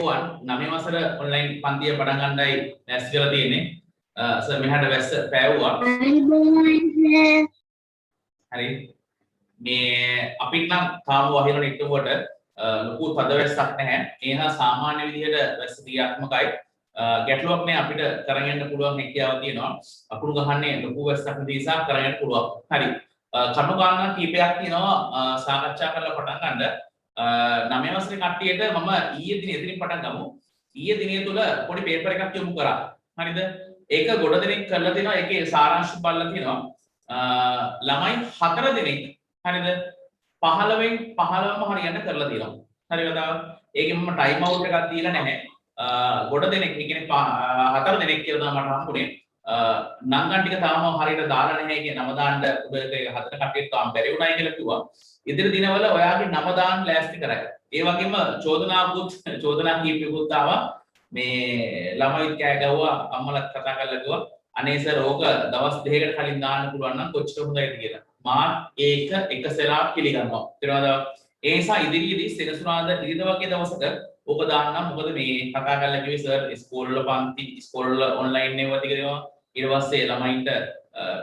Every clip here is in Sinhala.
everyone. නවය වසර ඔන්ලයින් පන්තිය පටන් ගන්නයි ලෑස්ති කරලා තියෙන්නේ. සර් මෙහාට වැස්ස පෑවුවා. හරි. මේ අපිට නම් තාම වහින නෙට්ටුවට ලොකු තද වැස්සක් නැහැ. ඒ හා සාමාන්‍ය විදිහට වැස්ස ක්‍රියාත්මකයි. ගැටලුවක් නෑ අපිට කරගෙන යන්න පුළුවන් හැකියාව තියෙනවා. අකුණු ගහන්නේ ලොකු වැස්සක් නිසා කරගෙන යන්න පුළුවන්. හරි. කරුණු කාරණා කීපයක් තියෙනවා සාකච්ඡා කරලා පටන් ගන්න. 9 වසරේ කට්ටියට මම ඊයේ දිනේ එතනින් පටන් ගමු. ඊයේ දිනේ තුල පොඩි පේපර් එකක් යොමු කරා. හරිද? ඒක ගොඩ දෙනෙක් කරලා තිනවා. ඒකේ සාරාංශ බලලා තිනවා. ළමයි 4 දෙනෙක් හරිද? 15න් 15ම හරියන්න කරලා තිනවා. හරි කතාව. ඒකෙන් මම ටයිම් අවුට් එකක් දීලා නැහැ. ගොඩ දෙනෙක් ඒ කියන්නේ 4 දෙනෙක් කියලා තමයි මට හම්බුනේ. නංගන් ටික තාම හරියට දාලා නැහැ කියන නම දාන්න උදේට ඒක 4 කට්ටියට තාම බැරි වුණායි කියලා කිව්වා. ඉදිරි දිනවල ඔයාගේ නම දාන්න ලෑස්ති කරගන්න. ඒ වගේම චෝදනා කීපයකුත් ආවා. මේ ළමයි කෑ ගැව්වා අම්මලත් කතා කරලා කිව්වා අනේ සර් ඕක දවස් දෙකකට කලින් දාන්න පුළුවන් නම් කොච්චර හොඳයිද කියලා. මා ඒක එක සැරයක් පිළිගන්නවා. ඊට ඒ නිසා ඉදිරියේදී සෙනසුරාදා ඉරිදා වගේ දවසක ඕක දාන්නම්. මොකද මේ කතා කරලා කිව්වේ සර් ඉස්කෝල වල පන්ති ඉස්කෝල වල ඔන්ලයින් ඒවා ටික දෙනවා. ඊට පස්සේ ළමයින්ට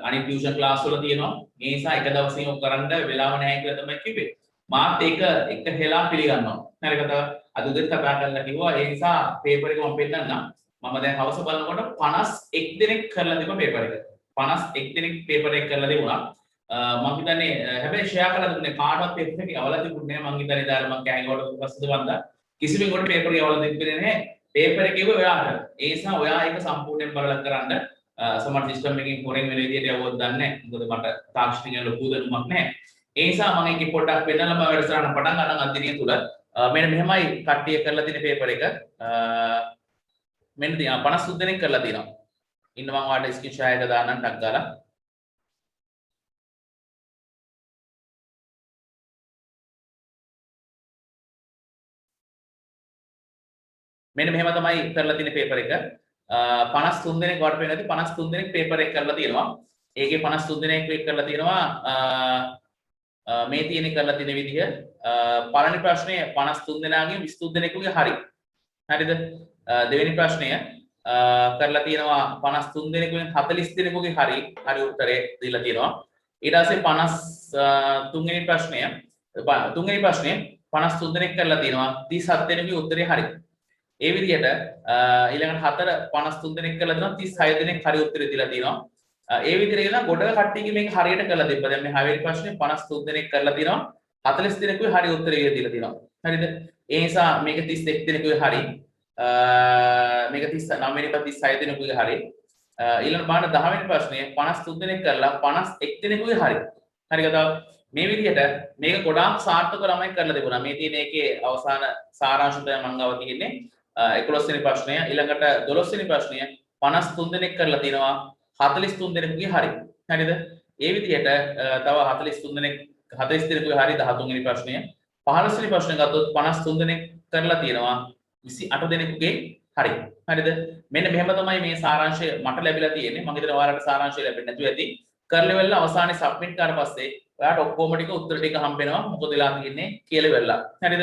අනිත් ටියුෂන් ක්ලාස් වල තියෙනවා. ඒ නිසා එක දවසකින් ඔක් කරන්න වෙලාව නැහැ කියලා තමයි කිව්වේ. මාත් ඒක එක හෙලා පිළිගන්නවා. හරි කතාව. අද උදේට කතා කරලා කිව්වා ඒ නිසා පේපර් එක මම පෙන්නන්නම්. මම දැන් හවස බලනකොට 51 දෙනෙක් කරලා තිබ්බ පේපර් එක. 51 දෙනෙක් පේපර් එක කරලා දෙවුණා. මම හිතන්නේ හැබැයි ෂෙයා කරලා දුන්නේ කාටවත් පේපර් එක යවලා තිබුණේ නැහැ. මම හිතන්නේ දාලා මම කෑගවට පස්සෙද වන්දා. කිසිවෙකුට පේපර් එක යවලා දෙන්නේ නැහැ. පේපර් එක කිව්වේ ඔයාට. ඒ නිසා ඔයා ඒක සම්පූර්ණයෙන් බලලා කරන්න. සමහර සිස්ටම් එකකින් පොරෙන් වෙන විදිහට යවුවොත් දන්නේ නැහැ. මොකද මට තාක්ෂණික ලොකු දැනුමක් නැහැ. ඒ නිසා මම ඒකේ පොඩ්ඩක් වෙනලම වැඩසටහන පටන් ගන්න අදිනිය තුල මෙන්න මෙහෙමයි කට්ටිය කරලා තියෙන පේපර් එක. මෙන්න 53 දෙනෙක් කරලා තියෙනවා. ඉන්න මම ඔයාලට ස්ක්‍රීන් ෂොට් එක දාන්නම් ටක් ගාලා. මෙන්න මෙහෙම තමයි කරලා තියෙන පේපර් එක. 53 දෙනෙක් වට පේන නැති 53 දෙනෙක් පේපර් එක කරලා තියෙනවා. ඒකේ 53 දෙනෙක් වෙක් කරලා තියෙනවා මේ තියෙන කරලා තියෙන විදිහ පළවෙනි ප්‍රශ්නය 53 දෙනාගෙන් 23 දෙනෙකුගේ හරි. හරිද? දෙවෙනි ප්‍රශ්නය කරලා තියෙනවා 53 දෙනෙකුගෙන් 40 දෙනෙකුගේ හරි උත්තරේ දීලා තියෙනවා. ඊට පස්සේ 53 වෙනි ප්‍රශ්නය 53 දෙනෙක් කරලා තියෙනවා 37 දෙනෙකුගේ උත්තරේ හරි. ඒ විදිහට ඊළඟට 53 දෙනෙක් කරලා තියෙනවා 36 දෙනෙක් හරි උත්තරේ දීලා තියෙනවා. ඒ විදිහට කියන ගොඩ කට්ටියගේ මේක හරියට කරලා දෙප්පා. දැන් මේ 6 වෙනි ප්‍රශ්නේ 53 දෙනෙක් කරලා තියෙනවා 40 දෙනෙකුගේ හරි උත්තරේ දීලා තියෙනවා. හරිද? ඒ නිසා මේක 31 දෙනෙකුගේ හරි මේක 39 වෙනි 36 දෙනෙකුගේ හරි ඊළඟ බලන්න 10 වෙනි ප්‍රශ්නේ 53 දෙනෙක් කරලා 51 දෙනෙකුගේ හරි. හරි කතාව. මේ විදිහට මේක ගොඩාක් සාර්ථක ළමයි කරලා තිබුණා. මේ තියෙන එකේ අවසාන සාරාංශය තමයි මම ගාව තියෙන්නේ. 11 වෙනි ප්‍රශ්නය ඊළඟට 12 වෙනි ප්‍රශ්නය 53 දෙනෙක් කරලා තිනවා 43 දෙනෙකුගේ හරි. හරිද? ඒ විදිහට තව 43 දෙනෙක් 40 දෙනෙකුගේ හරි 13 වෙනි ප්‍රශ්නය 15 වෙනි ප්‍රශ්නය ගත්තොත් 53 දෙනෙක් කරලා තිනවා 28 දෙනෙකුගේ හරි. හරිද? මෙන්න මෙහෙම තමයි මේ සාරාංශය මට ලැබිලා තියෙන්නේ. මම හිතනවා ඔයාලට සාරාංශය ලැබෙන්නේ නැතුව ඇති. කරලා වෙලා අවසානයේ සබ්මිට් කරලා පස්සේ ඔයාලට ඔක්කොම ටික උත්තර ටික හම්බ වෙනවා. මොකද වෙලා තියෙන්නේ කියලා වෙලා. හරිද?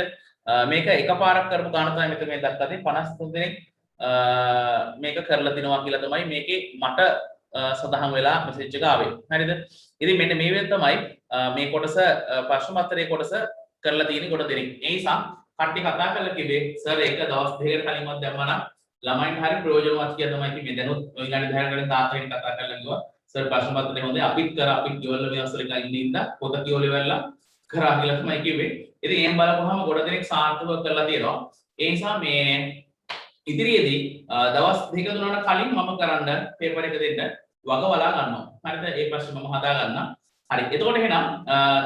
මේක එකපාරක් කරපු ගාන තමයි මෙතන මේ දක්වන්නේ 53 දෙනෙක් මේක කරලා දිනවා කියලා තමයි මේකේ මට සඳහන් වෙලා මෙසේජ් එක ආවේ. හරිද? ඉතින් මෙන්න මේ වෙලාව තමයි මේ කොටස ප්‍රශ්න පත්‍රයේ කොටස කරලා තියෙන්නේ කොට දෙනෙක්. ඒ නිසා කට්ටිය කතා කරලා කිව්වේ සර් ඒක දවස් දෙකකට කලින්වත් දැම්මා නම් ළමයින්ට හරි ප්‍රයෝජනවත් කියලා තමයි කිව්වේ. දැනුත් ඔය ගානේ ධෛර්ය කරගෙන තාත්තගෙන් කතා කරලා කිව්වා සර් ප්‍රශ්න පත්‍රේ හොඳයි අපිත් කරා අපිත් ගෙවල් මේ අවසර එක ඉඳින්න පොත කියවල වෙලා කරා කියලා තමයි කිව්වේ. ඉතින් එහෙම බලපුවහම ගොඩ දෙනෙක් සාර්ථකව කරලා තියෙනවා. ඒ නිසා මේ ඉදිරියේදී දවස් දෙක තුනකට කලින් මම කරන්න පේපර් එක දෙන්න වග බලා ගන්නවා. හරිද? ඒ ප්‍රශ්නේ මම හදා ගන්නම්. හරි. එතකොට එහෙනම්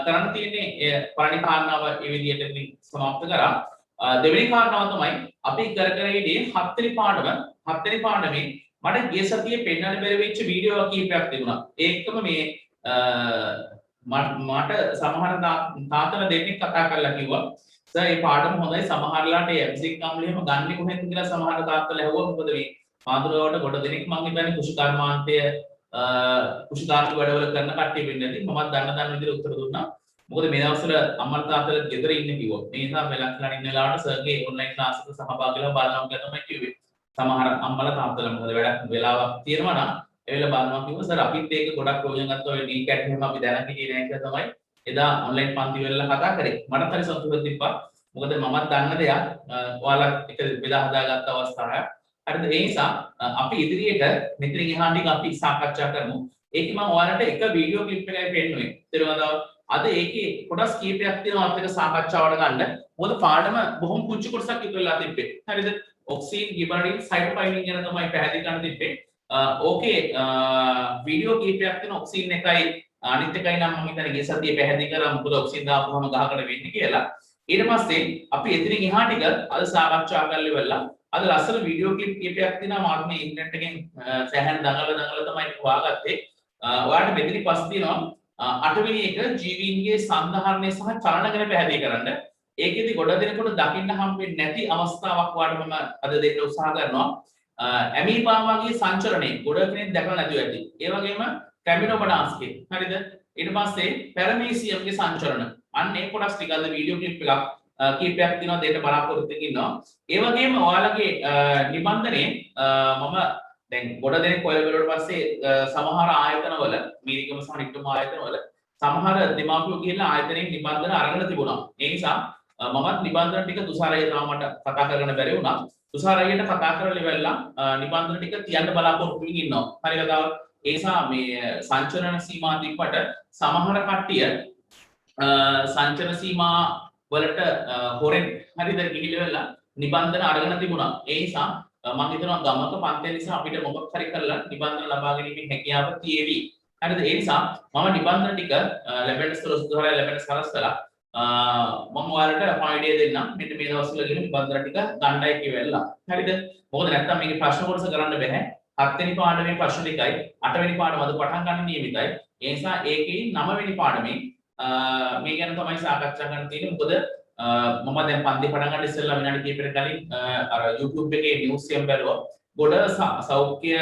කරන්න තියෙන්නේ පළවෙනි කාරණාව මේ විදිහට සමාප්ත කරා. දෙවෙනි කාරණාව තමයි අපි කර හිටියේ හත්වෙනි පාඩමේ මට ගිය සතියේ පෙන්වන්න බැරි වෙච්ච වීඩියෝ කීපයක් තිබුණා. ඒකම මේ මට සමහර තාත්තලා දෙන්නෙක් කතා කරලා කිව්වා සර් මේ පාඩම හොඳයි සමහරලාට MCQ අම්ලෙම ගන්නෙ කොහෙන්ද කියලා සමහර තාත්තලා ඇහුවා. මොකද මේ මාතෘකාවට ගොඩ දෙනෙක් මං හිතන්නේ කුෂිකාර්මාන්තය කුෂිකාර්මික වැඩවල කරන කට්ටිය වෙන්නේ නැති. මමත් දන්න විදිහට උත්තර දුන්නා. මොකද මේ දවස්වල අම්මලා තාත්තලා ගෙදර ඉන්නේ කිව්වොත් මේ නිසා මේ ලක්ෂණ ඉන්න වෙලාවට සර්ගේ ඔන්ලයින් ක්ලාස් එක සහභාගී වෙලා බලනවා කියලා තමයි කිව්වේ. සමහර අම්මලා තාත්තලා මොකද වැඩක් වෙලාවක් තියෙනවා නම් ඒ වෙලාව බලනවා කිව්වා සර් අපිත් ඒක ගොඩක් ප්‍රයෝජන ගත්තා ඔය ඩී කැට් එහෙම අපි දැනන් හිටියේ නැහැ කියලා තමයි එදා ඔන්ලයින් පන්ති වල කතා කරේ. මට හරි සතුටුයි තිබ්බා. මොකද මමත් දන්න දෙයක් ඔයාලා එක බෙදා හදාගත්ත අවස්ථාවක්. හරිද? ඒ නිසා අපි ඉදිරියට මෙතනින් එහාට ටික අපි සාකච්ඡා කරමු. ඒකේ මම ඔයාලට එක වීඩියෝ ක්ලිප් එකයි පෙන්නුවේ. තේරුණාද? අද ඒකේ කොටස් කීපයක් තියෙනවා අපිට සාකච්ඡාවට ගන්න. මොකද පාඩම බොහොම පුංචි කොටසක් ඉතුරුලා තිබ්බේ. හරිද? ඔක්සින්, ගිබරලින්, සයිටෝකයිනින් ගැන තමයි පැහැදිලි කරන්න තිබ්බේ. ඕකේ වීඩියෝ කීපයක් තියෙන ඔක්සින් එකයි අනිත් එකයි නම් මම හිතන්නේ ගිය සතියේ පැහැදිලි කරා මොකද ඔක්සින් දාපුවම ගහකට වෙන්නේ කියලා. ඊට පස්සේ අපි එතනින් එහා ටික අද සාකච්ඡා කරලා ඉවරලා අද ලස්සන වීඩියෝ ක්ලිප් කීපයක් තියෙනවා මාත් මේ ඉන්ටර්නෙට් එකෙන් සෑහෙන දඟලලා තමයි හොයාගත්තේ. ඔයාලට මෙතනින් පස්සේ තියෙනවා අටවෙනි එක ජීවීන්ගේ සංධාරණය සහ චලන ගැන පැහැදිලි කරන්න. ඒකෙදි ගොඩ දෙනෙකුට දකින්න හම්බෙන්නේ නැති අවස්ථාවක් ඔයාලට මම අද දෙන්න උත්සාහ කරනවා. ඇමීබාගේ සංචලනයේ ගොඩ කෙනෙක් දැකලා නැතුව ඇති. ඒ වගේම කැමිනෝබඩාස්ගේ හරිද? ඊට පස්සේ පැරමීසියම්ගේ සංචලන. අන්න ඒ කොටස් ටික අද වීඩියෝ ක්ලිප් එකක් කීපයක් තියෙනවා දෙන්න බලාපොරොත්තු වෙමින් ඉන්නවා. ඒ වගේම ඔයාලගේ නිබන්ධනයේ මම දැන් ගොඩ දෙනෙක් ඔය වලට පස්සේ සමහර ආයතනවල මීරිගම සහ නිට්ටුම ආයතනවල සමහර දෙමාපියෝ කියලා ආයතනයේ නිබන්ධන අරගෙන තිබුණා. ඒ නිසා මමත් නිබන්ධන ටික තුෂාරය තාමට කතා කරගෙන බැරි වුණා. තුෂාරයට කතා කරලා ඉවරලා නිබන්ධන ටික තියන්න බලාපොරොත්තු වෙමින් ඉන්නවා. හරි කතාව. ඒ නිසා මේ සංචලන සීමා තිබ්බට සමහර කට්ටිය සංචලන සීමා වලට හොරෙන් හරිද ගිහිල්ලා නිබන්ධන අරගෙන තිබුණා. ඒ නිසා මම හිතනවා ගමක පන්තිය නිසා අපිට මොකක් හරි කරලා නිබන්ධන ලබා ගැනීමේ හැකියාව තියෙවි. හරිද? ඒ නිසා මම නිබන්ධන ටික ලැබෙන සුදුසුතරය ලැබෙන සලස්සලා මම ඔයාලට පණිවිඩය දෙන්නම්. මෙන්න මේ දවස්වල ගිහින් නිබන්ධන ටික ගන්නයි කියවෙලා. හරිද? මොකද නැත්තම් මේකේ ප්‍රශ්න කොටස කරන්න බෑ. 7 වෙනි පාඩමේ ප්‍රශ්න ටිකයි 8 වෙනි පාඩම අද පටන් ගන්න නියමිතයි. ඒ නිසා ඒකේ 9 වෙනි පාඩමේ මේ ගැන තමයි සාකච්ඡා කරන්න තියෙන්නේ. මොකද මම දැන් පන්ති පටන් ගන්න ඉස්සෙල්ලා විනාඩි කිහිපයකට කලින් අර YouTube එකේ නිවුස් එක බැලුවා. ගොඩ සෞඛ්‍ය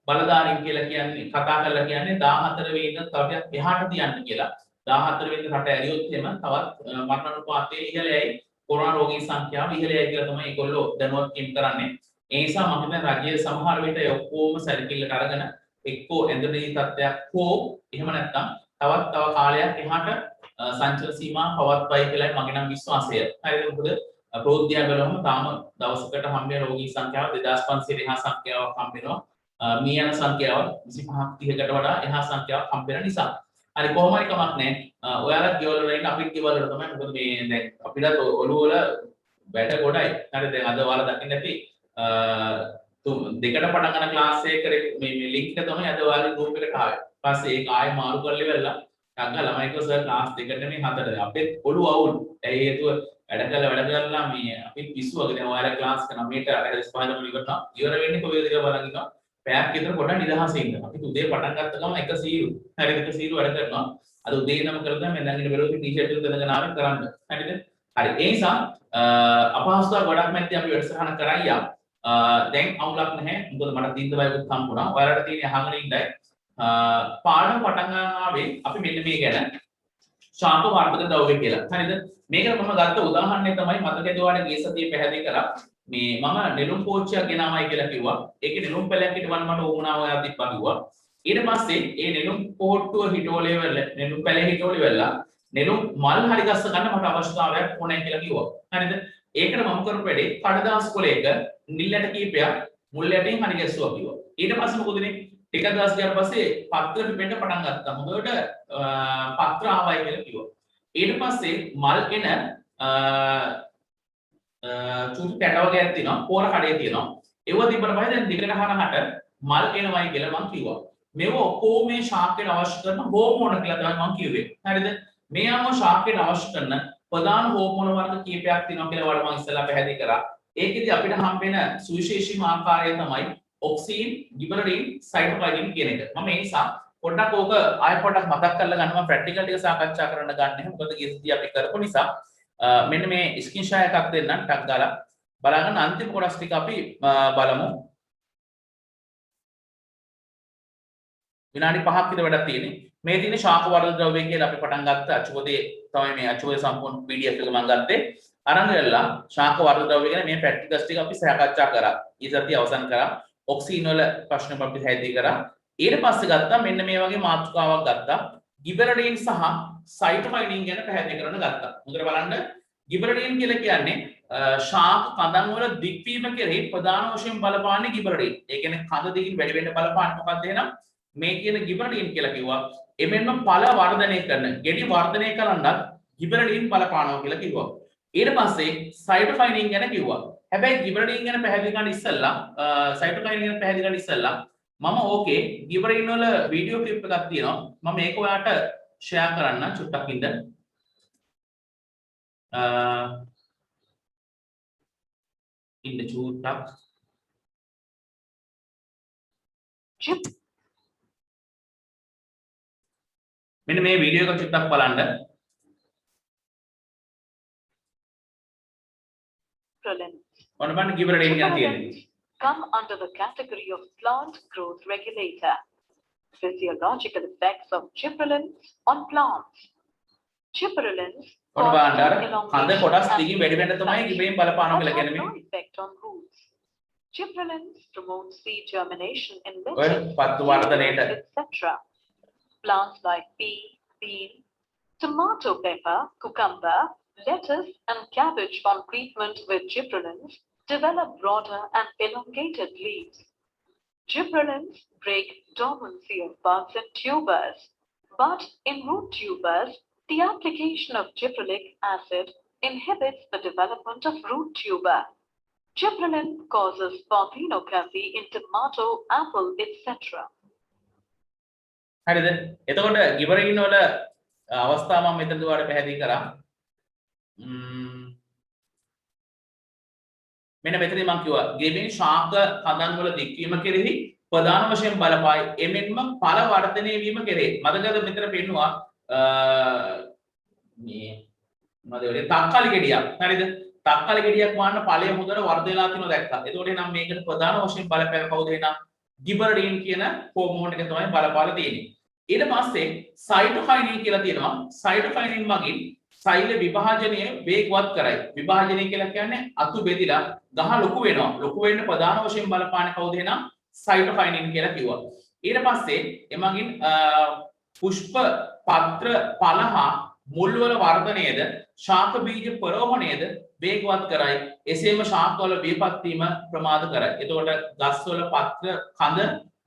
බලධාරීන් කියලා කියන්නේ කතා කරලා කියන්නේ 14 වෙනිදා තවයක් එහාට තියන්න කියලා. 14 වෙනිදා රට ඇරියොත් එහෙම තවත් මරණානුපාතයේ ඉහළයි කොරෝනා රෝගී සංඛ්‍යාව ඉහළයි කියලා තමයි ඒගොල්ලෝ දැනුවත් කිම් කරන්නේ. ඒ නිසා මම හිතන්නේ රජයේ සමහර විට ඔක්කොම සැලකිල්ලට අරගෙන එක්කෝ ඇඳුනේ තත්ත්වයක් හෝ එහෙම නැත්නම් තව කාලයක් එහාට සංචල සීමා පවත්වයි කියලා මගේ නම් විශ්වාසය. හරිද? මොකද ප්‍රෝද්‍යා බලවම තාම දවසකට හම්බෙන රෝගී සංඛ්‍යාව 2500 එහා සංඛ්‍යාවක් හම්බෙනවා. මේ යන සංඛ්‍යාව 25ක් 30කට වඩා එහා සංඛ්‍යාවක් හම්බෙන නිසා. හරි කොහොම හරි කමක් නැහැ. ඔයාලා ගෙවල් වල ඉන්න අපිත් ගෙවල් වල තමයි. මොකද මේ දැන් අපිට ඔළුව වල වැඩ ගොඩයි. හරි දැන් අද ඔයාලා දකින්න ඇති දෙකට පටන් ගන්න ක්ලාස් එකේ මේ ලින්ක් එක තමයි අද ඔයාලා ගෲප් එකට ආවේ. ඊපස්සේ ඒක ආයෙ මාරු කරලා ඉවරලා ටක්ගා ළමයිකෝ සර් ක්ලාස් දෙකට මේ හතරට අපේ ඔළුව අවුල්. ඒ හේතුව වැඩ කරලා මේ අපිත් පිස්සු වගේ දැන් ඔයාලා ක්ලාස් කරන මේට අර 25 ඉවරනවා. ඉවර වෙන්නේ කොහේද කියලා බලන් ඉන්නවා. පැයක් විතර පොඩ්ඩක් නිදහසේ ඉන්න. අපි උදේ පටන් ගත්ත ගමන් එක සීරු. හරිද? එක සීරු වැඩ කරනවා. අද උදේ ඉඳන්ම කරලා මම දැන් ඉන්න බැලුවා ටී-ෂර්ට් එක දෙනගෙන ආවෙ කරන්න. හරිද? හරි. ඒ නිසා අපහසුතාව ගොඩක් නැති අපි වැඩසටහන කරයියා. දැන් අවුලක් නැහැ. මොකද මට දීන්ද බයකුත් හම්බුණා. ඔයාලට තියෙන අහගෙන ඉන්නයි. පාඩම පටන් ගන්නාවේ අපි මෙන්න මේ ගැන ශාක වර්ධක ද්‍රව්‍ය කියලා. හරිද? මේකට මම ගත්ත උදාහරණය තමයි මතකද ඔයාලට ගිය සතියේ පැහැදිලි කරා. මේ මම නෙළුම් පෝච්චියක් ගෙනාවයි කියලා කිව්වා. ඒකේ නෙළුම් පැලයක් හිටවන්න මට ඕමනාව ඔයා තිබ්බා කිව්වා. ඊට පස්සේ ඒ නෙළුම් පොට්ටුව හිටෝලේ වෙල නෙළුම් පැලේ හිටෝලේ වෙලා නෙළුම් මල් හරි ගස්ස ගන්න මට අවශ්‍යතාවයක් ඕනේ කියලා කිව්වා. හරිද? ඒකට මම කරපු වැඩේ කඩදාසි කොලයක නිල්ලට කීපයක් මුල් යටින් හරි ගැස්සුවා කිව්වා. ඊට පස්සේ මොකද උනේ? ටික දවස් ගියාට පස්සේ පත්‍ර පිපෙන්න පටන් ගත්තා. හොඳට පත්‍ර ආවයි කියලා කිව්වා. ඊට පස්සේ මල් එන චුටි පැට වගේක් තියෙනවා. පොර කඩේ තියෙනවා. ඒව තිබ්බට පස්සේ දැන් දිගට හරහට මල් එනවයි කියලා මම කිව්වා. මේව ඔක්කොම මේ ශාකයට අවශ්‍ය කරන හෝමෝන කියලා තමයි මම කිව්වේ. හරිද? මේ අනුව ශාකයට අවශ්‍ය කරන ප්‍රධාන හෝමෝන වර්ග කීපයක් තියෙනවා කියලා වල මම ඉස්සෙල්ලා පැහැදිලි කරා. ඒකෙදි අපිට හම්බෙන සුවිශේෂීම ආකාරය තමයි ඔක්සින්, ගිබරලින්, සයිටෝකයිනින් කියන එක. මම ඒ නිසා පොඩ්ඩක් ඕක ආයෙ පොඩ්ඩක් මතක් කරලා ගන්නවා ප්‍රැක්ටිකල් ටික සාකච්ඡා කරන්න ගන්න. මොකද ගියදී අපි කරපු නිසා මෙන්න මේ ස්ක්‍රීන් ෂොට් එකක් දෙන්නම් ටක් දාලා බලන්න අන්තිම කොටස් ටික අපි බලමු. විනාඩි 5ක් විතර වැඩක් තියෙන්නේ. මේ තියෙන ශාක වර්ධක ද්‍රව්‍ය කියලා අපි පටන් ගත්ත අච්චුපොතේ තමයි මේ අච්චුපොතේ සම්පූර්ණ PDF එක මම ගත්තේ. අරන් ගිහලා ශාක වර්ධක ද්‍රව්‍ය ගැන මේ ප්‍රැක්ටිකල්ස් ටික අපි සාකච්ඡා කරා. ඊසතිය අවසන් කරා. ඔක්සින් වල ප්‍රශ්න අපි හැදී කරා. ඊට පස්සේ ගත්තා මෙන්න මේ වගේ මාතෘකාවක් ගත්තා. ගිබරලින් සහ සයිටොකයිනින් ගැන පැහැදිලි කරන්න ගත්තා. හොඳට බලන්න ගිබරලින් කියලා කියන්නේ ශාක කඳන් වල දික්වීම කෙරෙහි ප්‍රධාන වශයෙන් බලපාන්නේ ගිබරලින්. ඒ කියන්නේ කඳ දිගින් වැඩි වෙන්න බලපාන්නේ මොකක්ද එහෙනම්? මේ කියන ගිබරලින් කියලා කිව්වා. එමෙන්ම ඵල වර්ධනය කරන, ගෙඩි වර්ධනය කරන්නත් ගිබරලින් බලපානවා කියලා කිව්වා. ඊට පස්සේ සයිටොකයිනින් ගැන කිව්වා. හැබැයි ගිබරලින් ගැන පැහැදිලි කරන්න ඉස්සෙල්ලා සයිටොකයිනින් ගැන පැහැදිලි කරන්න ඉස්සෙල්ලා මම ඕකේ ගිබරලින් වල වීඩියෝ ක්ලිප් එකක් තියෙනවා. මම මේක ඔයාලට ෂෙයා කරන්න චුට්ටක් ඉඳ. ඉන්න චුට්ටක්. මෙන්න මේ වීඩියෝ එක චුට්ටක් බලන්න. ඔන්න බලන්න ගිබරලින් ගැන තියෙන්නේ. Come under the category of plant growth regulator. Physiological effects of gibberellins on plants. Gibberellins ඔන්න බලන්න අර කඳ කොටස් දිගින් වැඩි වෙන්න තමයි ගිබරලින් බලපානවා කියලා කියන්නේ මේ. Effect on roots. Gibberellins promote seed germination in ඔය පත්තු වර්ධනයට etc. Plants like pea, bean, tomato pepper, cucumber, lettuce and cabbage on treatment with gibberellins develop broader and elongated leaves. Gibberellins break dormancy of buds and tubers, but in root tubers, the application of gibberellic acid inhibits the development of root tuber. Gibberellin causes parthenocracy in tomato, apple, etc. හරිද? එතකොට ගිබරලින් වල අවස්ථාව මම මෙතනදී ඔයාලට පැහැදිලි කරා. මෙන්න මෙතනදී මම කිව්වා ගෙබින් ශාක කඳන් වල දික්වීම කෙරෙහි ප්‍රධාන වශයෙන් බලපායි. එමෙන්ම ඵල වර්ධනය වීම කෙරෙහි. මතකද මෙතන පෙන්නවා මේ මොනවද වෙන්නේ? තක්කාලි ගෙඩියක්. හරිද? තක්කාලි ගෙඩියක් වන්න ඵලය හොඳට වර්ධනය වෙලා තියෙනවා දැක්කා. එතකොට එනම් මේකට ප්‍රධාන වශයෙන් බලපෑම කවුද එනම්? ගිබරලින් කියන හෝමෝන් එක තමයි බලපාලා තියෙන්නේ. ඊට පස්සේ සයිටොකයිනින් කියලා තියෙනවා. සයිටොකයිනින් මගින් සෛල විභාජනය වේගවත් කරයි. විභාජනය කියලා කියන්නේ අතු බෙදිලා ගහ ලොකු වෙනවා. ලොකු වෙන්න ප්‍රධාන වශයෙන් බලපාන්නේ කවුද එහෙනම්? සයිටොකයිනින් කියලා කිව්වා. ඊට පස්සේ එමගින් පුෂ්ප පත්‍ර පලහා මුල් වල වර්ධනයද ශාක බීජ පරෝහණයද වේගවත් කරයි. එසේම ශාක වල විපත් වීම ප්‍රමාද කරයි. එතකොට ගස් වල පත්‍ර කඳ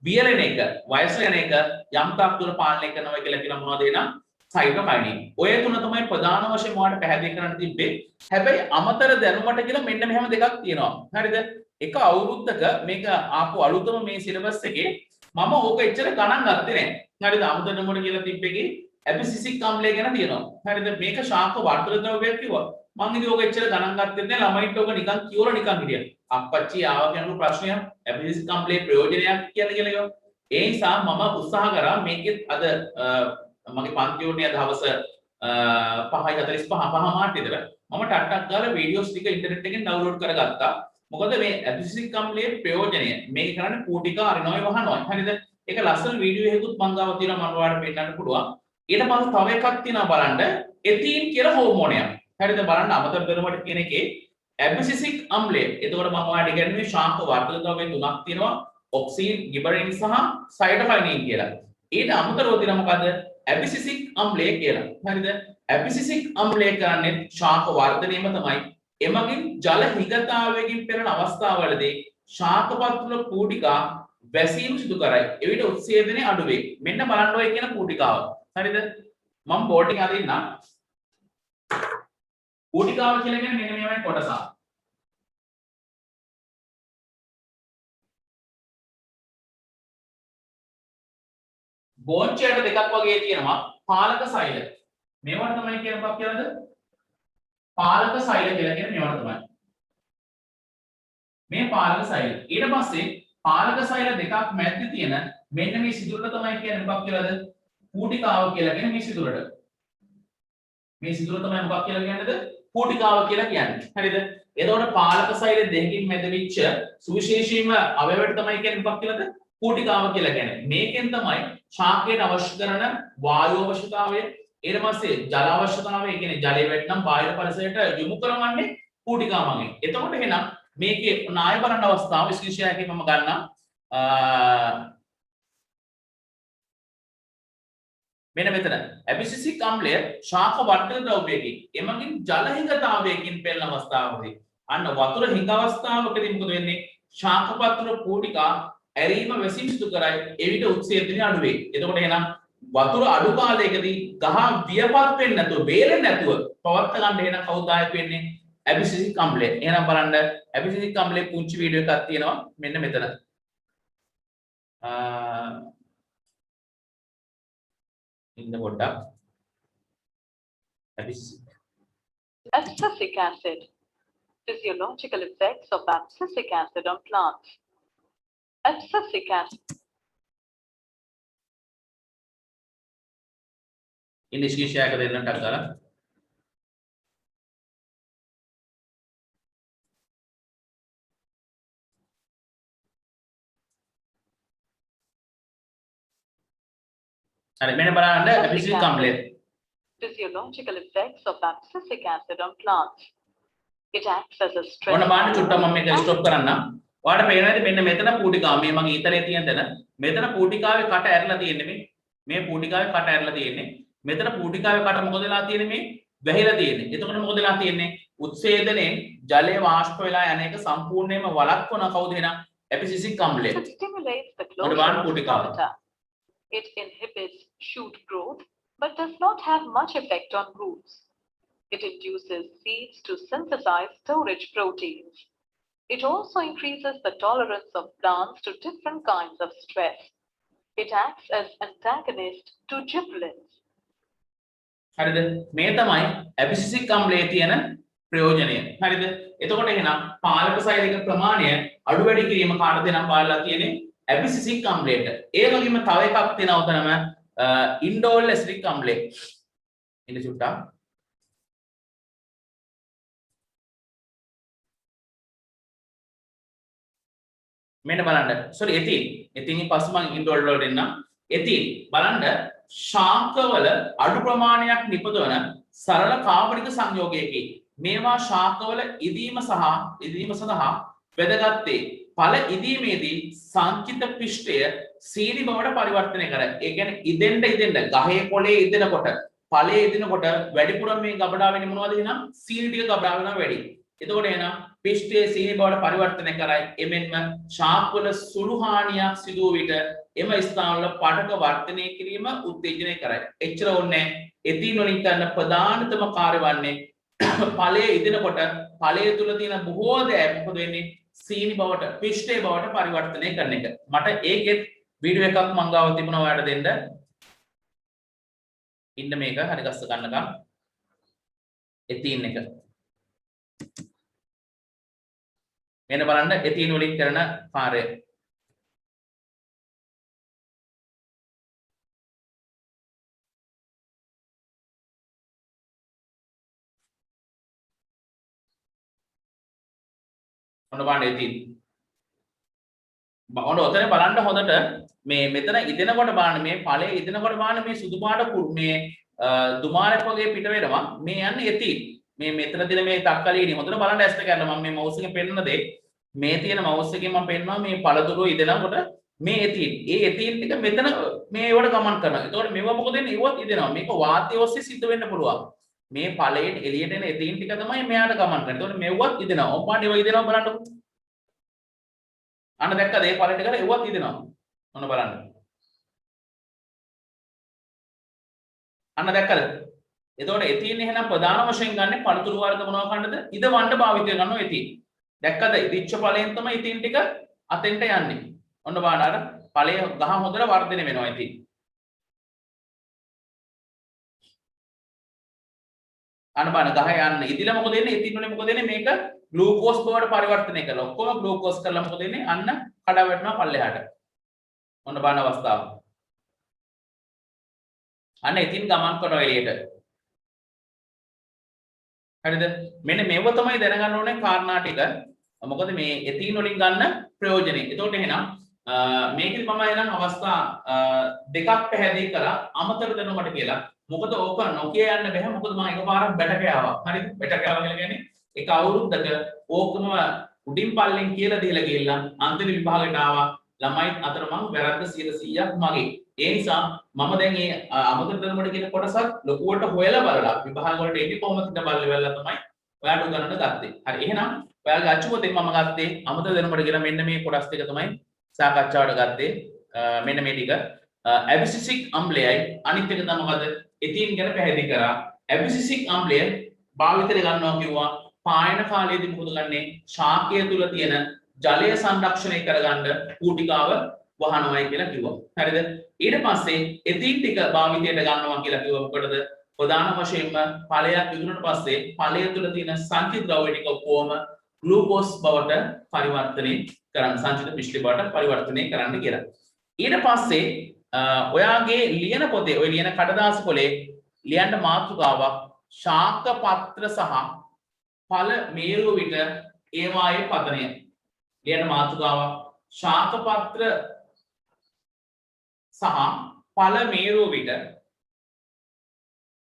වියලෙන එක, වයස යන එක යම් තාක් දුර පාලනය කරනවා කියලා කියන මොනවද එහෙනම්? සයිටොකයිනින්. ඔය තුන තමයි ප්‍රධාන වශයෙන් ඔයාලට පැහැදිලි කරන්න තිබ්බේ. හැබැයි අමතර දැනුමට කියලා මෙන්න මෙහෙම දෙකක් තියෙනවා. හරිද? එක අවුරුද්දක මේක ආපු අලුතම මේ සිලබස් එකේ මම ඕක එච්චර ගණන් ගත්තේ නැහැ. හරිද? අමතර දැනුමට කියලා තිබ්බේකේ ඇබිසිසික් අම්ලය ගැන තියෙනවා. හරිද? මේක ශාක වර්ධක ද්‍රව්‍යයක් කිව්වා. මම ඉතින් ඕක එච්චර ගණන් ගත්තේ නැහැ. ළමයින්ට ඕක නිකන් කියවලා නිකන් හිටියා. අප්පච්චි ආව කියනු ප්‍රශ්නයක් ඇබිසිසික් අම්ලයේ ප්‍රයෝජනයක් කියන්නේ කියලා කිව්වා. ඒ නිසා මම උත්සාහ කරා මේකෙත් අද මගේ පන්ති වුණේ දවස් 5:45 5:00 විතර මම ටක් ගාලා වීඩියෝස් ටික ඉන්ටර්නෙට් එකෙන් ඩවුන්ලෝඩ් කරගත්තා. මොකද මේ ඇබිසිසික් අම්ලයේ ප්‍රයෝජනය මේක කරන්නේ කූටිකා අරිනොයි වහනොයි. හරිද? ඒක ලස්සන වීඩියෝ එකකුත් මම ගාව තියෙනවා මම ඔයාලට පෙන්නන්න පුළුවන්. ඊට පස්සේ තව එකක් තියෙනවා බලන්න එතීන් කියලා හෝමෝනයක්. හරිද? බලන්න අමතර දරමට කියන එකේ ඇබිසිසික් අම්ලය. එතකොට මම ඔයාලට ඉගෙනුවේ ශාක වර්ධක ද්‍රව්‍ය තුනක් තියෙනවා. ඔක්සින්, ගිබරලින් සහ සයිටොකයිනින් කියලා. ඊට අමතරව තියෙනවා මොකද? ඇබිසිසික් අම්ලය කියලා. හරිද? ඇබිසිසික් අම්ලය කරන්නේ ශාක වර්ධනයම තමයි. එමගින් ජල හිගතාවයකින් පෙරෙන අවස්ථාවවලදී ශාකපත්තුල කූටිකා වැසීම සිදු කරයි. එවිට උත්සේදනය අඩු වේ. මෙන්න බලන්න ඔය කියන කූටිකාව. හරිද? මම බෝඩ් එකේ අදින්න. කූටිකාව කියලා කියන්නේ මෙන්න මේවයි කොටස. බෝන්චයට දෙකක් වගේ තියෙනවා. පාලක සෛල. මේවට තමයි කියන මොකක් කියලාද? පාලක සෛල කියලා කියන්නේ මේවට තමයි. මේ පාලක සෛල. ඊට පස්සේ පාලක සෛල දෙකක් මැද්දේ තියෙන මෙන්න මේ සිදුරට තමයි කියන්නේ මොකක් කියලාද? කූටිකාව කියලා කියන්නේ මේ සිදුරට. මේ සිදුර තමයි මොකක් කියලා කියන්නේද? කූටිකාව කියලා කියන්නේ. හරිද? එතකොට පාලක සෛල දෙකකින් මැදවිච්ච සුවිශේෂීම අවයවයට තමයි කියන්නේ මොකක් කියලාද? කූටිකාව කියලා කියන්නේ. මේකෙන් තමයි ශාකයට අවශ්‍ය කරන වායු අවශ්‍යතාවය ඊට පස්සේ ජල අවශ්‍යතාවය කියන්නේ ජලය වැටෙනම් බාහිර පරිසරයට යොමු කරවන්නේ පූටිකාමගෙන්. එතකොට එහෙනම් මේකේ නාය බලන අවස්ථාව විශේෂයකින් මම ගන්නම් මෙන්න මෙතන ඇබිසිසික් අම්ලය ශාක වර්ධක ද්‍රව්‍යයකින් එමගින් ජල හිඟතාවයකින් පෙළෙන අවස්ථාවකදී අන්න වතුර හිඟ අවස්ථාවකදී මොකද වෙන්නේ ශාක පත්‍ර පූටිකා ඇරීම වැසීම සිදු කරයි එවිට උත්සේචනය අඩු වෙයි. එතකොට එහෙනම් වතුර අඩු කාලයකදී ගහ වියපත් වෙන්නේ නැතුව බේරෙන්නේ නැතුව පවත් ගන්න එහෙනම් කවුද ආයෙත් වෙන්නේ ඇබිසිසික් අම්ලය. එහෙනම් බලන්න ඇබිසිසික් අම්ලයේ පුංචි වීඩියෝ එකක් තියෙනවා මෙන්න මෙතන. in the product abscisic acid. Physiological effects of abscisic acid on plants. Abscisic acid. English की शेयर कर देना टक्कर अरे मैंने बना अंदर abscisic अम्ल Physiological effects of abscisic acid on plants. It acts as a stress. ඔන්න බාන්න චුට්ටක් මම මේක ස්ටොප් කරන්න. ඔයාලට පේනවාද මෙන්න මෙතන පූටිකාව මේ මගේ ඊතලේ තියෙන තැන මෙතන පූටිකාවේ කට ඇරලා තියෙන්නේ මේ පූටිකාවේ කට ඇරලා තියෙන්නේ මෙතන පූටිකාවේ කට මොකද වෙලා තියෙන්නේ මේ වැහිලා තියෙන්නේ. එතකොට මොකද වෙලා තියෙන්නේ උත්සේදනයෙන් ජලය වාෂ්ප වෙලා යන එක සම්පූර්ණයෙන්ම වළක්වන කවුද එහෙනම් ඇබිසිසික් අම්ලය. It stimulates the closure of stomata. It inhibits shoot growth but does not have much effect on roots. It induces seeds to synthesize storage proteins. It also increases the tolerance of plants to different kinds of stress. It acts as antagonist to gibberellins. හරිද? මේ තමයි ඇබිසිසික් අම්ලයේ තියෙන ප්‍රයෝජනය. හරිද? එතකොට එහෙනම් පාලක සෛලික ප්‍රමාණය අඩු වැඩි කිරීම කාටද නම් බලලා තියෙන්නේ ඇබිසිසික් අම්ලයට. ඒ වගේම තව එකක් තියෙනවා උතනම ඉන්ඩෝල් ඇසිඩික් අම්ලය. ඉන්න චුට්ටක්. මෙන්න බලන්න. sorry එතින්. එතින් පස්සේ මම ඉන්ඩෝල් වලට එන්නම්. එතින් බලන්න ශාකවල අඩු ප්‍රමාණයක් නිපදවන සරල කාබනික සංයෝගයකි. මේවා ශාකවල ඉදීම සඳහා වැදගත් ඵල ඉදීමේදී සංචිත පෘෂ්ඨය සීනි බවට පරිවර්තනය කරයි. ඒ කියන්නේ ඉදෙන්න ගහේ කොළේ ඉදෙනකොට ඵලයේ ඉදෙනකොට වැඩිපුරම මේ ගබඩා වෙන්නේ මොනවද එහෙනම් සීනි ටික ගබඩා වෙනවා වැඩි. එතකොට එහෙනම් පෘෂ්ඨයේ සීනි බවට පරිවර්තනය කරයි. එමෙන්ම ශාකවල සුළු හානියක් සිදු වූ විට එම ස්ථානවල පඩක වර්ධනය කිරීම උත්තේජනය කරයි. එච්චර ඕනේ එතින් වලින් කරන ප්‍රධානතම කාර්ය වන්නේ ඵලයේ ඉදෙනකොට ඵලයේ තුල තියෙන බොහෝ දෑ මොකද වෙන්නේ සීනි බවට පිෂ්ඨේ බවට පරිවර්තනය කරන එක. මට ඒකෙත් වීඩියෝ එකක් මං ගාව තිබුණා ඔයාලට දෙන්න. ඉන්න මේක හරි ගස්ස ගන්නකම් එතින් එක. මෙන්න බලන්න එතින් වලින් කරන කාර්යය. ඔන්න බලන්න එතින්. ඔන්න ඔතන බලන්න හොඳට මේ මෙතන ඉදෙනකොට බලන්න මේ ඵලයේ ඉදෙනකොට බලන්න මේ සුදු පාට මේ දුමාරක් වගේ පිට වෙනවා. මේ යන්නේ එතින්. මේ මෙතන දින මේ තක්කලියනේ හොඳට බලන්න ඇස්ත ගන්න මම මේ මවුස් එකෙන් පෙන්නන දේ මේ තියෙන මවුස් එකෙන් මම පෙන්නනවා මේ පළතුරු ඉදෙනකොට මේ එතින්. ඒ එතින් ටික මෙතන මේ ඒවට ගමන් කරනවා. ඒතකොට මේව මොකද වෙන්නේ? ඒවත් ඉදෙනවා. මේක වාතය ඔස්සේ සිද්ධ වෙන්න පුළුවන්. මේ ඵලයෙන් එළියට එන එතින් ටික තමයි මෙයාට ගමන් කරන්නේ. ඒතකොට මේවත් ඉදෙනවා. ඔපාට ඒව ඉදෙනවා බලන්නකො. අන්න දැක්කද ඒ ඵලෙට කරලා ඒවත් ඉදෙනවා. ඔන්න බලන්න. අන්න දැක්කද? එතකොට එතින් එහෙනම් ප්‍රධාන වශයෙන් ගන්න පළතුරු වර්ග මොනවා කන්නද? ඉදවන්න භාවිතය කරනවා එතින්. දැක්කද? ඉදිච්ච ඵලයෙන් තමයි එතින් ටික අතෙන්ට යන්නේ. ඔන්න බලන්න අර ඵලය ගහ හොඳට වර්ධනය වෙනවා එතින්. අන්න බලන්න ගහ යන්නේ. ඉදිලා මොකද වෙන්නේ? එතින් වලින් මොකද වෙන්නේ? මේක ග්ලූකෝස් බවට පරිවර්තනය කරලා ඔක්කොම ග්ලූකෝස් කරලා මොකද වෙන්නේ? අන්න කඩ වැටෙනවා පල්ලෙහාට. ඔන්න බලන්න අවස්ථාව. අන්න එතින් ගමන් කරනවා එළියට. හරිද? මෙන්න මේව තමයි දැනගන්න ඕනේ කාරණා ටික. මොකද මේ එතින් වලින් ගන්න ප්‍රයෝජනෙ. එතකොට එහෙනම් මේකෙදි මම එනම් අවස්ථා දෙකක් පැහැදිලි කරා අමතර දැනුමට කියලා. මොකද ඕක නොකිය යන්න බෑ. මොකද මම එකපාරක් බැට කෑවා. හරිද? බැට කෑවා කියලා කියන්නේ එක අවුරුද්දක ඕකම උඩින් පල්ලෙන් කියලා දීලා ගිහලා අන්තිම විභාගයට ආවා. ළමයි අතර මම වැරද්ද 100%ක් මගේ. ඒ නිසා මම දැන් මේ අමතර දැනුමට කියන කොටසත් ලොකුවට හොයලා බලලා විභාග වලට එන්නේ කොහොමද කියලා බලලා තමයි ඔයාලට උගන්නන්න ගත්තේ. හරි. එහෙනම් ඔයාලගේ අච්චුවතෙන් මම ගත්තේ අමතර දැනුමට කියලා මෙන්න මේ කොටස් ටික තමයි සාකච්ඡාවට ගත්තේ. මෙන්න මේ ටික ඇබිසිසික් අම්ලයයි අනිත් එක තමයි මොකද එතීන් ගැන පැහැදිලි කරා. ඇබිසිසික් අම්ලය භාවිතයට ගන්නවා කිව්වා පායන කාලයේදී මොකද ගන්නේ ශාකය තුල තියෙන ජලය සංරක්ෂණය කරගන්න කූටිකාව වහනවායි කියලා කිව්වා. හරිද? ඊට පස්සේ එතීන් ටික භාවිතයට ගන්නවා කියලා කිව්ව මොකටද? ප්‍රධාන වශයෙන්ම ඵලයක් ඉදුණට පස්සේ ඵලය තුල තියෙන සංකීර්ණ ද්‍රව්‍ය ටික ඔක්කොම ග්ලූකෝස් බවට පරිවර්තනය කරන්න සංචිත මිශ්‍ර බවට පරිවර්තනය කරන්න කියලා. ඊට පස්සේ ඔයාගේ ලියන පොතේ ඔය ලියන කඩදාසි පොලේ ලියන්න මාතෘකාවක් ශාක පත්‍ර සහ ඵල මේරුව විට ඒවායේ පතනය. ලියන මාතෘකාවක් ශාක පත්‍ර සහ ඵල මේරුව විට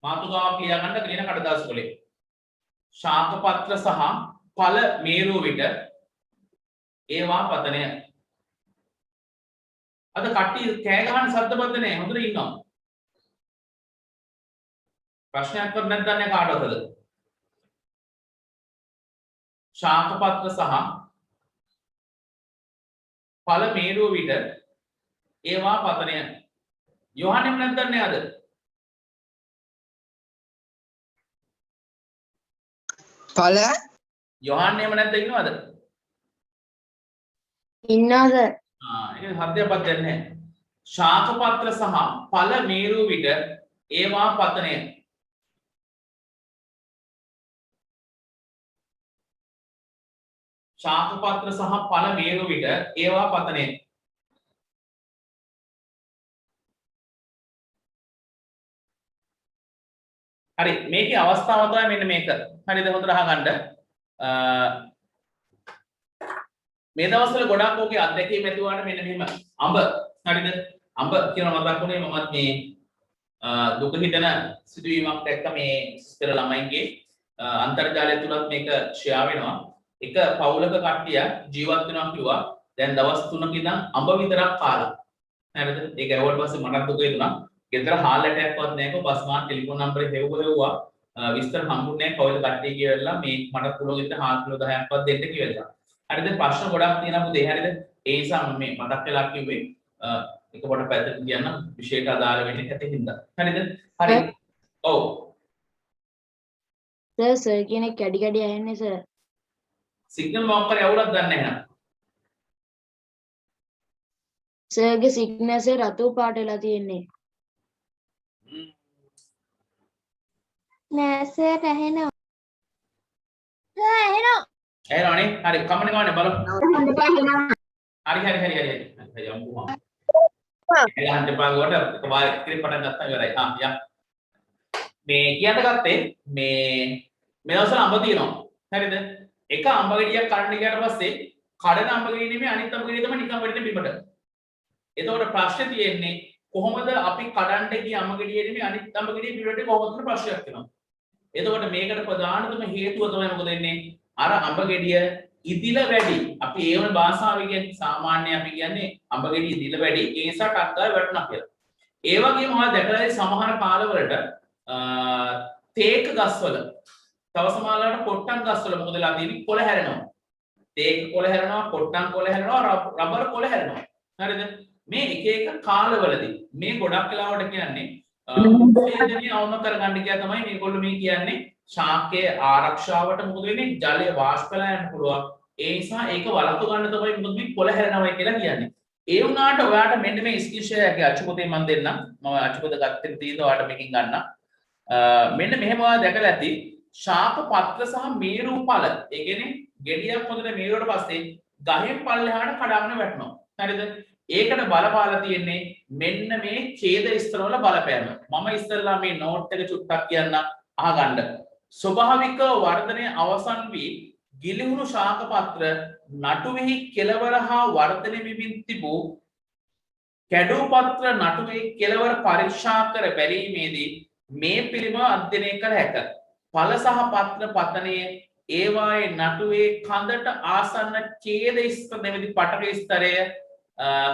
මාතෘකාවක් ලියා ගන්න ලියන කඩදාසි පොලේ ශාක පත්‍ර සහ ඵල මේරුව විට ඒවා පතනය. අද කට්ටිය කෑ ගහන ශබ්දබද්ධ නැහැ. හොඳට ඉන්නවා. ප්‍රශ්නයක් කර නැත්නම් නේ කාටවද? ශාක පත්‍ර සහ ඵල මේරුව විට ඒවා පතනය. යොහන්නෙම නැත්නම් නේ අද? ඵල යොහන්නෙම නැත්නම් ඉන්නවද? ඉන්නවද? ඒක හදයක්වත් දෙන්නේ නැහැ. ශාක පත්‍ර සහ ඵල මේරුව විට ඒවා පතනය. ශාක පත්‍ර සහ ඵල මේරුව විට ඒවා පතනය. හරි මේකේ අවස්ථාව තමයි මෙන්න මේක. හරිද? හොඳට අහගන්න. මේ දවස්වල ගොඩක් ඔගේ අත්දැකීම් ඇති වුණාට මෙන්න මෙහෙම අඹ හරිද අඹ කියන මතක් වුණේ මමත් මේ දුක හිතන සිදුවීමක් දැක්ක මේ ඉස්තර ළමයින්ගේ අන්තර්ජාලය තුලත් මේක ෂෙයා වෙනවා එක පවුලක කට්ටිය ජීවත් වෙනවා කිව්වා දැන් දවස් 3ක ඉඳන් අඹ විතරක් කාලා හරිද ඒක ඇහුවට පස්සේ මටත් දුක හිතුණා ගෙදර හාල් ඇටයක්වත් නැකෝ බස් මාත් ටෙලිෆෝන් නම්බරේ හෙව්වා විස්තර හම්බුනේ නැහැ පවුල කට්ටිය කියලා මේ මට පුළුවන් ඉතින් හාල් කිලෝ 10ක්වත් දෙන්න කියලා හරිද ප්‍රශ්න ගොඩක් තියෙනවා පුතේ හරිද ඒ නිසා මම මේ මතක් වෙලා කිව්වේ එක කොට පැත්තට කියන්න විශේෂයට අදාළ වෙන්නේ නැති හින්දා හරිද හරි ඔව් සර් කෙනෙක් කැඩි කැඩි ඇහෙන්නේ සර් සිග්නල් මොකක් කරේ අවුලක් ගන්න නැහැ නේද සර්ගේ සිග්නල් සර් රතු පාට වෙලා තියෙන්නේ නෑ සර් ඇහෙනවා සර් ඇහෙනවා එහෙනම් හරි කමන ගානේ බලමු හරි යම්බුවා එලහන් දෙපා කොට එකපාර ඉතිරි පටන් ගත්තා ඉවරයි යා මේ කියන්න ගත්තේ මේ දවස්වල අඹ තියෙනවා හරිද එක අඹ ගෙඩියක් කන්න ගියාට පස්සේ කඩන අඹ ගෙඩිය නෙමෙයි අනිත් අඹ ගෙඩිය තමයි නිකන් වෙන්නේ බිමට එතකොට ප්‍රශ්නේ තියෙන්නේ කොහොමද අපි කඩන්න ගිය අඹ ගෙඩිය නෙමෙයි අනිත් අඹ ගෙඩිය බිමට කොහොමද ප්‍රශ්නයක් වෙනවා එතකොට මේකට ප්‍රධානතම හේතුව තමයි මොකද වෙන්නේ අර අඹ ගෙඩිය ඉදිල වැඩි අපි ඒ වගේ භාෂාවෙන් කියන්නේ සාමාන්‍ය අපි කියන්නේ අඹ ගෙඩිය ඉදිල වැඩි ඒ නිසා ටක්කාර වැටුණා කියලා. ඒ වගේම ඔයා දැකලා සමහර කාලවලට තේක ගස්වල තව සමහරවල්ලාට කොට්ටන් ගස්වල මොකද වෙලා තියෙන්නේ කොළ හැරෙනවා. තේක කොළ හැරෙනවා කොට්ටන් කොළ හැරෙනවා රබර් කොළ හැරෙනවා. හරිද? මේ එක එක කාලවලදී මේ ගොඩක් වෙලාවට කියන්නේ උපේදනය අවම කරගන්න කියලා තමයි මේගොල්ලෝ මේ කියන්නේ ශාකයේ ආරක්ෂාවට මොකද වෙන්නේ ජලය වාෂ්පලා යන්න පුළුවන් ඒ නිසා ඒක වළක්ව ගන්න තමයි මොකද මේ කොළ හැරෙනවා කියලා කියන්නේ ඒ වුණාට ඔයාට මෙන්න මේ ස්කිෂයාගේ අච්චුපතේ මම දෙන්නම් මම අච්චුපත ගත්තේ තියෙනවා ඔයාට මේකෙන් ගන්න මෙන්න මෙහෙම ඔයා දැකලා ඇති ශාක පත්‍ර සහ මේරු ඵල ඒ කියන්නේ ගෙඩියක් හොඳට මේරුවට පස්සේ ගහෙන් පල්ලෙහාට කඩාගෙන වැටෙනවා හරිද ඒකට බලපාලා තියෙන්නේ මෙන්න මේ ඡේද ස්තරවල බලපෑම මම ඉස්සෙල්ලා මේ නෝට් එක චුට්ටක් කියන්න අහගන්න ස්වභාවික වර්ධනය අවසන් වී ගිලිහුණු ශාක පත්‍ර නටුවෙහි කෙළවර හා වර්ධනය වෙමින් තිබූ කැඩූපත්‍ර නටුවේ කෙළවර පරීක්ෂා කර බැලීමේදී මේ පිළිබඳ අධ්‍යයනය කළ හැක. ඵල සහ පත්‍ර පතනයේ ඒවායේ නටුවේ කඳට ආසන්න ඡේද ස්තර නැමැති පටක ස්තරය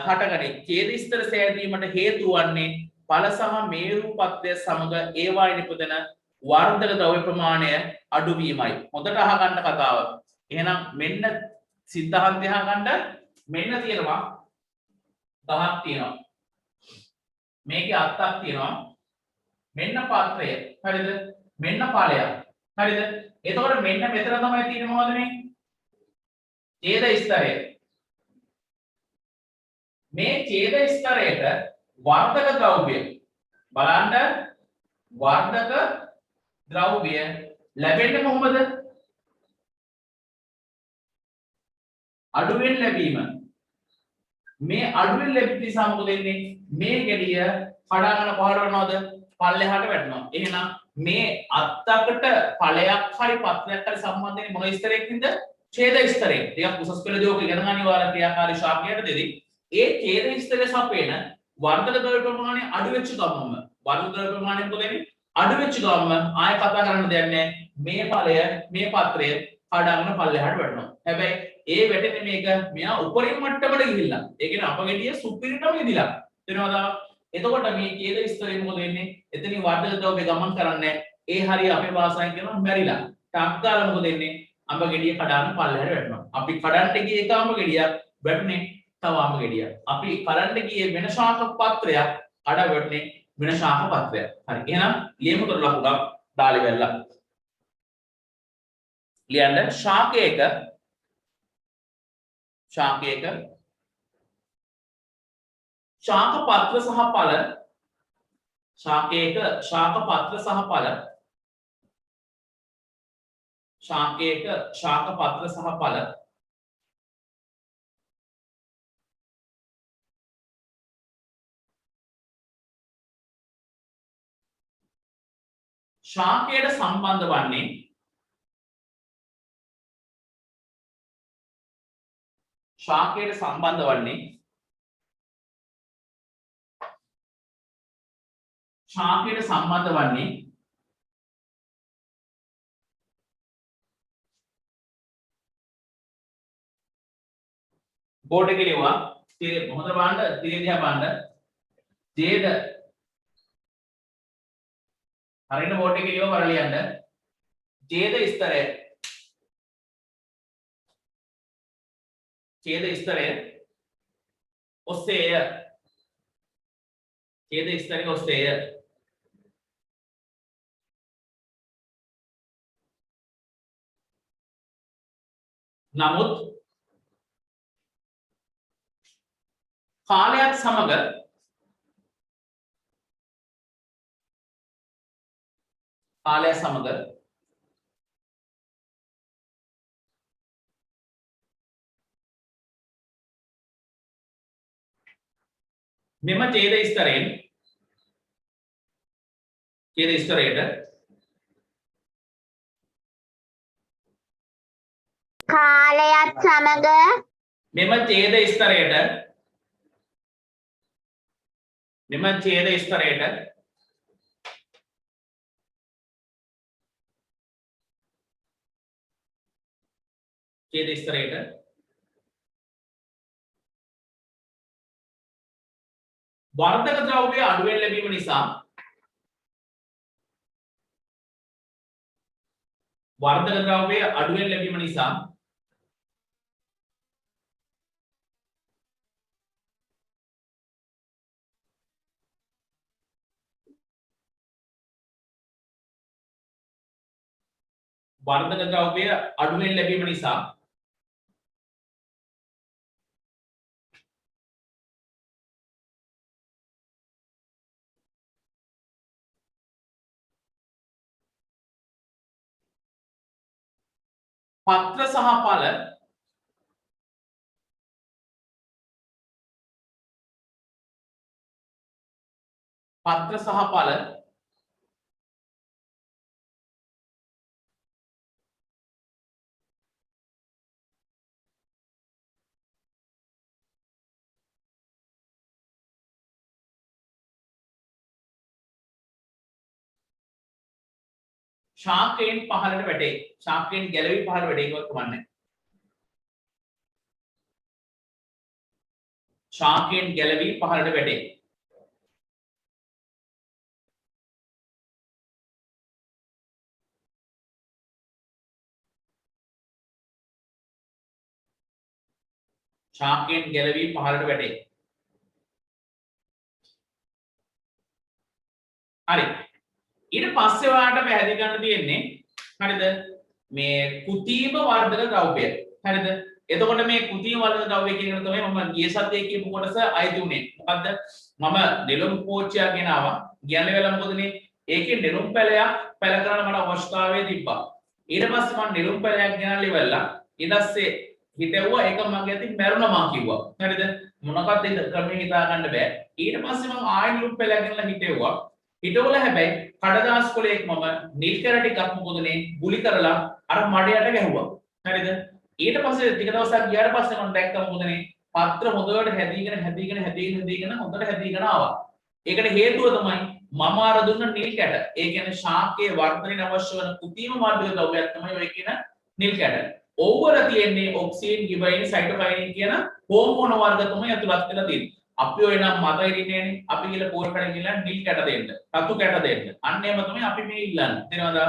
හටගනී. ඡේද ස්තර සෑදීමට හේතු වන්නේ ඵල සහ මේරු පත්‍රය සමග ඒවායේ නිපදන වර්ධක ද්‍රව්‍ය ප්‍රමාණය අඩු වීමයි. හොඳට අහගන්න කතාව. එහෙනම් මෙන්න සිද්ධාන්තය අහගන්න. මෙන්න තියෙනවා ගහක් තියෙනවා. මේකේ අත්තක් තියෙනවා. මෙන්න පාත්‍රය. හරිද? මෙන්න ඵලය. හරිද? එතකොට මෙන්න මෙතන තමයි තියෙන්නේ මොකද මේ? ඡේද ස්තරය. මේ ඡේද ස්තරයට වර්ධක ද්‍රව්‍ය බලන්න වර්ධක ද්‍රව්‍ය ලැබෙන්නේ කොහොමද? අඩුවෙන් ලැබීම. මේ අඩුවෙන් ලැබෙන නිසා මොකද වෙන්නේ? මේ ගෙඩිය කඩාගෙන පහළ වෙනවද? පල්ලෙහාට වැටෙනවා. එහෙනම් මේ අත්තකට ඵලයක් හරි පත්‍රයක් හරි සම්බන්ධ වෙන්නේ මොන ස්තරයකින්ද? ඡේද ස්තරයෙන්. ටිකක් උසස් පෙළ දෝක ඉගෙන ගන්න අනිවාර්ය ක්‍රියාකාරී ශාකයට දෙදී ඒ ඡේද ස්තරය සපේන වර්ධක ද්‍රව්‍ය ප්‍රමාණය අඩු වෙච්ච ගමන්ම වර්ධක ද්‍රව්‍ය ප්‍රමාණය මොකද වෙන්නේ? අඩු වෙච්ච ගමන්ම ආයෙ කතා කරන්න දෙයක් නැහැ. මේ ඵලය මේ පත්‍රය කඩාගෙන පල්ලෙහාට වැටෙනවා. හැබැයි ඒ වැටෙන්නේ මේක මෙයා උපරිම මට්ටමට ගිහිල්ලා. ඒ කියන්නේ අපගෙඩිය සුපිරිටම ඉදිලා. තේරෙනවද? එතකොට මේ ඡේද ස්තරය මොකද වෙන්නේ? එතනින් වර්ධක ද්‍රව්‍ය ගමන් කරන්නේ ඒ හරිය අපේ භාෂාවෙන් කියනවා මැරිලා. ටක් ගාලා මොකද වෙන්නේ? අඹ ගෙඩිය කඩාගෙන පල්ලෙහාට වැටෙනවා. අපි කඩන්න ගියේ එක අඹ ගෙඩියක් වැටුනේ තව අඹ ගෙඩියක්. අපි කඩන්න ගියේ වෙන ශාක පත්‍රයක් කඩ වැටුනේ වෙන ශාක පත්‍රයක්. හරි. එහෙනම් ලියමු කර ලකුණක් දාලි වෙල්ලා. ලියන්න ශාකයක ශාක පත්‍ර සහ ඵල ශාකයක ශාක පත්‍ර සහ ඵල ශාකයක ශාක පත්‍ර සහ ඵල ශාකයට සම්බන්ධ වන්නේ ශාකයට සම්බන්ධ වන්නේ බෝඩ් එකේ ලියුවා හොඳට බලන්න තිරේ දිහා බලන්න ඡේද හරියට බෝඩ් එකේ ලියුවා වර ලියන්න ඡේද ස්තරය ඔස්සේය ඡේද ස්තරයේ ඔස්සේය නමුත් කාලයත් සමග මෙම ඡේද ස්තරයට කාලයත් සමග මෙම ඡේද ස්තරයට වර්ධක ද්‍රව්‍ය අඩුවෙන් ලැබීම නිසා පත්‍ර සහ ඵල ශාකයෙන් පහළට වැටේ. ශාකයෙන් ගැලවි පහළට වැටේ කියවත් කමන්නේ. ශාකයෙන් ගැලවි පහළට වැටේ. ශාකයෙන් ගැලවි පහළට වැටේ. හරි. ඊට පස්සේ ඔයාලට පැහැදිලි කරන්න තියෙන්නේ හරිද මේ කෘතිම වර්ධක ද්‍රව්‍ය. හරිද? එතකොට මේ කෘතිම වර්ධක ද්‍රව්‍ය කියන එක තමයි මම ගිය සතියේ කියපු කොටස අයිති උනේ. මොකද්ද? මම නෙළුම් පෝච්චියක් ගෙනාවා. ගෙනල්ලා වෙලා මොකදනේ? ඒකේ නෙළුම් පැලයක් පැල කරන්න මට අවශ්‍යතාවය තිබ්බා. ඊට පස්සේ මම නෙළුම් පැලයක් ගෙනල්ලා ඉවරලා ඊට පස්සේ හිතෙව්වා ඒක මගේ අතින් මැරුණා මං කිව්වා. හරිද? මොනකක්ද ඒක ක්‍රමයෙන් හිතා ගන්න බෑ. ඊට පස්සේ මම ආයෙ නෙළුම් පැලයක් ගෙනල්ලා හිතෙව්වා. හිතවල හැබැයි කඩදාස් කොලයක් මම නිල් කැර ටිකක් මොකදනේ ගුලි කරලා අර මඩයට ගැහුවා. හරිද? ඊට පස්සේ ටික දවසක් ගියාට පස්සේ මම දැක්කා මොකදනේ පත්‍ර හොඳට හැදීගෙන හොඳට හැදීගෙන ආවා. ඒකට හේතුව තමයි මම අර දුන්න නිල් කැට. ඒ කියන්නේ ශාකයේ වර්ධනයට අවශ්‍ය වන කෘතිම මාර්ග ද්‍රව්‍යයක් තමයි ඔය කියන නිල් කැට. ඕවර තියෙන්නේ ඔක්සින්, ගිබයින්, සයිටෝකයිනින් කියන හෝමෝන වර්ග තමයි අතුලත් වෙලා තියෙන්නේ. අපි ඔය නම් මත ඉරින්නේනේ අපි කියලා පෝර කඩේ ගිහලා නිල් කැට දෙන්න රතු කැට දෙන්න අන්න එහෙම තමයි අපි මේ ඉල්ලන්නේ තේරෙනවද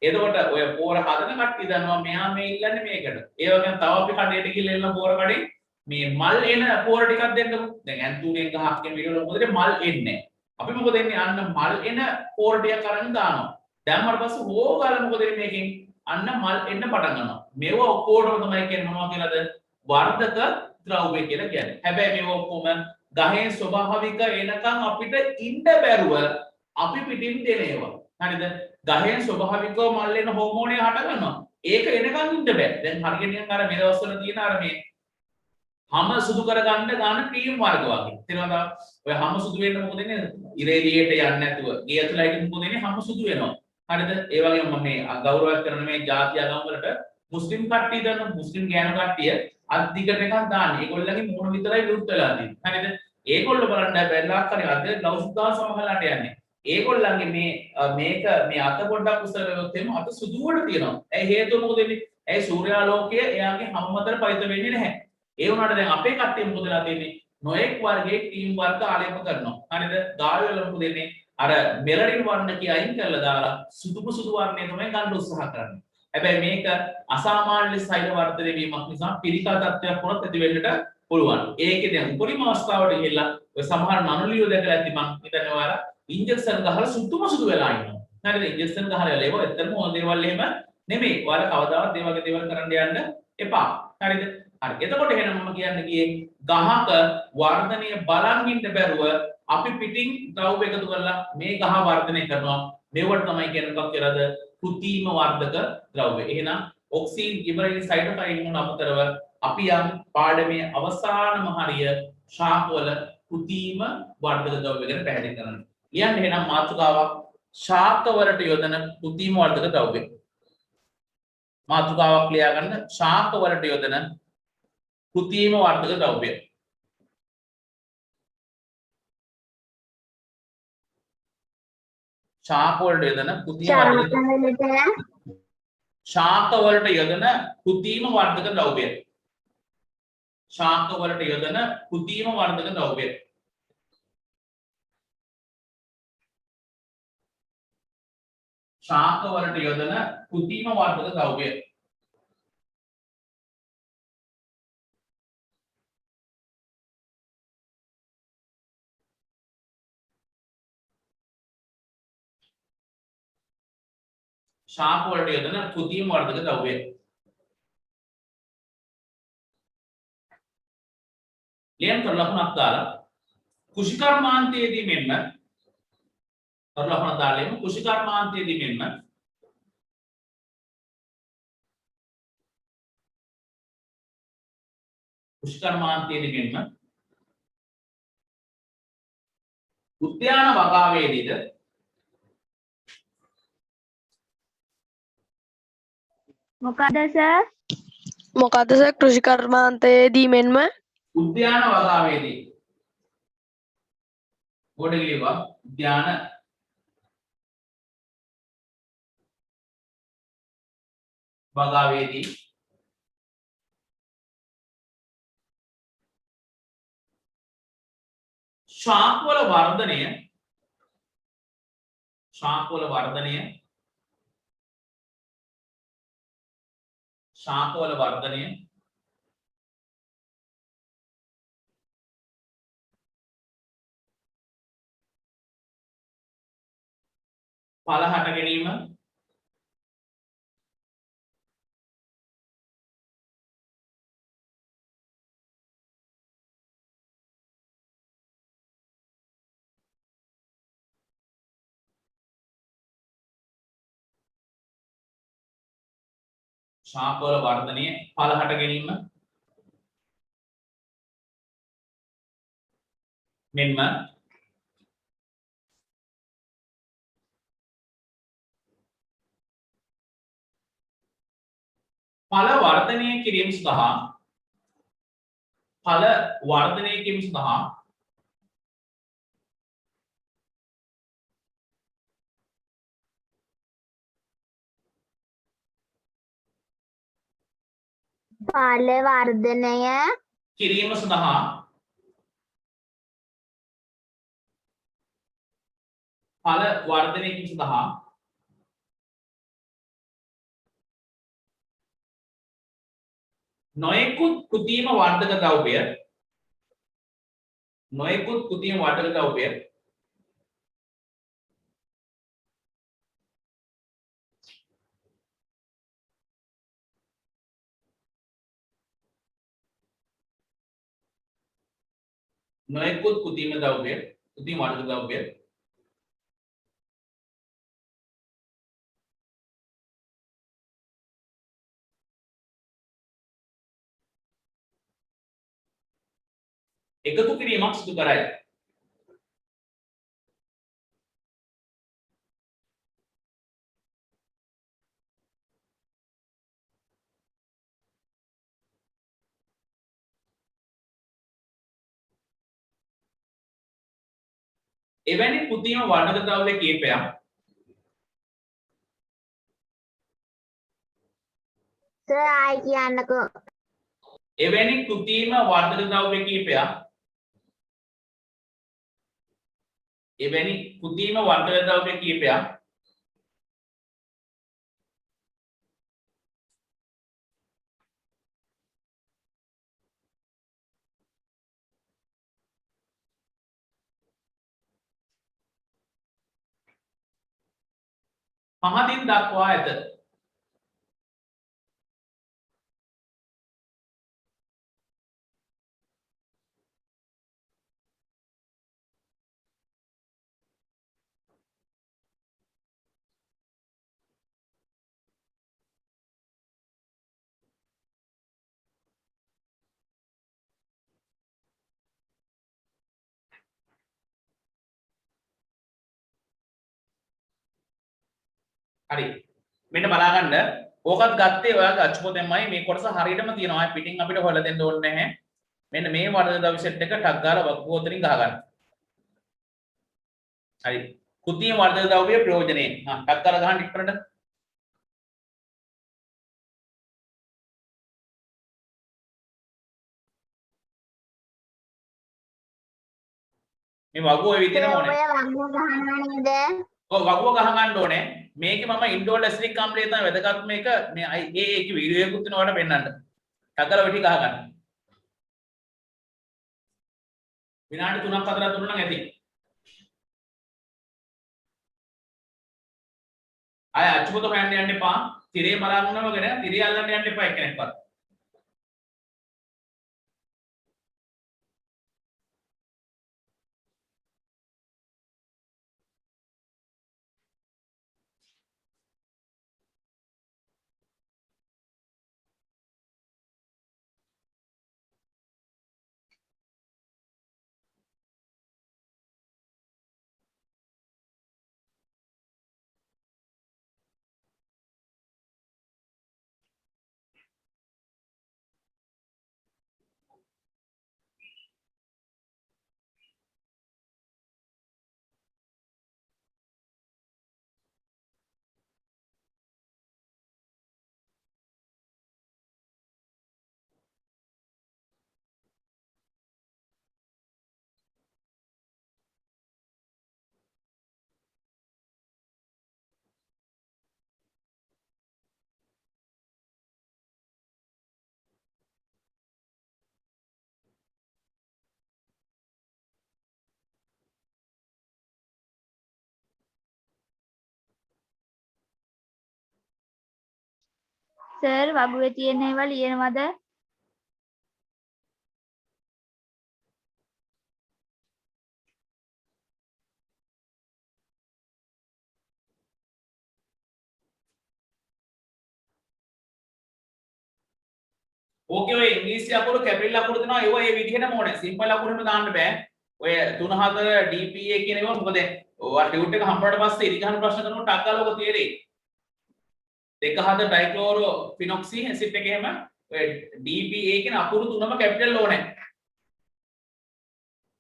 එතකොට ඔය පෝර හදන කට්ටිය දන්නවා මෙහා මේ ඉල්ලන්නේ මේකට ඒ වගේම තව අපි කඩේට ගිහලා එන්න පෝර කඩේ මේ මල් එන පෝර ටිකක් දෙන්නකො දැන් ඇන්තුණියෙන් ගහක් කියන වීඩියෝ වල මොකද මල් එන්නේ අපි මොකද එන්නේ අන්න මල් එන පෝර ටිකක් අරන් දානවා දැම්මට පස්සේ හොගාලා මොකද මේකෙන් අන්න මල් එන්න පටන් ගන්නවා මේව ඔක්කොටම තමයි කියන්නේ මොනවා කියලාද වර්ධක ද්‍රව්‍ය කියලා කියන්නේ හැබැයි මේව ඔක්කොම ගහේ ස්වභාවික එනකන් අපිට ඉන්න බැරුව අපි පිටින් දෙන ඒවා. හරිද? ගහෙන් ස්වභාවිකව මල් වෙන හෝමෝනේ හට ගන්නවා. ඒක එනකන් ඉන්න බෑ. දැන් හරියට නිකන් අර මේ දවස්වල තියෙන අර මේ හැම සුදු කරගන්න ගන්න ක්‍රීම් වර්ග වගේ. තේරෙනවද? ඔය හැම සුදු වෙන්න මොකද වෙන්නේ? ඉරේලියට යන්නේ නැතුව ගේ ඇතුළට මොකද වෙන්නේ? හැම සුදු වෙනවා. හරිද? ඒ වගේම මම මේ ගෞරවයක් කරන මේ ජාතිය ගම් වලට මුස්ලිම් කට්ටිය දන්න මුස්ලිම් ගෑනු කට්ටිය අධිකට එකක් දාන්නේ. ඒගොල්ලන්ගේ මූණ විතරයි ලුට් වෙලා තියෙන්නේ. හරිද? ඒගොල්ලෝ බලන්න බැලලා කරේ අද ග්ලව්ස් දාන සමහරලාට යන්නේ. ඒගොල්ලන්ගේ මේක මේ අත පොඩ්ඩක් උස්සලා බලුවොත් එimhe අත සුදුවට තියෙනවා. ඒ හේතුව මොකද වෙන්නේ? ඒ සූර්යාලෝකය එයාගේ හැම අතර පරිත වෙන්නේ නැහැ. ඒ වුණාට දැන් අපේ කට්ටිය මොකද වෙලා තියෙන්නේ? නොඑක් වර්ගයේ ටීම් වර්ග ආලේප කරනවා. හරිද? ගාල් වල මොකද වෙන්නේ? අර මෙලනින් වර්ණ කිය අයින් කරලා දාලා සුදු වර්ණය තමයි ගන්න උත්සාහ කරන්නේ. හැබැයි මේක අසාමාන්‍ය සෛල වර්ධනය වීමක් නිසා පිළිකා තත්ත්වයක් වුණත් ඇති වෙන්නට පුළුවන්. ඒකේ දැන් උපරිම අවස්ථාවට ගිහිල්ලා ඔය සමහර නනුලියෝ දැකලා ඇති මං හිතන්නේ ඔයාලා ඉන්ජෙක්ෂන් ගහලා සුදු වෙලා ඉන්නවා. හරිද? ඉන්ජෙක්ෂන් ගහලා ඒක ඇත්තටම හොඳ දේවල් එහෙම නෙමෙයි. ඔයාලා කවදාවත් මේ වගේ දේවල් කරන්න යන්න එපා. හරිද? හරි. එතකොට එහෙනම් මම කියන්නේ ගියේ ගහක වර්ධනය බලන් ඉන්න බැරුව අපි පිටින් ද්‍රව්‍ය එකතු කරලා මේ ගහ වර්ධනය කරනවා. මේවට තමයි කියන්නේ මොකක් කියලාද? කෘතිම වර්ධක ද්‍රව්‍ය. එහෙනම් ඔක්සින්, ගිබරලින්, සයිටෝකයිනින් අමතරව අපි යම් පාඩමේ අවසානම හරිය ශාකවල කෘතිම වර්ධක ද්‍රව්‍ය ගැන පැහැදිලි කරන්න. ලියන්න එහෙනම් මාතෘකාවක් ශාකවලට යොදන කෘතිම වර්ධක ද්‍රව්‍ය. මාතෘකාවක් ලියා ගන්න ශාකවලට යොදන කෘතිම වර්ධක ද්‍රව්‍ය. ශාකවලට යොදන කෘතිම වර්ධක ශාකවලට යොදන කෘතිම වර්ධක ද්‍රව්‍ය. ශාකවලට යොදන කෘතිම වර්ධක ද්‍රව්‍ය. ශාකවලට යොදන කෘතිම වර්ධක ද්‍රව්‍ය. ශාකවලට යොදන කෘතිම වර්ධක ද්‍රව්‍ය. ලියන කර ලකුණක් දාලා කුෂිකර්මාන්තයේදී මෙන්ම කර ලකුණ දාලෙමු කුෂිකර්මාන්තයේදී මෙන්ම උද්‍යාන වගාවේදීද මොකද සර්? මොකද සර් කෘෂිකර්මාන්තයේදී මෙන්ම උද්‍යාන වගාවේදී ගොඩ ලියවා උද්‍යාන වගාවේදී ශාකවල වර්ධනය ශාකවල වර්ධනය ඵල හට ගැනීම ශාකවල වර්ධනය ඵල හට ගැනීම මෙන්ම ඵල වර්ධනය කිරීම සඳහා ඵල වර්ධනය කිරීම සඳහා නොයෙකුත් කෘත්‍රිම වර්ධක ද්‍රව්‍ය එකතු කිරීමක් සිදු කරයි. එවැනි කෘත්‍රිම වර්ධක ද්‍රව්‍ය කීපයක් සර් ආයි කියන්නකෝ. එවැනි කෘත්‍රිම වර්ධක ද්‍රව්‍ය කීපයක් පහතින් දක්වා ඇත. හරි. මෙන්න බලා ගන්න. ඕකත් ගත්තේ ඔයාගේ අච්චුපොතෙන්මයි මේ කොටස හරියටම තියෙනවා. පිටින් අපිට හොයලා දෙන්න ඕනේ නැහැ. මෙන්න මේ වර්ධක ද්‍රව්‍ය සෙට් එක ටක් ගාලා වගුවතරින් ගහ ගන්න. හරි. කෘත්‍රිම වර්ධක ද්‍රව්‍ය ප්‍රයෝජනේ. ටක් ගාලා ගහන්න ඉක්මනට. මේ වගුව ඔය විදිහටම ඕනේ. ඔය වගුව ගහනවා නේද? ඔව් වගුව ගහ ගන්න ඕනේ. මේකේ මම ඉන්ඩෝල් ඇසිටික් ආම්ලය තමයි වැදගත්ම එක. මේ ඒකේ වීඩියෝ එකකුත් තියෙනවා ඔයාලට පෙන්නන්න. ටග්ගල වෙටි ගහ ගන්න. විනාඩි 3ක් 4ක් දුන්නා නම් ඇති. ආය අච්චුපොත හොයන්න යන්න එපා. තිරේ බලාගෙනම ගෙන තිරේ අල්ලන්න යන්න එපා එක්කෙනෙක්වත්. සර් වගුවේ තියෙන ඒවා ලියනවද? ඕකේ ඔය ඉංග්‍රීසි අකුරු කැපිටල් අකුරු දෙනවා ඒවා ඒ විදිහටම ඕනේ. සිම්පල් අකුරුම දාන්න බෑ. ඔය 3 4 DPA කියන ඒවා මොකද ඔය ටියුට් එක හම්බුනට පස්සේ ඉරිගහන ප්‍රශ්න කරනකොට ටක් ගාලා ඔක තේරෙයි. 2 4 ඩයික්ලෝරෝ ෆිනොක්සි ඇසිඩ් එක එහෙම ඔය DPA කියන අකුරු තුනම කැපිටල් ඕනේ.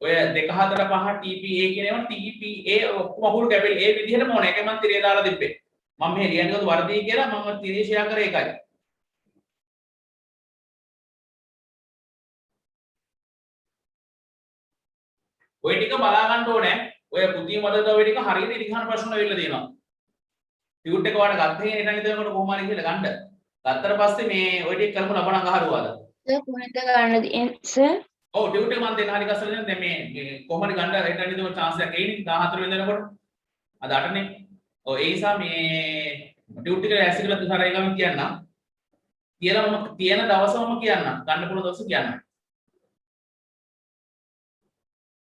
ඔය 2 4 5 TPA කියන ඒවා TPA ඔක්කොම අකුරු කැපිටල් ඒ විදිහටම ඕනේ. ඒකයි මම තිරේ දාලා තිබ්බේ. මම මෙහෙ ලියන්නේ කොහොමද වර්ධී කියලා මම තිරේ ෂෙයා කරේ ඒකයි. ඔය ටික බලා ගන්න ඕනේ. ඔය පුතිය මතකද ඔය ටික හරියට ඉරිගහන ප්‍රශ්න වෙන්න දෙනවා. ටියුට් එක වාට ගත්තේ හිටන් ඉඳනකොට කොහොම හරි කියලා ගන්න. ගත්තට පස්සේ මේ ඔය ටික කරමු ලබන අඟහරුවාද. සර් කොහෙන්ද ගන්න තියෙන්නේ සර්? ඔව් ටියුට් එක මම දෙන්න හරි ගස්සලා දැන් මේ කොහොම හරි ගන්න හිටන් ඉඳනකොට chance එකක් එයිනේ 14 වෙනිදානකොට. අද 8නේ. ඔව් ඒ නිසා මේ ටියුට් එක ඇස් එකලා තුහාරය ගමන් කියන්නම්. කියලා මම තියෙන දවසම කියන්නම්. ගන්න පුළුවන් දවස කියන්නම්.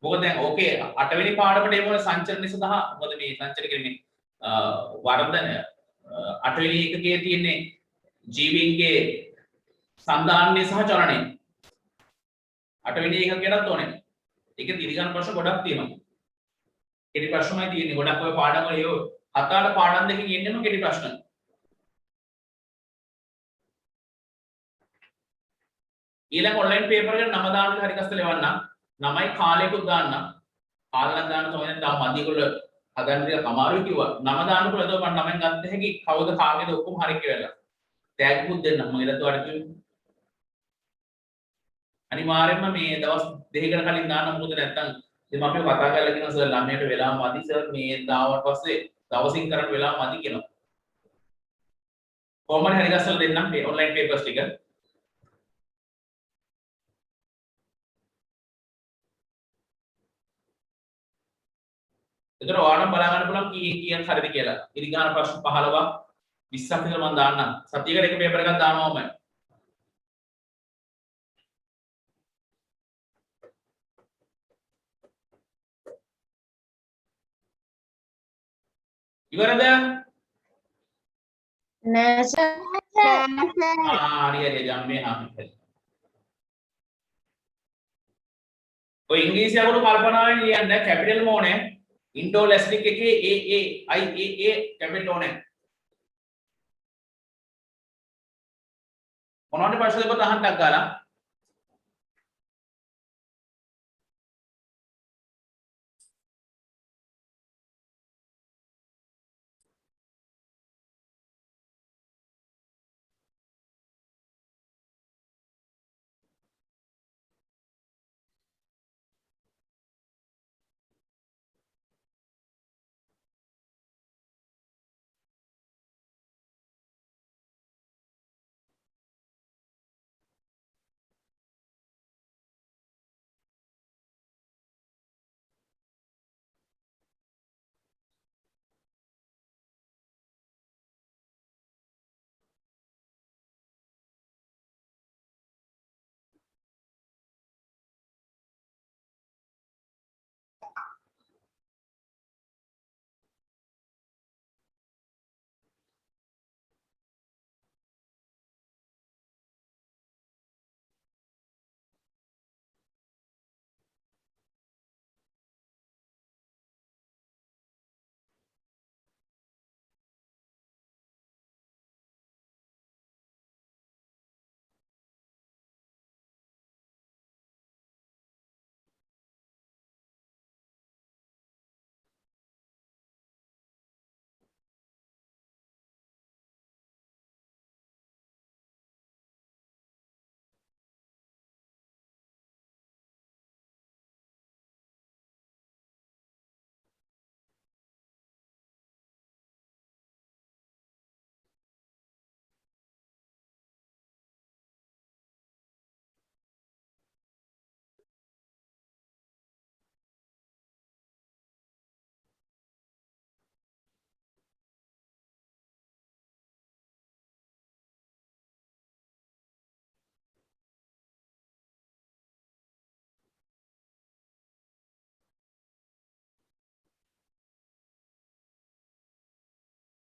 මොකද දැන් ඕකේ 8 වෙනි පාඩමට එමුනේ සංචලනය සඳහා මොකද මේ සංචලන කියන්නේ වර්ධන 8 වෙනි එකකයේ තියෙන්නේ ජීවීන්ගේ සන්දානය සහ චලනය 8 වෙනි එකකටත් ඕනේ. ඒක දිරිගන්න ප්‍රශ්න ගොඩක් තියෙනවා. කෙටි ප්‍රශ්නමයි තියෙන්නේ. ගොඩක් ඔය පාඩම් වල ඒ 7-8 පාඩම් දෙකකින් එන්නේම කෙටි ප්‍රශ්න. ඊළඟ ඔන්ලයින් පේපර් එකට නම දාන්න හරි කස්ත ලෙවන්න. නමයි කාලයකුත් දාන්න. කාලයක් දාන්න තමයි තාම මදිකොල්ල හදන්න ටික අමාරුයි කිව්වා. නම දාන්න පුළුවන් ඒක මම නමෙන් ගත්ත හැකි කවුද කාගේද ඔක්කොම හරි කියලා. ටැග්කුත් දෙන්න මම ඊළඟට ඔයාලට කිව්වේ. අනිවාර්යයෙන්ම මේ දවස් දෙකකට කලින් දාන්න මොකද නැත්තම් ඉතින් අපි කතා කරලා කියනවා සර් ළමයට වෙලාව මදි සර් මේ දාවට පස්සේ දවසින් කරන්න වෙලාව මදි කියනවා. කොහොමද හරි ගස්සලා දෙන්නම් මේ ඔන්ලයින් පේපර්ස් ටික. එතකොට ඔයාලම බලා ගන්න පුළුවන් කීයක් හරිද කියලා. ඉරිගාන ප්‍රශ්න 15ක් 20ක් විතර මම දාන්නම්. සතියකට එක පේපර් එකක් දානවාමයි. ඉවරද? නෑ සර්. හරි හරි ජම්මේ හරි. ඔය ඉංග්‍රීසි අකුරු කල්පනාවෙන් ලියන්න කැපිටල් මොනේ. ඉන්ඩෝ ලැස්නික් එකේ AAIAA කැපිටල් ඕනේ. මොනවද ප්‍රශ්න දෙක 10ක් ගාලා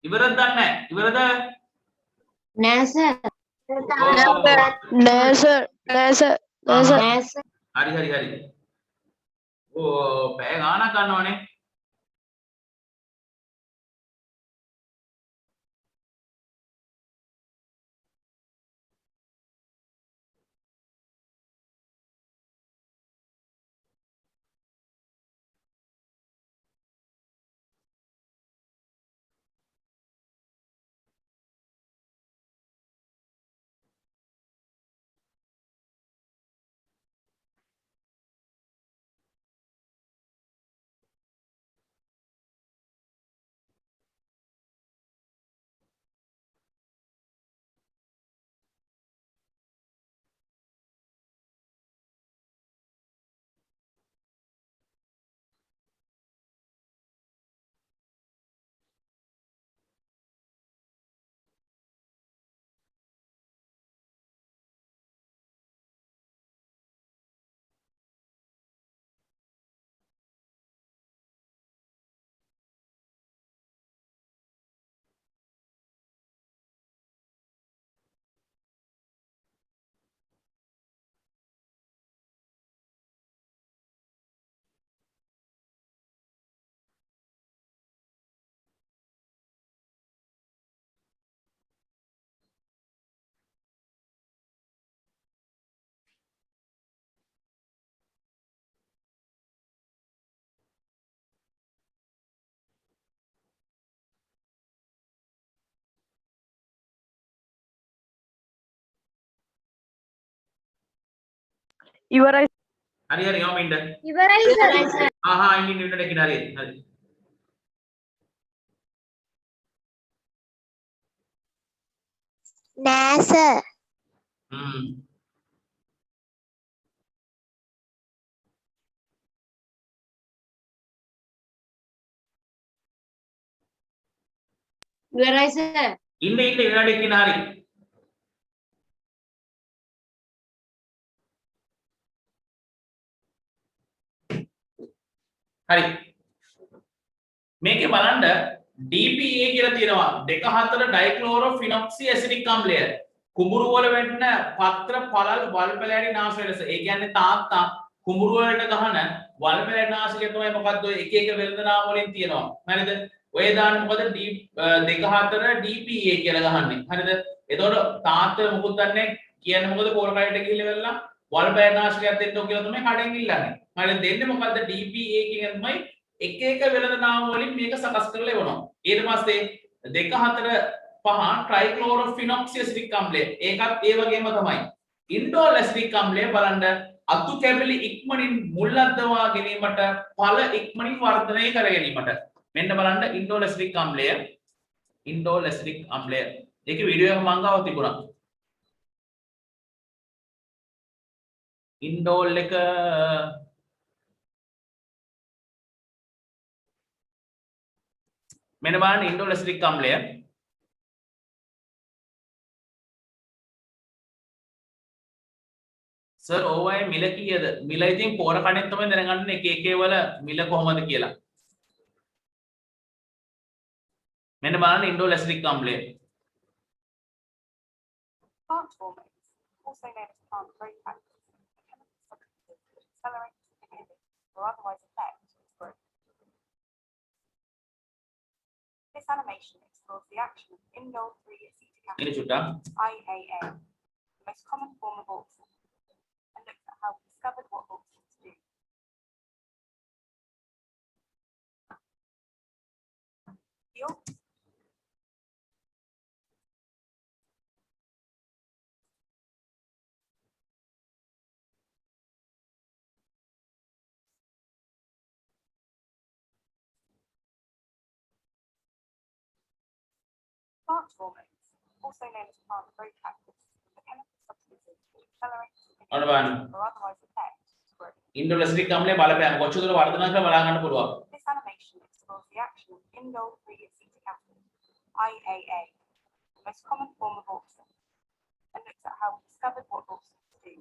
ඉවරද දන්නේ ඉවරද නෑ සර්. නෑ සර් නෑ සර් නෑ සර් නෑ සර්. හරි පැය ගානක් ගන්නවනේ ඉවරයි හරි යෝම ඉන්න ඉවරයි සර්. ඉන්න එකින් හරි නෑ සර්. ඉවරයි සර්. ඉන්න විනාඩි එකින් හරි හරි මේකේ බලන්න DPA කියලා තියෙනවා 2,4 ඩයික්ලෝරෝෆිනොක්සි ඇසිටික් අම්ලය කුඹුරු වල වෙන්න පත්‍ර පළල් වල් පැලෑටි නාශක ලෙස ඒ කියන්නේ තාත්තා කුඹුරු වලට ගහන වල් පැලෑටි නාශකය තමයි මොකද්ද ඔය එක එක වෙළඳ නාම වලින් තියෙනවා හරිද ඔය දාන්න මොකද 2,4 DPA කියලා ගහන්නේ හරිද එතකොට තාත්තා මොකුත් දන්නේ කියන්නේ මොකද පොරකයට ගිහිල්ලා වෙලා වල් පැලෑටි නාශකයක් දෙන්නෝ කියලා තමයි කඩෙන් ඉල්ලන්නේ හරිද දෙන්නේ මොකද්ද DPA කියන තමයි එක එක වෙළඳ නාම වලින් මේක සකස් කරලා එවනවා ඊට පස්සේ 2,4 5 ට්‍රයික්ලෝරෝෆිනොක්සි ඇසිටික් අම්ලය ඒකත් ඒ වගේම තමයි ඉන්ඩෝල් ඇසිටික් අම්ලය බලන්න අතු කැබලි ඉක්මනින් මුල් අද්දවා ගැනීමට ඵල ඉක්මනින් වර්ධනය කර ගැනීමට මෙන්න බලන්න ඉන්ඩෝල් ඇසිටික් අම්ලය ඒකේ වීඩියෝ එක මං ගාව තිබුණා ඉන්ඩෝල් එක මෙන්න බලන්න ඉන්ඩෝල් ඇසිටික් අම්ලය සර් ඕවයි මිල කීයද මිල ඉතින් පොර කණෙන් තමයි දැනගන්නේ එක එක වල මිල කොහමද කියලා මෙන්න බලන්න ඉන්ඩෝල් ඇසිටික් අම්ලය Plant hormones, also known as plant growth factors, are chemical substances which accelerate, inhibit, or otherwise affect its growth. This animation explores the action of indole 3-acetic ඉനി acid, චුට්ටා IAA, the most common form of auxin, and looks at how we discovered what auxins do. The auxin plant hormones, also known as plant growth factors, are chemical substances which accelerate, ඔන්න බලන්න inhibit, or otherwise affect growth. ඉන්ඩෝල් ඇසිටික් අම්ලය බලපෑම කොච්චර වර්ධනය කරලා බලා ගන්න පුළුවන් This animation explores the action of indole 3-acetic acid, IAA, the most common form of auxin, and looks at how we discovered what auxins do.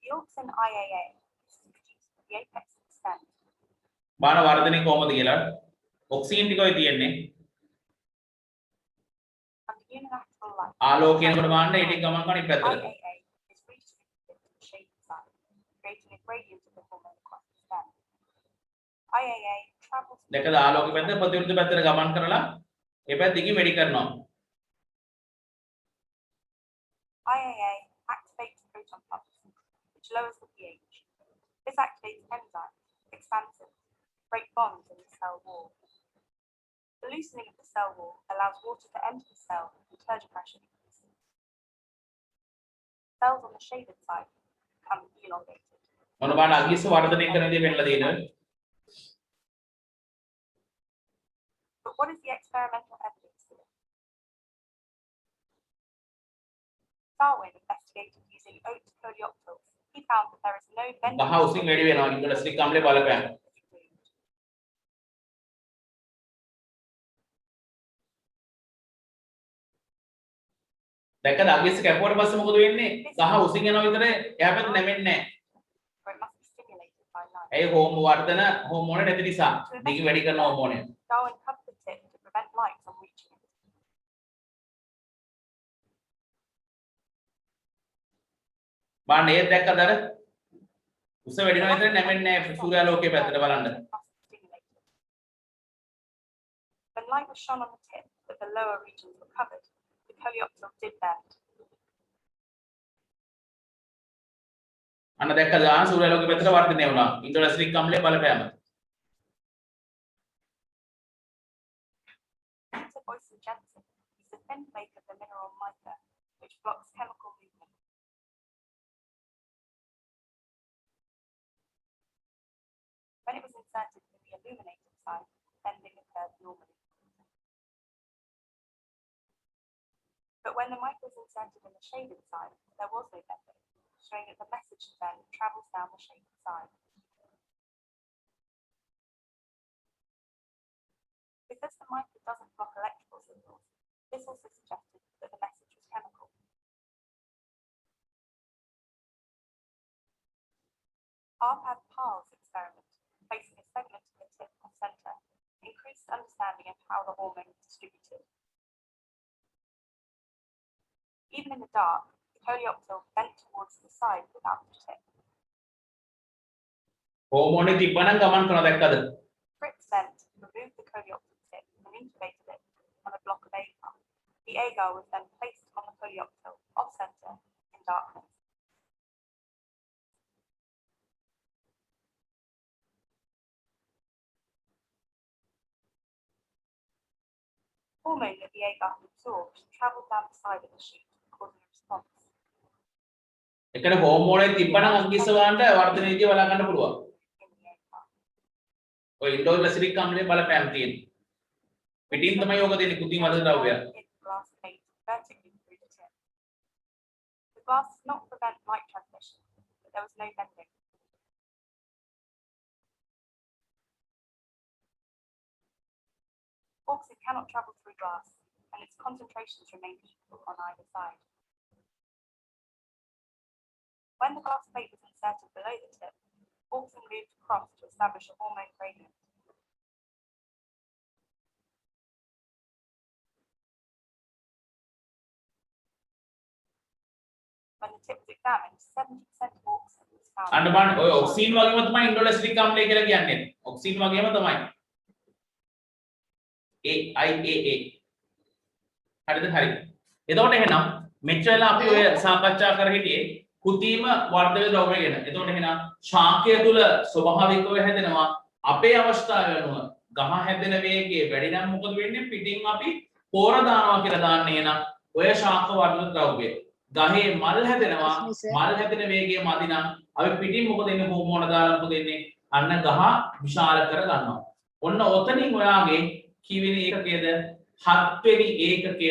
The auxin IAA is produced at the apex of the stem, බාන වර්ධනය කොහොමද කියලා ඔක්සිජන් ටික ඔය තියෙන්නේ And unilateral light. ආලෝකයෙන්කට බාන්න ඒ ටික ගමන් කරන ඉපැත්තට IAA is redistributed to the shaded side, creating a gradient of the hormone across the stem. IAA travels දැකද ආලෝකයේ පැත්ත ප්‍රතිවිරුද්ධ පැත්තට ගමන් කරලා ඒ පැත්ත දිගින් වැඩි කරනවා IAA activates proton pumps, which lowers the pH. This activates enzymes, expansins, break bonds in the cell wall. The loosening of the cell wall allows water to enter the cell and turgor pressure decreases. Cells on the shaded side become elongated. මොන බාන අගිස්ස වර්ධනය කරන දේ වෙන්නලා තියෙනවා But what is the experimental evidence for this? Darwin investigated using oat coleoptils. He found that there is no ගහ උසින් වැඩි වෙනවා ඉන්ඩොලස්ටික් අම්ලේ බලපෑම දැකද අගිස්ස කැපුවට පස්සේ මොකද වෙන්නේ ගහ උසින් යනවා විතර එහා පැත්ත නැමෙන්නේ Or it must be stimulated by light. නැහැ ඒ වර්ධන හෝමෝන නැති නිසා දිග වැඩි කරන හෝමෝනය Darwin cut the tip to prevent light from reaching it. බාන්න ඒත් දැක්කද අර උස වැඩි වෙනවා විතර නැමෙන්නේ නැහැ සූර්යාලෝකයේ පැත්තට බලන්න Must be stimulated. When light was shone on the tip, but the lower regions were covered, the coleoptil did bend. අන්න දැක්කද සූර්යාලෝකයේ පැත්තට වර්ධනය වුණා ඉන්ඩොලස්ටික් අම්ලේ බලපෑම Peter Boyson Jensen is the thin flake of the mineral mica, which blocks chemical movement. When it was inserted in the illuminated side, bending occurred normally. But when the mica was inserted in the shaded side, there was no bending, showing that the message then travels down the shaded side. Because the mica doesn't block electrical signals, this also suggested that the message was chemical. Arpad-Pahl's experiment, placing a segment of the tip off center, increased understanding of how the hormone is distributed. Even in the dark, the coleoptil bent towards the side without the tip. හෝමෝනේ තිබ්බනම් ගමන් කරනවා දැක්කද Fritz then removed the coleoptil tip and incubated it on a block of agar. The agar was then placed on the coleoptil off center in darkness. Hormone that the agar absorbed traveled down the side of the shoot, causing a response. එකනේ හෝමෝනේ තිබ්බනම් අගිස්ස ගන්නට වර්ධනය විදිය බලා ගන්න පුළුවන් In the agar. ඔය ඉන්ඩොලස්ටික් අම්ලේ බලපෑම තියෙන්නේ පිටින් තමයි යෝග දෙන්නේ කුතින් වද ද්‍රව්‍ය In glass plate vertically through the tip. The glass did not prevent light transmission, but there was no bending. Auxin cannot travel through glass, and its concentrations remain equal on either side. When the glass plate was inserted below the tip, Auxin moved across to establish a hormone gradient. When the tip was examined, 70% of auxin was found. අන්න බලන්න ඔය ඔක්සින් වගේම තමයි ඉන්ඩොලස්ටික් අම්ලේ කියලා කියන්නේ ඔක්සින් වගේම තමයි AIAA හරිද හරි එතකොට එහෙනම් මෙච්චර වෙලා අපි ඔය සාකච්ඡා කර හිටියේ කෘතිම වර්ධක ද්‍රව්‍ය ගැන එතකොට එහෙනම් ශාකය තුල ස්වභාවිකව හැදෙනවා අපේ අවස්ථාව වෙනුව ගහ හැදෙන වේගය වැඩි නම් මොකද වෙන්නේ පිටින් අපි පෝර දානවා කියලා දාන්නේ එහෙනම් ඔය ශාක වර්ධක ද්‍රව්‍ය ගහේ මල් හැදෙනවා මල් හැදෙන වේගය මදි නම් අපි පිටින් මොකද එන්නේ හෝමෝන දාලා මොකද එන්නේ අන්න ගහ විශාල කර ගන්නවා ඔන්න ඔතනින් ඔයාගේ කීවෙනි ඒකකයේද 7 වෙනි ඒකකය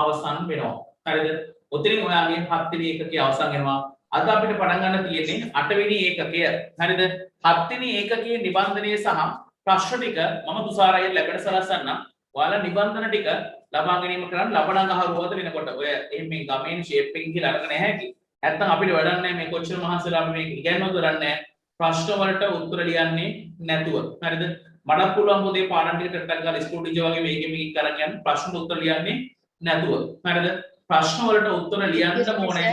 අවසන් වෙනවා හරිද ඔතනින් ඔයාගේ 7 වෙනි ඒකකය අවසන් වෙනවා අද අපිට පටන් ගන්න තියෙන්නේ 8 වෙනි ඒකකය හරිද 7 වෙනි ඒකකයේ නිබන්ධනය සහ ප්‍රශ්න ටික මම තුෂාරය ලැබෙන සලස්සන්න ඔයාලා නිබන්ධන ටික ලබා ගැනීම කරන්න ලබන අහරුවද වෙනකොට ඔය එහෙම ගමේන් ෂේප් එකකින් කියලා අරගෙන නැහැ කි නැත්තම් අපිට වැඩක් නැහැ මේ කොච්චර මහන්සිලා අපි මේක ඉගෙනනවද දන්නේ නැහැ ප්‍රශ්න වලට උත්තර ලියන්නේ නැතුව. හරිද? මට පුළුවන් පොතේ පාඩම් ටික ටක් ගාලා ස්කූල් ටීචර් වගේ මේකෙ මේක කරන් යන්න ප්‍රශ්න උත්තර ලියන්නේ නැතුව. හරිද? ප්‍රශ්න වලට උත්තර ලියන්න ඕනේ.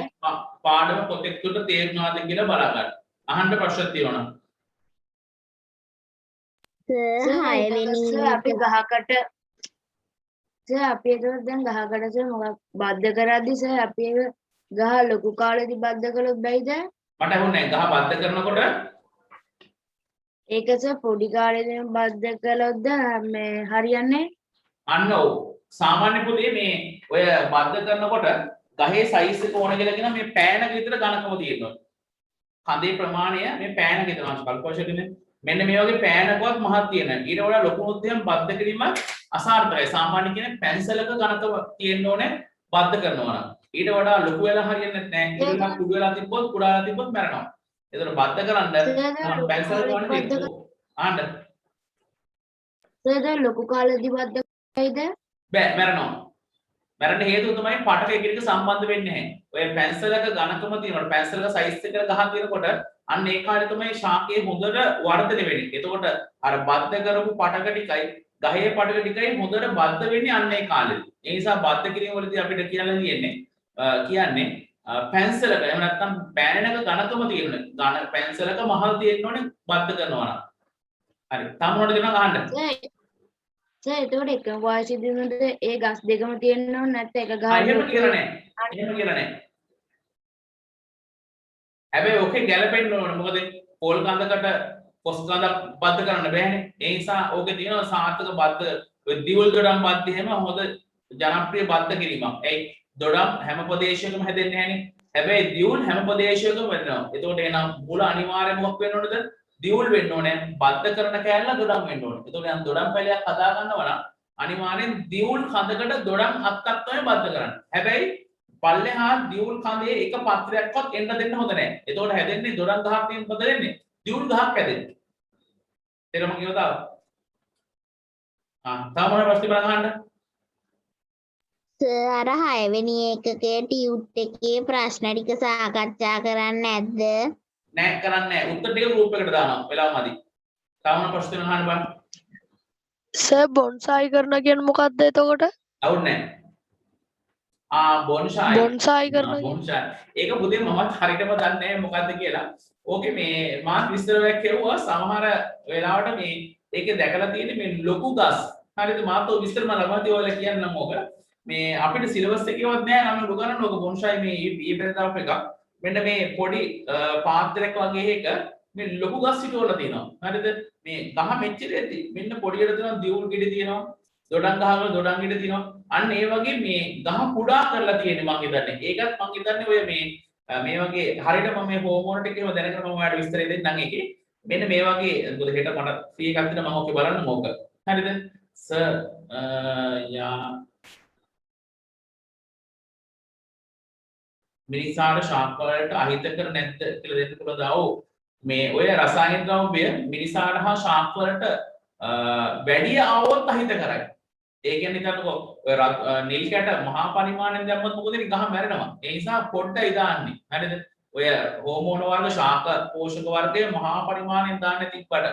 පාඩම පොතේ තුල තේරුණාද කියලා බලා ගන්න. අහන්න ප්‍රශ්න තියෙනවා නම්. අපි ගහකට සර් අපි ඒතකොට දැන් ගහකට සර් මොකක් බද්ධ කරද්දි සර් අපි ඒක ගහ ලොකු කාලෙදි බද්ධ කළොත් බැයිද? මට අහුන්නේ ගහ බද්ධ කරනකොට ඒක සර් පොඩි කාලෙදි බද්ධ කළොත්ද මේ හරියන්නේ? අන්න ඔව්. සාමාන්‍ය පොතේ මේ ඔය බද්ධ කරනකොට ගහේ සයිස් එක ඕන කියලා කියන මේ පෑනක විතර ඝනකම තියෙනවා. කඳේ ප්‍රමාණය මේ පෑනක විතර මාස් කල්පෝෂකනේ. මෙන්න මේ වගේ පෑනකවත් මහත් තියෙනවා. ඊට වඩා ලොකු වුණොත් එහෙනම් බද්ධ කිරීම අසාර්ථකයි. සාමාන්‍ය කියන්නේ පැන්සලක ඝනකම තියෙන්න ඕනේ බද්ධ කරනවා නම්. ඊට වඩා ලොකු වෙලා හරියන්නේ නැහැ. ඉරලා කුඩු වෙලා තිබ්බොත් කුඩා වෙලා තිබ්බොත් මැරෙනවා. ඒතර බද්ධ කරන්න පැන්සල ගන්න දෙන්න. ආන්න. සර් දැන් ලොකු කාලෙදි බද්ධ කරයිද? බෑ මැරෙනවා. මැරෙන්න හේතුව තමයි පටක එකිනෙක සම්බන්ධ වෙන්නේ නැහැ. ඔය පැන්සලක ඝනකම තියෙනකොට පැන්සලක සයිස් එක ගහන් තියෙනකොට අන්න ඒ කාලේ තමයි ශාකයේ හොඳට වර්ධනය වෙන්නේ. එතකොට අර බද්ධ කරපු පටක ටිකයි ගහේ පටක ටිකයි හොඳට බද්ධ වෙන්නේ අන්න ඒ කාලෙදි. ඒ නිසා බද්ධ කිරීම වලදී අපිට කියලා කියන්නේ පැන්සලක එහෙම නැත්නම් පෑනක ඝනකම තියෙන්නේ. පැන්සලක මහල් තියෙන්න ඕනේ බද්ධ කරනවා නම්. හරි. තම මොනවද කියනවා අහන්න. සර් එතකොට එකම වයසේදීමද ඒ ගස් දෙකම තියෙන්න ඕනේ නැත්නම් එක ගහක් එහෙම කියලා නෑ. එහෙම කියලා නෑ. හැබැයි ඔකේ ගැලපෙන්න ඕනේ. මොකද පොල් කඳකට කොස් කඳක් බද්ධ කරන්න බෑනේ. ඒ නිසා ඕකේ තියෙනවා සාර්ථක බද්ධ ඔය දිවුල් දොඩම් බද්ධ එහෙම හොඳ ජනප්‍රිය බද්ධ කිරීමක්. ඒ දොඩම් හැම ප්‍රදේශයකම හැදෙන්නේ නැහනේ. හැබැයි දිවුල් හැම ප්‍රදේශයකම වෙනවා. එතකොට එනම් මුල අනිවාර්යයෙන් මොකක් වෙන්න ඕනද? දියුල් වෙන්න ඕනේ. බද්ධ කරන කෑල්ල දොඩම් වෙන්න ඕනේ. එතකොට යම් දොඩම් පැලයක් හදා ගන්නවා නම් අනිවාර්යෙන් දියුල් කඳකට දොඩම් අත්තක් තමයි බද්ධ කරන්නේ. හැබැයි පල්ලෙහා දියුල් කඳේ එක පත්‍රයක්වත් එන්න දෙන්න හොඳ නැහැ. එතකොට හැදෙන්නේ දොඩම් ගහක් තියෙන මොකද වෙන්නේ? දියුල් ගහක් හැදෙන්නේ. තේරෙම කියවතාව. තව මොන ප්‍රශ්න බලන්න. සර් අර 6 වෙනි ඒකකයේ ටියුට් එකේ ප්‍රශ්න ටික සාකච්ඡා කරන්නේ නැද්ද? නෑ කරන්නේ නෑ. උත්තර ටික ගෲප් එකට දානවා. වෙලාව මදි. තව මොන ප්‍රශ්න අහන්න බලන්න. සර් බොන්සායි කරන කියන්නේ මොකක්ද එතකොට? අවුත් නෑ. බොන්සායි කරන බොන්සායි. ඒක පුතේ මමත් හරියටම දන්නේ නැහැ මොකද්ද කියලා. ඕකේ මේ මාත් විස්තරයක් කෙරුවා සමහර වෙලාවට මේ ඒකේ දැකලා තියෙන්නේ මේ ලොකු ගස්. හරිද? මාත් ඔය විස්තර මම ළමයි ඔයාලා කියන්නම් ඕක. මේ අපිට සිලබස් එකේවත් නෑ නම් උගන්වන්න ඕක බොන්සායි මේ ඊපෙර දාපු එකක්. මෙන්න මේ පොඩි පාත්‍රයක් වගේ එක මේ ලොකු ගස් හිටවලා තියෙනවා. හරිද? මේ ගහ මෙච්චර ඇති. මෙන්න පොඩියට තියෙනවා දියුල් ගෙඩි තියෙනවා. දොඩම් ගහවල දොඩම් ගෙඩි තියෙනවා. අන්න ඒ වගේ මේ ගහ කුඩා කරලා තියෙන්නේ මං හිතන්නේ. ඒකත් මං හිතන්නේ ඔය මේ වගේ හරියට මම මේ හෝමෝන් ටික ඒව දැනගෙන මම ඔයාලට විස්තරය දෙන්නම් ඒකේ. මෙන්න මේ වගේ මොකද හෙට මට ෆ්‍රී එකක් දෙනවා මම ඔකේ බලන්න ඕක. හරිද? සර් යා මිනිසාට ශාක වලට අහිතකර නැද්ද කියලා දෙන්න පුළුවන්ද? ඔව්. මේ ඔය රසායනික ද්‍රව්‍ය මිනිසාට හා ශාක වලට වැඩි ආවොත් අහිතකරයි. ඒ කියන්නේ හිතන්නකෝ ඔය නිල් කැට මහා පරිමාණයෙන් දැම්මොත් මොකද වෙන්නේ? ගහ මැරෙනවා. ඒ නිසා පොඩ්ඩයි දාන්නේ. හරිද? ඔය හෝමෝන වර්ග ශාක පෝෂක වර්ගයේ මහා පරිමාණයෙන් දාන්න තිබ්බට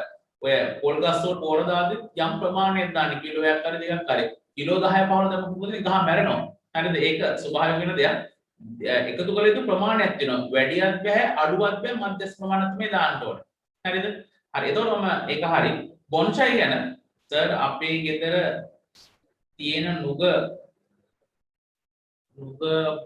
ඔය පොල් ගස් වල පොර දාද්දි යම් ප්‍රමාණයක් දාන්න කිලෝයක් හරි දෙකක් හරි. කිලෝ 10 15 දැම්මොත් මොකද වෙන්නේ? ගහ මැරෙනවා. හරිද? ඒක ස්වභාවික වෙන දෙයක්. එකතු කළ යුතු ප්‍රමාණයක් තියෙනවා. වැඩියක් බෑ, අඩුවක් බෑ, මධ්‍යස්ථ ප්‍රමාණයක් මේ දාන්න ඕනේ. හරිද? හරි. එතකොට මම ඒක හරි. බොන්සයි ගැන සර් අපේ ගෙදර තියෙන නුග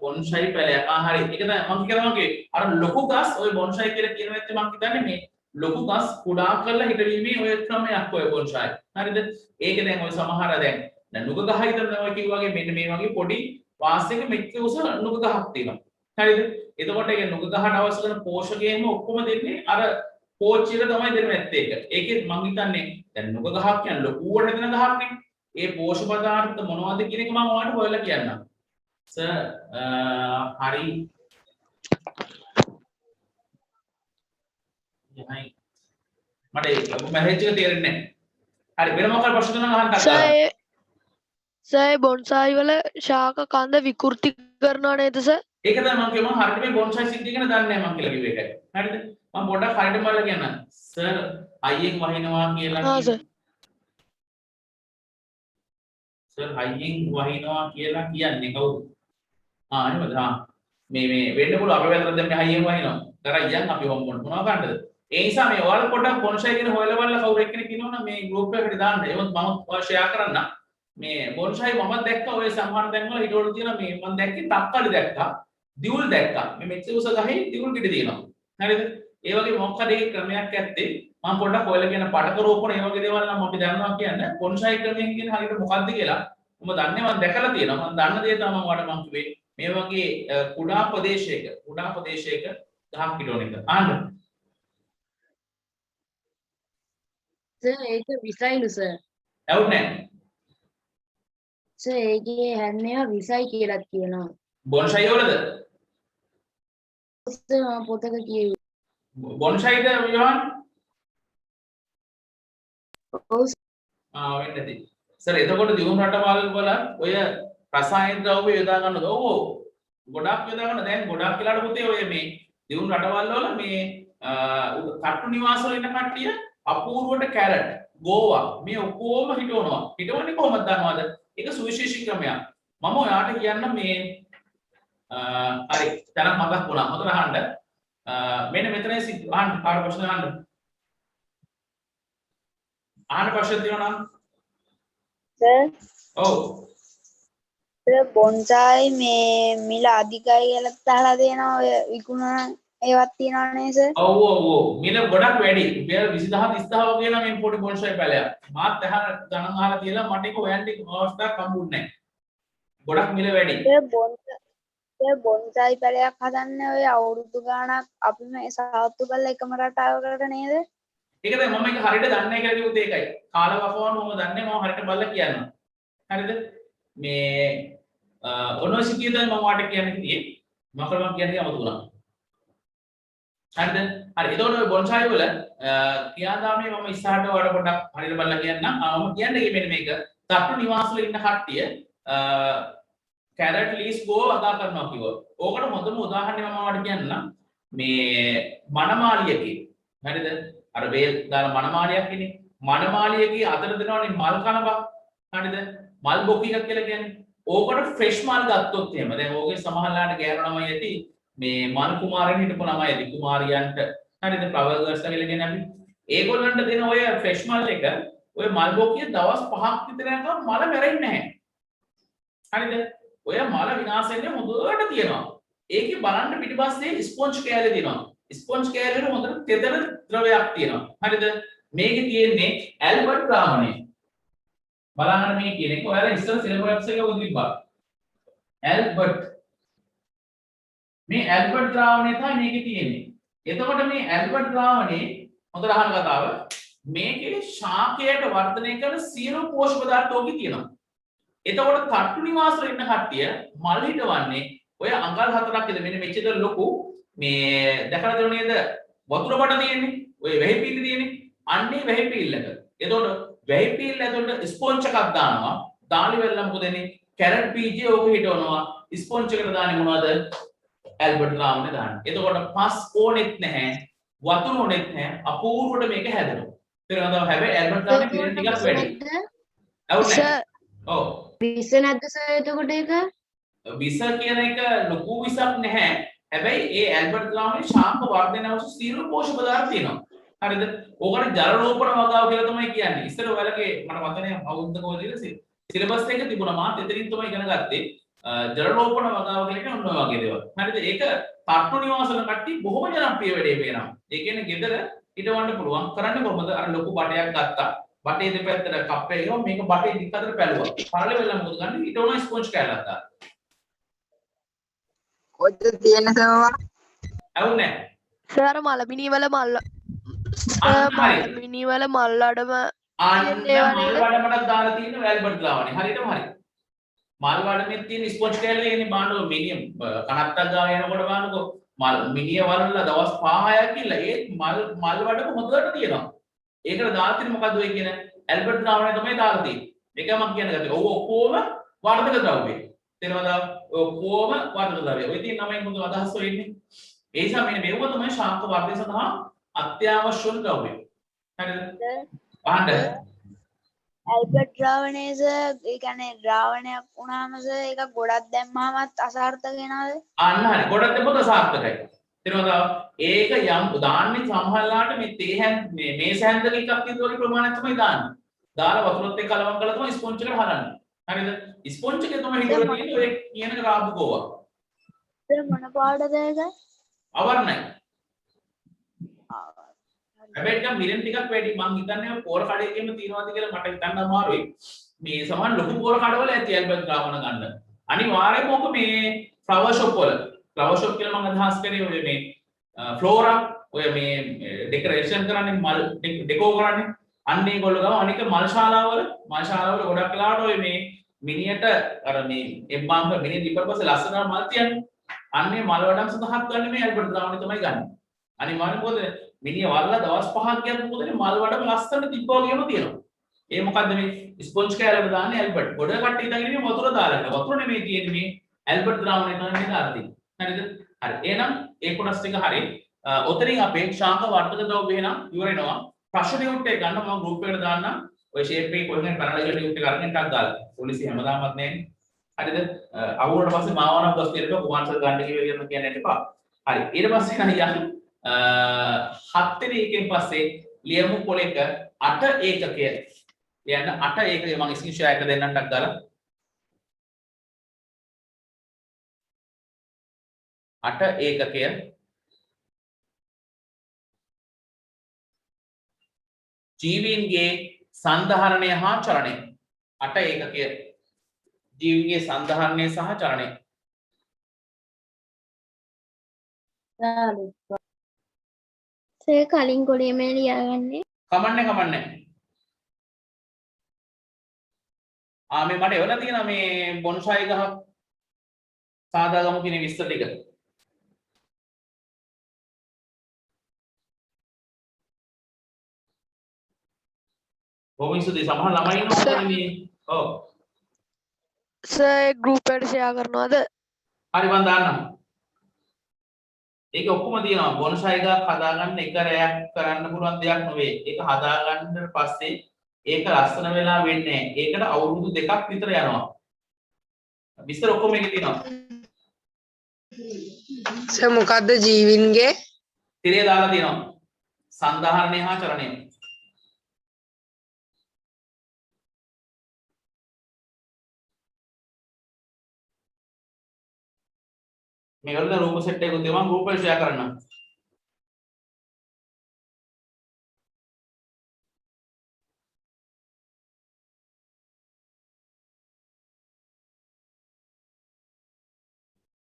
බොන්සයි පැලයක්. හරි. ඒක තමයි මම කියනවා අර ලොකු ගස් ඔය බොන්සයි කියලා කියන වෙද්දී මම හිතන්නේ මේ ලොකු ගස් කුඩා කරලා හිටවීමේ ඔය ක්‍රමයක් ඔය බොන්සයි. හරිද? ඒක දැන් ඔය සමහර දැන් නුග ගහ හිටන ඔය කිව්වාගේ මෙන්න මේ වගේ පොඩි වාස් එක මෙච්චර උස නුග ගහක් තියෙනවා. හරිද? එතකොට ඒ නුග ගහට අවශ්‍ය කරන පෝෂකයන්ම ඔක්කොම දෙන්නේ අර පෝච්චියට තමයි දෙන්නේ නැත්තේ ඒක. ඒකෙත් මං හිතන්නේ දැන් නුග ගහක් කියන්නේ ලොකුවට හැදෙන ගහක්නේ. ඒ පෝෂක පදාර්ථ මොනවද කියන එක මම ඔයාලට හොයලා කියන්නම්. සර් හරි. යහයි. මට මැසේජ් එක තේරෙන්නේ නැහැ. හරි වෙන මොකක්ද ප්‍රශ්න තුනක් අහන්න කතා. සර් බොන්සායි වල ශාක කඳ විකෘති කරනවා නේද සර්? ඒක තමයි මම කියනවා හරියට මේ බොන්සයි සිද්ධිය ගැන දන්නේ නැහැ මම කියලා කිව්ව එකයි. හරිද? මම පොඩ්ඩක් හරියට බලලා කියන්න. සර් අයියෙන් වහිනවා කියලා हाँ सर සර් අයියෙන් වහිනවා කියලා කියන්නේ කවුද? එහෙමද? මේ වෙන්න පුළුවන් අපේ වැතර දැන් මේ අයියෙන් වහිනවා. කර අයියන් අපි මොනවා ගන්නද? ඒ නිසා මේ ඔයාලා පොඩ්ඩක් බොන්සයි කියන හොයලා බලලා කවුරු එක්කෙනෙක් ඉන්නවනම් මේ ගෲප් එකකට දාන්න. ඒවත් මම ෂෙයා කරන්න. මේ බොන්සයි මම දැක්කා ඔය සම්මාන දැන් වල ඊට වල තියෙන මේ මම දැක්කේ තක්කඩි දැක්කා. දියුල් දැක්කා. මේ මෙච්චර උස ගහේ දියුල් කිඩි තියෙනවා. හරිද? ඒ වගේ මොකක් හරි ක්‍රමයක් ඇත්තේ මම පොඩ්ඩක් ඔයලා කියන පටක රෝපණ ඒ වගේ දේවල් නම් අපි දන්නවා කියන්නේ බොන්සයි ක්‍රමයෙන් කියන හරියට මොකක්ද කියලා මම දන්නේ මම දැකලා තියෙනවා. මම දන්න දේ තමයි මම කිව්වේ. මේ වගේ කුඩා ප්‍රදේශයක ගහක් පිටෝන එක. ආන්න සර් ඒක විසයිලු සර්. ඇවුනේ සර් ඒකේ හැන්නේවා විසයි කියලා කියනවා. බොන්සයි වලද? සර් මම පොතක කියෙව්වා. බොන්සයිද යෝහන්? ඔව් වෙන්න ඇති. සර් එතකොට දියුණු රටවල් වල ඔය රසායන ද්‍රව්‍ය යොදා ගන්නද? ඔව් ගොඩක් යොදා ගන්න. දැන් ගොඩක් වෙලාට පුතේ ඔය මේ දියුණු රටවල් වල මේ කට්ටු නිවාස වල ඉන්න කට්ටිය අපූර්වට කැරට් ගෝවා මේ ඔක්කොම හිටවනවා. හිටවන්නේ කොහොමද දන්නවද? ඒක සුවිශේෂී ක්‍රමයක්. මම ඔයාට කියන්න මේ හරි දැන් මතක් වුණා. හොඳට අහන්න. මෙන්න මෙතන අහන්න කාට ප්‍රශ්න අහන්න. අහන්න ප්‍රශ්න තියෙනවා නම් සර් ඔව් බොන්සයි මේ මිල අධිකයි කියලා අහලා තියෙනවා ඔය විකුණන ඒවත් තියෙනවා නේද සර්? ඔව් මිල ගොඩක් වැඩි. රුපියල් 20000 30000 වගේ නම් මේ පොඩි බොන්සයි පැලයක්. මාත් අහන ගණන් අහලා තියලා මට ඒක හොයන්න අවස්ථාවක් හම්බුන්නේ නැහැ. ගොඩක් මිල වැඩි. බොන්සයි පැලයක් හදන්න ඔය අවුරුදු ගාණක් අපි මේ සාත්තු කරලා එකම රටාවකට නේද? ඒක දැන් මම ඒක හරියට දන්නේ නැහැ කියලා කිව්වොත් ඒකයි. කාලවකවානු මම දන්නේ මම හරියට බලලා කියන්නම්. හරිද? මේ යුනිවර්සිටි එකෙන් මම වාට කියන්නේ කියේ මම කියන්නේ අමතුණා. හරිද? හරි. එතකොට ඔය බොන්සයි වල ක්‍රියාදාමයේ මම ඉස්සරහට ඔයාලට පොඩ්ඩක් හරියට බලලා කියන්නම්. මම කියන්නේ මෙන්න මේක. තට්ටු නිවාස වල ඉන්න කට්ටිය කැරට් ලීස් ගෝ අදා කරනවා කිව්වා. ඕකට හොඳම උදාහරණය මම ඔයාලට කියන්නම්. මේ මනමාලියකේ. හරිද? අර වේල් දාලා මනමාලියක් ඉන්නේ. මනමාලියකේ අතර දෙනවනේ මල් කනවා. හරිද? මල් බොකි එකක් කියලා කියන්නේ. ඕකට ෆ්‍රෙෂ් මල් ගත්තොත් එහෙම දැන් ඕකේ සමහරලාට ගෑරනමයි ඇති මේ මල් කුමාරයන් හිටපු ළමයි ඇති කුමාරියන්ට හරිද ෆ්ලවර් ගර්ල්ස් කියලා කියන්නේ අපි ඒගොල්ලන්ට දෙන ඔය ෆ්‍රෙෂ් මල් එක ඔය මල් බොකිය දවස් 5ක් විතර යනකම් මල මැරෙන්නේ නැහැ. හරිද? ඔය මල විනාශ වෙන්නේ හොඳට තියෙනවා. ඒකේ බලන්න පිටිපස්සේ ස්පොන්ජ් කෑල්ල තියෙනවා. ස්පොන්ජ් කෑල්ලේ හොඳට තෙතන ද්‍රවයක් තියෙනවා. හරිද? මේකේ තියෙන්නේ ඇල්බර්ට් රාමනේ. බලන්න මේ කියන එක ඔයාලා ඉස්සර සිලබස් එකේ උදේ තිබ්බා. ඇල්බර්ට් මේ ඇල්බර්ට් ද්‍රාවණය තමයි මේකේ තියෙන්නේ. එතකොට මේ ඇල්බර්ට් ද්‍රාවණේ හොඳට අහන කතාව මේකේ ශාකයට වර්ධනය කරන සියලු පෝෂක පදාර්ථ ඕකේ තියෙනවා. එතකොට තට්ටු නිවාස වල ඉන්න කට්ටිය මල් හිටවන්නේ ඔය අඟල් 4ක් ඉද මෙන්න මෙච්චර ලොකු මේ දැකලා තියෙනව නේද? වතුර බඩ තියෙන්නේ. ඔය වෙහි පීලි තියෙන්නේ. අන්නේ වෙහි පීල්ලක. එතකොට වෙහි පීල්ල ඇතුළට ස්පොන්ජ් එකක් දානවා. දාලි වෙල්ලම මොකද වෙන්නේ? කැරට් බීජය ඕක හිටවනවා. ස්පොන්ජ් එකට දාන්නේ මොනවද? ඇල්බර්ට් රාමනේ දාන්නේ. එතකොට පස් ඕනෙත් නැහැ. වතුර ඕනෙත් නැහැ. අපූර්වට මේක හැදෙනවා. තේරෙනවද? හැබැයි ඇල්බර්ට් රාමනේ පිරෙන ටිකක් වැඩි. අවුනේ. सर ඔව්. විස නැද්ද සර් එතකොට ඒක? විස කියන එක ලොකු විසක් නැහැ. හැබැයි ඒ ඇල්බර්ට් රාමනේ ශාක වර්ධනය අවශ්‍ය සියලු පෝෂක පදාර්ථ තියෙනවා. හරිද? ඕකට ජල රෝපණ වගාව කියලා තමයි කියන්නේ. ඉස්සර ඔයාලගේ මට මතකනේ අවුරුද්දක ඔයලා සිලබස් එක තිබුණා. මාත් එතනින් තමයි ඉගෙන ගත්තේ. ජල රෝපණ වගාව කියලා කියන ඔන්න වගේ දේවල්. හරිද? ඒක තට්ටු නිවාසවල කට්ටිය බොහොම ජනප්‍රිය වැඩේ වෙනවා. ඒ කියන්නේ ගෙදර හිටවන්න පුළුවන්. කරන්නේ කොහොමද? අර ලොකු බටයක් ගත්තා. බටේ දෙපැත්තට කප් එක ගිහම මේක බටේ දික් අතර පැලුවා. පරල වෙලා මොකද ගන්නේ? හිටවන ස්පොන්ජ් කෑල්ලක් දාලා. කොහෙද තියෙන සර්වර්? ඇවුනේ? सर මලමිනී වල මල් මලමිනී වල මල් අඩම ආන්න මල් වඩමඩක් දාලා තියෙන ඇල්බර්ට් රාමනේ. හරියටම හරි. මල් වඩමේ තියෙන ස්පොන්ජ් කෑල්ල එන්නේ බාණ්ඩෝ මිනියම් කනත්තක් ගාව යනකොට බාන්නකෝ මල් මිනිය වලලා දවස් 5-6ක් කියලා ඒ මල් වඩම හොඳට තියෙනවා. ඒකට දාලා තියෙන මොකද්ද ඔය කියන ඇල්බර්ට් රාමනේ තමයි දාලා තියෙන්නේ. මේක මම කියන ගතිය. ඔව් ඔක්කොම වර්ධක ද්‍රව්‍ය. තේරෙනවද? ඔක්කොම වර්ධක ද්‍රව්‍ය. ඔය තියෙන නමෙන් මොකද අදහස් වෙන්නේ? ඒ නිසා මෙන්න මේව තමයි ශාක වර්ධනය සඳහා අත්‍යවශ්‍ය වන ද්‍රව්‍ය. හරිද? අහන්න. ඇල්බර්ට් ද්‍රාවණය සර් ඒ කියන්නේ ද්‍රාවණයක් වුණාම සර් ඒක ගොඩක් දැම්මමත් අසාර්ථක වෙනවද? අන්න හරි. ගොඩක් දෙපොත සාර්ථකයි. තේරුණාද? ඒක යම් දාන්නේ සමහරලාට මේ තේ හැන් මේ මේස හැන්දල එකක් විතර ප්‍රමාණයක් තමයි දාන්නේ. දාලා වතුරත් එක්ක කලවම් කරලා තමයි ස්පොන්ජ් එකට හරන්නේ. හරිද? ස්පොන්ජ් එකේ තමයි හිතලා තියෙන්නේ ඔය කියන රාබුකෝවා. සර් මොන පාඩද ඒක? අවර්ණයි. හැබැයි නම් මිලෙන් ටිකක් වැඩි මං හිතන්නේ පෝර කඩේකෙම තියනවාද කියලා මට හිතන්න අමාරුයි. මේ සමහර ලොකු පෝර කඩවල ඇති ඇල්බර්ට් ද්‍රාවණ ගන්න. අනිවාර්යයෙන්ම ඔක මේ ෆ්ලවර් ෂොප් වල ෆ්ලවර් ෂොප් කියලා මම අදහස් කරේ ඔය මේ ෆ්ලෝරා ඔය මේ ඩෙකොරේෂන් කරන්නේ මල් ඩෙකෝ කරන්නේ අන්න ඒගොල්ලෝ ගාව අනික මල් ශාලාවල ගොඩක් වෙලාවට ඔය මේ මිනියට අර මේ එම්බාම් මිනිහ දීපපස්සේ ලස්සන මල් තියන්නේ අන්නේ මල් වඩම් සඳහා ගන්න මේ ඇල්බර්ට් ද්‍රාවණය තමයි ගන්න. අනිවාර්යයෙන්ම මොකද මිනිහ වල්ලා දවස් 5ක් ගියත් මොකද මල් වඩම ලස්සන තිබ්බා වගේම තියෙනවා. ඒ මොකද්ද මේ ස්පොන්ජ් කෑල්ලට දාන්නේ ඇල්බර්ට්. ගොඩ කට්ටිය ඉඳන් ඉන්නේ වතුර දාලා. වතුර නෙමෙයි තියෙන්නේ මේ ඇල්බර්ට් ද්‍රාවණය තමයි දාලා තියෙන්නේ. හරිද? හරි. එහෙනම් ඒ කොටස් ටික හරි. ඔතනින් අපේ ශාක වර්ධක ද්‍රව්‍ය වෙනම් ඉවර වෙනවා. ප්‍රශ්න ටික එක ගන්න මම ගෲප් එකට දාන්නම්. ඔය ෂේප් එකේ කොහෙන් කරලා ඉන්න ටික අරගෙන ටක් දාලා. පොලිසිය හැමදාමත් නැහැ. හරිද? අවුරුකට පස්සේ මාවනක් දොස් කියලා කුමාන්සල් ගන්න කිව්ව කියන්නේ එපා. හරි. ඊට පස්සේ කණියන් 7 වෙනි එකෙන් පස්සේ ලියමු පොලේක 8 ඒකකය. ලියන්න 8 ඒකකය මම ස්ක්‍රීන් ෂෙයා එක දෙන්නම් ටක් දාලා. 8 ඒකකය ජීවීන්ගේ සංධාරණය හා චලනය. 8 ඒකකය ජීවීන්ගේ සංධාරණය සහ චලනය. සර් කලින් කොලේ මේ ලියාගන්නේ. කමන්නේ. මේ මට එවලා තියෙනවා මේ බොන්සායි ගහ සාදා ගමු කියන විස්තර ටික. කොහොමද සමහර ළමයි ඉන්නවා මේ ඔව් සර් ගෲප් එකට ෂෙයා කරනවද? හරි මම දාන්නම්. ඒක ඔක්කොම තියෙනවා බොන්සායි ගහක් හදාගන්න එක රැයක් කරන්න පුළුවන් දෙයක් නෙවෙයි. ඒක හදාගන්න පස්සේ ඒක ලස්සන වෙලා වෙන්නේ නැහැ. ඒකට අවුරුදු 2ක් විතර යනවා. විස්තර ඔක්කොම මේකේ තියෙනවා. සර් මොකද්ද ජීවින්ගේ? තිරේ දාලා තියෙනවා. සංධාරණය හා චලනය. මේවල රූප සෙට් එකක් දෙමන් ගෲප් එකේ ෂෙයා කරන්න.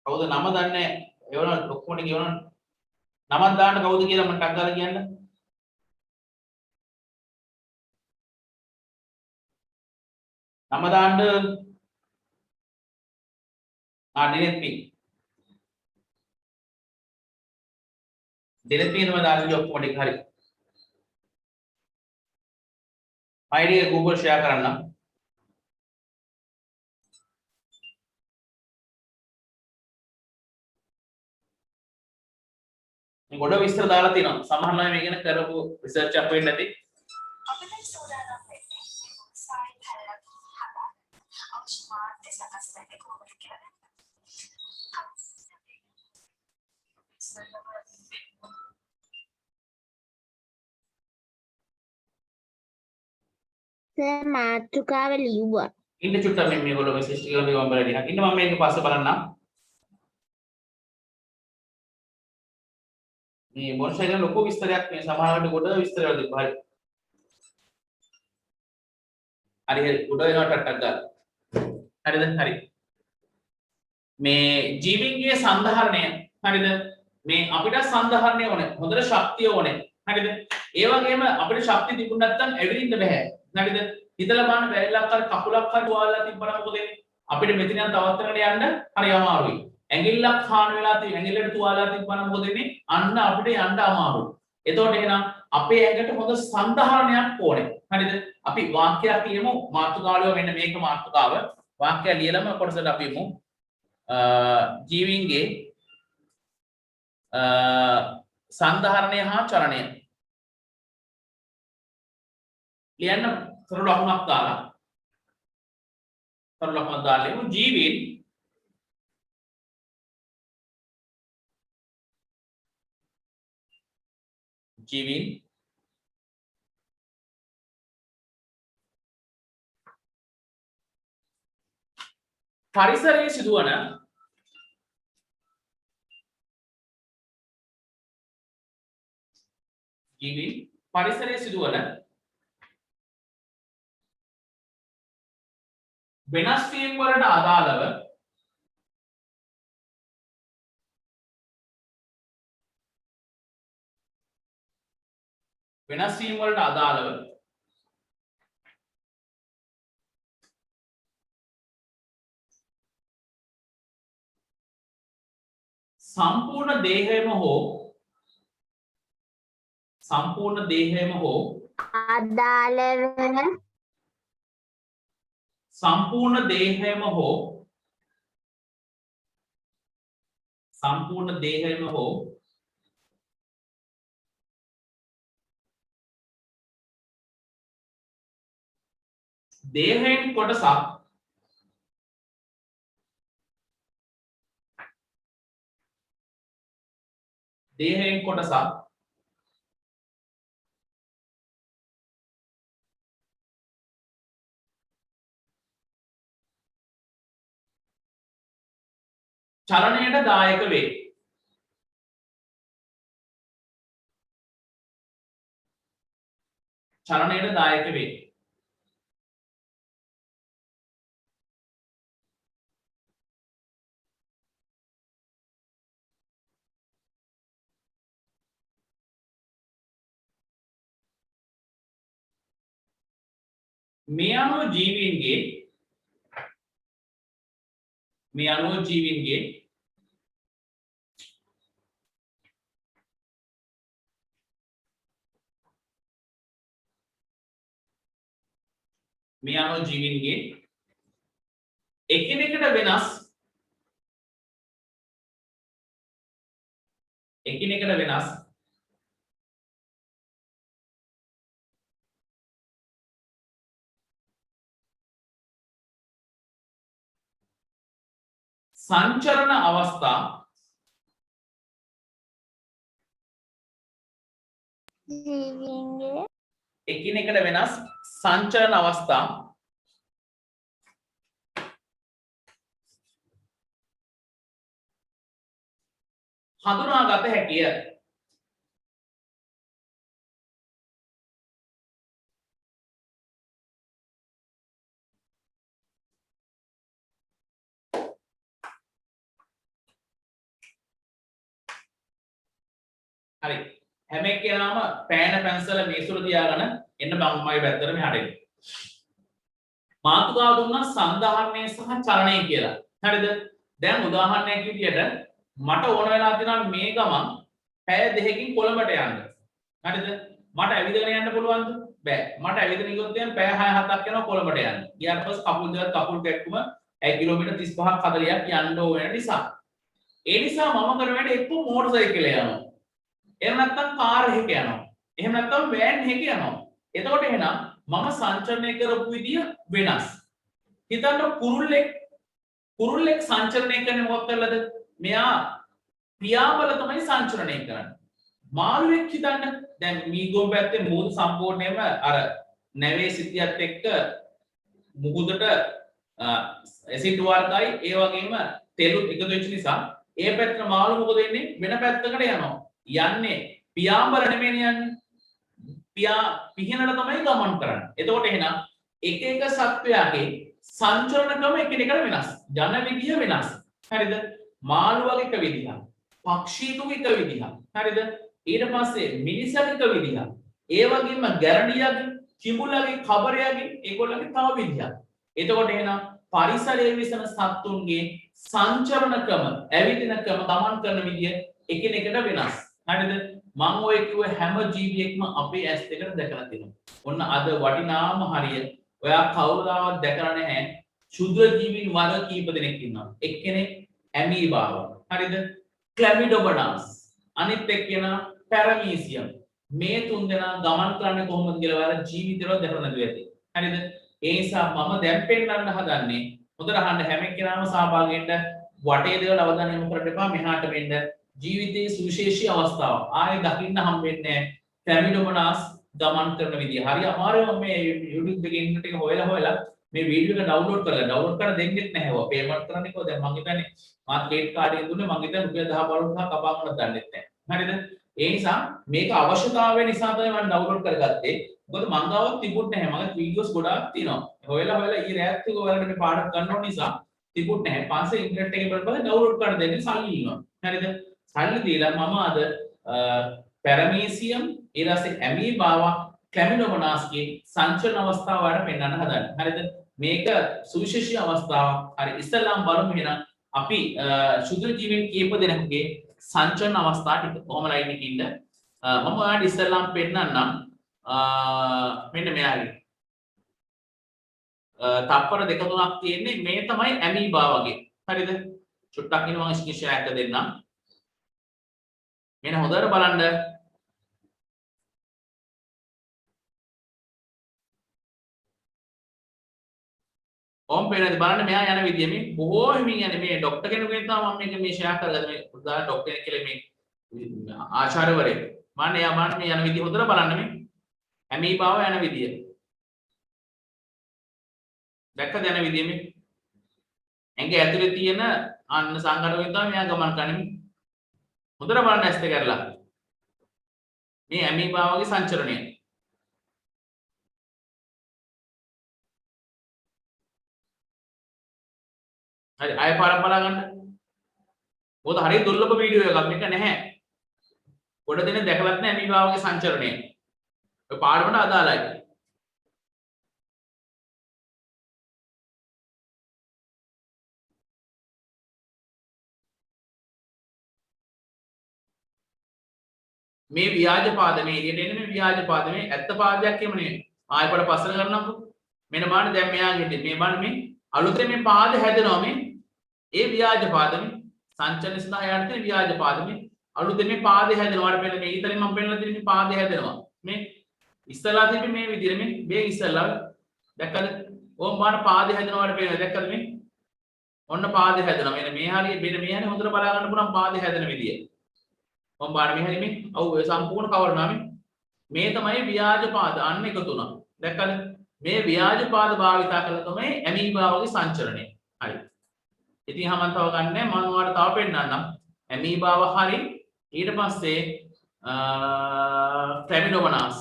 කවුද නම දන්නේ? එවන ඔක්කොම ටික එවන නමක් දාන්න කවුද කියලා මම ටක් දාලා කියන්න. නම දාන්න දිනෙත් පි. දිනෙත් පිනම දාන්න ඔක්කොම ටික හරි. ID එක Google ෂෙයා කරන්න. මේ ගොඩ විස්තර දාලා තියෙනවා. සමහර ළමයි මේ ගැන කරපු රිසර්ච් එකක් වෙන්නේ නැති. සර් මාතෘකාව ලිව්වා. ඉන්න චුට්ටක් මේගොල්ලෝ මෙසේජ් ටික වල ගමන් බලලා ඉන්න මම මේක පස්සේ බලන්නම්. මේ මොන්සයි ගැන ලොකු විස්තරයක් මේ සමහරවිට ගොඩ විස්තරයක් දෙන්න හරි. හරි ගොඩ වෙනවා ටක් ගන්න. හරිද? හරි. මේ ජීවීන්ගේ සංධාරණය හරිද? මේ අපිට සංධාරණය ඕනේ. හොඳට ශක්තිය ඕනේ. හරිද? ඒ වගේම අපිට ශක්තිය තිබුණ නැත්නම් ඇවිදින්න බෑ. හරිද? හිතලා බලන්න බැරිලක් අර කකුලක් හරි තුවාලලා තිබ්බනම් මොකද වෙන්නේ? අපිට මෙතනින් තවත් තැනකට යන්න හරි අමාරුයි. ඇඟිල්ලක් හාන වෙලා තියෙන ඇඟිල්ලට තුවාලලා තිබ්බනම් මොකද වෙන්නේ? අන්න අපිට යන්න අමාරුයි. එතකොට එහෙනම් අපේ ඇඟට හොඳ සංධාරණයක් ඕනේ. හරිද? අපි වාක්‍යයක් ලියමු. මාතෘකාවල මෙන්න මේක මාතෘකාව. වාක්‍යය ලියලම කොටසට අපි යමු. ජීවීන්ගේ සංධාරණය හා චලනය ලියන්න සරල ලකුණක් දාලා ජීවීන් පරිසරයේ සිදුවන වෙනස් වීම් වලට අදාළව සම්පූර්ණ දේහයම හෝ අදාළ වන සම්පූර්ණ දේහයම හෝ දේහයෙන් කොටසක් චලනයට දායක වේ. මේ අනුව ජීවීන්ගේ එකිනෙකට වෙනස් සංචරණ අවස්ථා ජීවීන්ගේ එකිනෙකට වෙනස් සංචරණ අවස්ථා හඳුනාගත හැකිය. හරි හැම එකේම පෑන පැන්සල මේසුර තියාගෙන එන්න බම්මයි පැත්තට මෙහාට එන්න. මාතෘකාව දුන්නා සංධාරණය සහ චලනය කියලා. හරිද? දැන් උදාහරණයක් විදියට මට ඕන වෙලා තියෙනවා මේ ගමන් පැය දෙකකින් කොළඹට යන්න. හරිද? මට ඇවිදගෙන යන්න පුළුවන්ද? බෑ. මට ඇවිදගෙන ගියොත් දැන් පැය 6-7ක් යනවා කොළඹට යන්න. ඊට පස්සේ කකුල් දෙක කකුල් කැක්කුම කිලෝමීටර් 35ක් 40ක් යන්න ඕන වෙන නිසා. ඒ නිසා මම කරන වැඩේ එක්ක මෝටර් සයිකලේ යනවා. එහෙම නැත්නම් කාර් එකක යනවා. එහෙම නැත්නම් වෑන් එකක යනවා. එතකොට එහෙනම් මම සංචරණය කරපු විදිය වෙනස්. හිතන්න කුරුල්ලෙක් සංචරණය කරන්නේ මොකක් කරලාද? මෙයා පියාඹල තමයි සංචරණය කරන්නේ. මාළුවෙක් හිතන්න දැන් මීගොම් පැත්තේ මුහුද සම්පූර්ණයෙන්ම අර නැවේ සිටියත් එක්ක මුහුදට ඇසිඩ් වර්ගයි ඒ වගේම තෙලුත් එකතු වෙච්ච නිසා ඒ පැත්තට මාළු මොකද වෙන්නේ? වෙන පැත්තකට යනවා. යන්නේ පියාඹල නෙමෙයි යන්නේ. පිහිනට තමයි ගමන් කරන්නේ. එතකොට එහෙනම් එක එක සත්වයාගේ සංචරණ ක්‍රම එකිනෙකට වෙනස්. යන විදිය වෙනස්. හරිද? මාළුවගේ එක විදිහක්. පක්ෂීතුගේ එක විදිහක්. හරිද? ඊට පස්සේ මිනිසගේ එක විදිහක්. ඒ වගේම ගැරඩියාගේ, කිඹුලගේ, කබරයාගේ ඒගොල්ලන්ගේ තව විදිහක්. එතකොට එහෙනම් පරිසරයේ විසන සත්තුන්ගේ සංචරණ ක්‍රම, ඇවිදින ක්‍රම, ගමන් කරන විදිය එකිනෙකට වෙනස්. හරිද? මම ඔය කිව්ව හැම ජීවියෙක්ම අපේ ඇස් දෙකට දැකලා තියෙනවා. ඔන්න අද වටිනාම හරිය. ඔයා කවුරුදාවත් දැකලා නැහැ. ක්ෂුද්‍ර ජීවීන් වර්ග කීප දෙනෙක් ඉන්නවා. එක්කෙනෙක් ඇමීබාව. හරිද? ක්ලැමිඩොමොනාස්. අනිත් එක්ක කියනවා පැරමීසියම්. මේ තුන් දෙනා ගමන් කරන්නේ කොහොමද කියලා ඔයාලා ජීවිතේවත් දැකලා නැතුව ඇති. හරිද? ඒ නිසා මම දැන් පෙන්නන්න හදන්නේ හොඳට අහන්න හැම කෙනාම සහභාගී වෙන්න වටේ දේවල් අවධානය යොමු කරන්න එපා මෙහාට වෙන්න ජීවිතයේ සුවිශේෂී අවස්ථාව ආයේ දකින්න හම්බෙන්නේ ෆැමිනොමනාස් ගමන් කරන විදිය. හරි අමාරුයි මම මේ YouTube එකේ ඉන්න ටික හොයලා මේ වීඩියෝ එක ඩවුන්ලෝඩ් කරලා දෙන්නෙත් නැහැ. ඔය පේමන්ට් කරන්නේ කොහොමද? දැන් මං හිතන්නේ මාත් ක්‍රෙඩිට් කාඩ් එකෙන් දුන්නේ මං හිතන්නේ රුපියල් 10 15 කපාගන්නත් දන්නෙත් නැහැ. හරිද? ඒ නිසා මේක අවශ්‍යතාවය නිසා තමයි මම ඩවුන්ලෝඩ් කරගත්තේ. මොකද මං ගාව තිබුණේ නැහැ. මගේ වීඩියෝස් ගොඩාක් තියෙනවා. හොයලා ඊ රෑත් එක ඔයාලට මේ පාඩම් ගන්න ඕන නිසා තිබුණේ නැහැ. පස්සේ ඉන්ටර්නෙට් එකේ බලපුවා ඩවුන්ලෝඩ් කරන්න දෙන්නේ සල්ලි ඉන්නවා. හරිද? සල්ලි දීලා මම අද පැරමීසියම් ඊළඟට ඇමීබාවා ක්ලැමිඩෝමොනාස්ගේ සංචලන අවස්ථාව වලට පෙන්වන්න හදන්නේ. හරිද? මේක සුවිශේෂී අවස්ථාවක්. හරි ඉස්සල්ලාම බලමු එහෙනම් අපි ශුද්ධ ජීවීන් කීප දෙනෙකුගේ සංචලන අවස්ථා ටික කොහොම ලයින් එකේ ඉන්න මම ඔයාලට ඉස්සල්ලාම පෙන්නන්නම් මෙන්න මෙයාගේ තප්පර දෙක තුනක් තියෙන්නේ මේ තමයි ඇමීබා වගේ. හරිද? චුට්ටක් ඉන්න මම ස්ක්‍රීන් ෂෙයා එක දෙන්නම්. මෙන්න හොඳට බලන්න. ඕම් පේනද බලන්න මෙයා යන විදිය මේ බොහෝ හිමින් යන්නේ මේ ડોක්ටර් කෙනෙකුගෙන් තමයි මම මේක මේ ෂෙයා කරගත්තේ මේ උදාහරණ ડોක්ටර් කෙනෙක් කියලා මේ ආචාර්යවරයෙක් මම එයා බලන්න මේ යන විදිය හොඳට බලන්න මේ ඇමීබාව යන විදිය දැක්කද යන විදිය මේ ඇඟේ ඇතුලේ තියෙන අන්න සංඝටකයෙන් තමයි මෙයා ගමන් කරන්නේ හොඳට බලන්න ඇස් දෙක කරලා මේ ඇමීබාවගේ සංචරණය හරි අය පාරක් බලා ගන්න. මොකද හරිය දුර්ලභ වීඩියෝ එකක් මේක නැහැ. පොඩ දෙනෙක් දැකලත් නැහැ ඇමීබාවගේ සංචරණය. ඔය පාඩමට අදාළයි. මේ ව්‍යාජ පාදමේ එළියට එන්නේ මේ ව්‍යාජ පාදමේ ඇත්ත පාදයක් එහෙම නෙවෙයි. ආයෙ පොඩ පස්සට කරනම්කො. මෙන්න බලන්න දැන් මෙයාගෙ මේ බලන්න මේ අලුතෙන් මේ පාද හැදෙනවා මේ ඒ ව්‍යාජ පාදමේ සංචලන සඳහා යට තියෙන ව්‍යාජ පාදමේ අලුතෙන් මේ පාදේ හැදෙනවා. වල පෙළ මේ ඊතලින් මම පෙන්නලා තියෙන මේ පාදේ හැදෙනවා. මේ ඉස්සලා තිබි මේ විදිහට මේ ඉස්සලා දැක්කද? ඕම් බලන්න පාදේ හැදෙනවා වල පෙළ දැක්කද මේ? ඔන්න පාදේ හැදෙනවා. මෙන්න මේ හරිය මෙන්න මේ හරිය හොඳට බලා ගන්න පුළුවන් පාදේ හැදෙන විදිය. මම බලන්න මේ හරිය මේ ඔව් ඒ සම්පූර්ණ කවර් නාමේ මේ තමයි ව්‍යාජ පාද අන්න එකතු වුණා. දැක්කද? මේ ව්‍යාජ පාද භාවිතා කළා තමයි ඇමීබාවගේ සංචරණය. හරි. ඉතින් මම තව ගන්නෑ මම ඔයාලට තව පෙන්නන්නම්. ඇමීබාව හරි ඊට පස්සේ ක්ලැමිඩෝමොනාස්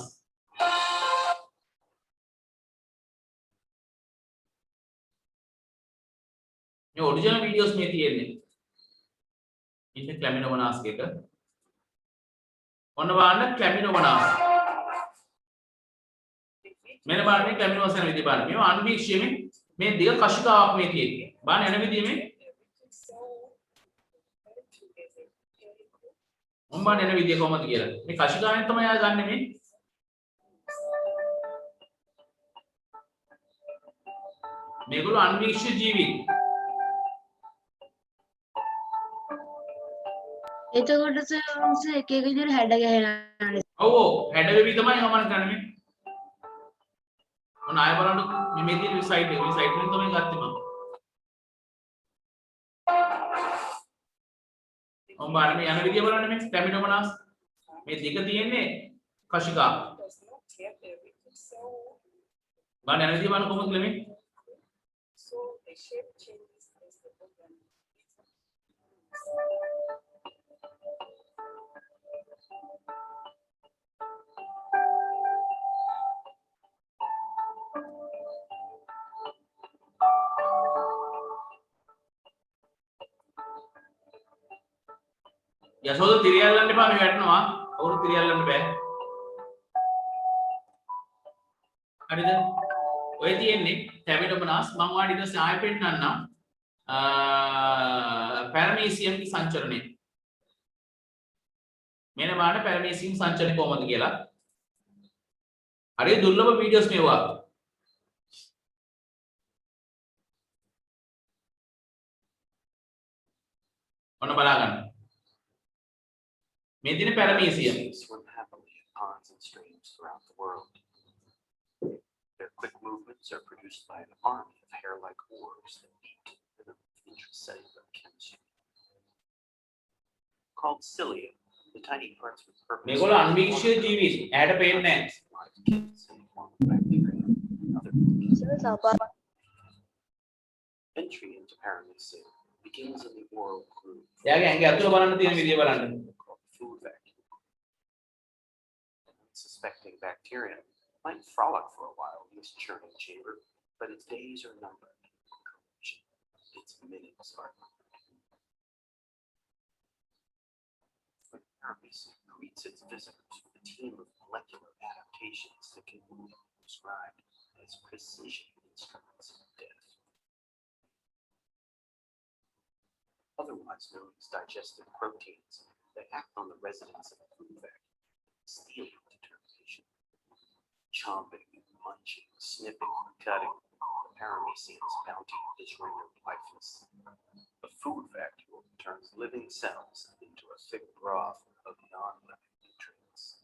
මේ ඔරිජිනල් වීඩියෝස් මේ තියෙන්නේ. ඉතින් ක්ලැමිඩෝමොනාස් එක ඔන්න බලන්න ක්ලැමිඩෝමොනාස් මෙන්න බලන්න මේ ක්ලැමිඩෝමොනාස් යන විදිය බලන්න. මේවා අන්වීක්ෂයේ මේ දිග කශිකාවක් මේ තියෙන්නේ. බලන්න යන විදිය මේ උඹන් එන විදිය කොහොමද කියලා. මේ කශිකාවෙන් තමයි ආ ගන්න මේ. මේගොල්ලෝ අන්වීක්ෂ ජීවි. එතකොට සර් එක එක විදිහට හැඩ ගැහෙනවා. ඔව් ඔව් හැඩ වෙවි තමයි ගමන් කරන්නේ මේ. ඔන්න ආය බලන්න මේ තියෙන සයිට් එක. මේ සයිට් එකෙන් තමයි ගත්තේ මම. ඔම්බාර මේ යන විදිය බලන්න මේ ක්ලැමිඩෝමොනාස් මේ දිග තියෙන්නේ කශිකා බලන්න යන විදිය බලන්න කොහොමද මේ යසෝද තිරියල්ලන්න එපා මේ වැටෙනවා අවුරු තිරියල්ලන්න බෑ හරිද ඔය තියෙන්නේ ක්ලැමිඩෝමොනාස් මම ඔයාලට ඊට පස්සේ ආයෙ පෙන්නන්නම් පැරමීසියම්ගේ සංචරණය මෙන්න බලන්න පැරමීසියම් සංචරණය කොහොමද කියලා හරිය දුර්ලභ වීඩියෝස් මේවා ඔන්න බලා ගන්න මේ දින පැරමීසියම්. Swim happily in ponds and streams throughout the world. Their quick movements are produced by an army of hair-like orbs that beat rhythm of intracellular chemistry. Called cilia, the tiny parts with purpose. මේගොල්ලෝ අන්වීක්ෂය ජීවීන්. ඇහැට පේන්නේ නැහැ. Entry into paramecium begins in the oral groove. එයාගේ ඇඟේ අතුල බලන්න තියෙන විදිය බලන්න. Called food vacuum. Suspecting bacteria might frolic for a while in this churning chamber, but its days are numbered. Its minutes are numbered. When paramecium greets its visitors with a team of molecular adaptations that can be described as precision instruments of death. Otherwise known as digestive proteins, they act on the residents of the food vacuum, stealing determination. Chomping, munching, snipping, cutting, the paramecium's bounty is rendered lifeless. A food vacuum turns living cells into a thick broth of non-living nutrients.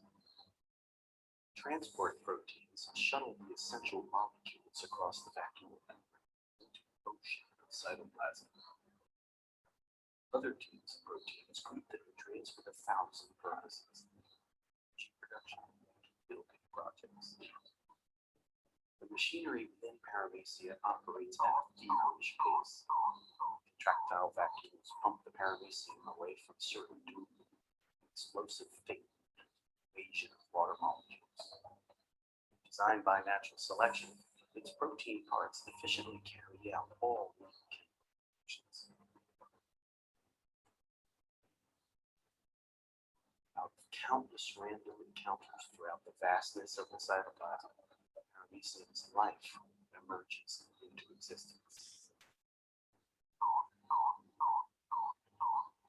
Transport proteins shuttle the essential molecules across the vacuole into an ocean of cytoplasm. Other teams of proteins group the nutrients with 1,000 purposes. Production, building projects. The machinery within paramecia operates at a feverish pace. Contractile vacuums pump the paramecium away from certain explosive fate, invasion of water molecules. Designed by natural selection, its protein parts efficiently carry out all functions. Out of countless random encounters throughout the vastness of the cytoplasm, paramecium's life emerges into existence.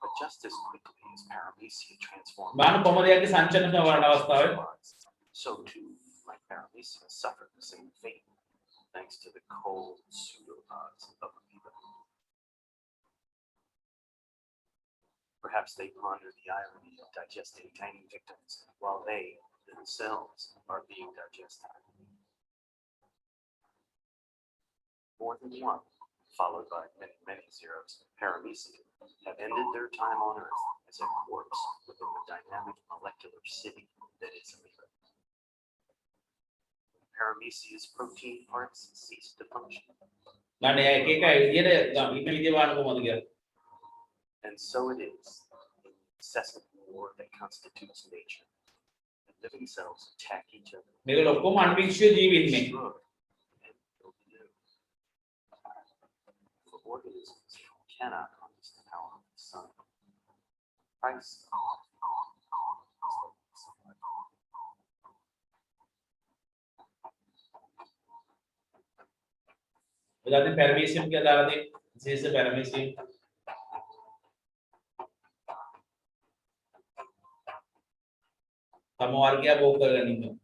But just as quickly as paramecia transforms, බාන කොමදයන්ගේ සංචලන වන අවස්ථාවේ so too might paramecia suffer the same fate, thanks to the cold pseudopods of amoeba. Perhaps they ponder the irony of digesting tiny victims while they themselves are being digested. More than one, followed by many, many zeros, paramecium have ended their time on Earth as a corpse within the dynamic molecular city that is amoeba. Paramecia's protein parts cease to function. ගන්න එක එක විදියට ඉන්න විදිය බලන්න කොහොමද කියලා. And so it is in the incessant war that constitutes nature. The living cells attack each other. මේගොල්ලෝ ඔක්කොම අන්වීක්ෂය ජීවීන් මේ. Destroy and build anew. For organisms cannot harness the power of the sun. Price එදාදී පැරමීසියම් කියලා දාලා දෙන්න. විශේෂ පැරමීසියම්. තම වර්ගයක් ඕක කරගෙන ඉන්නවා.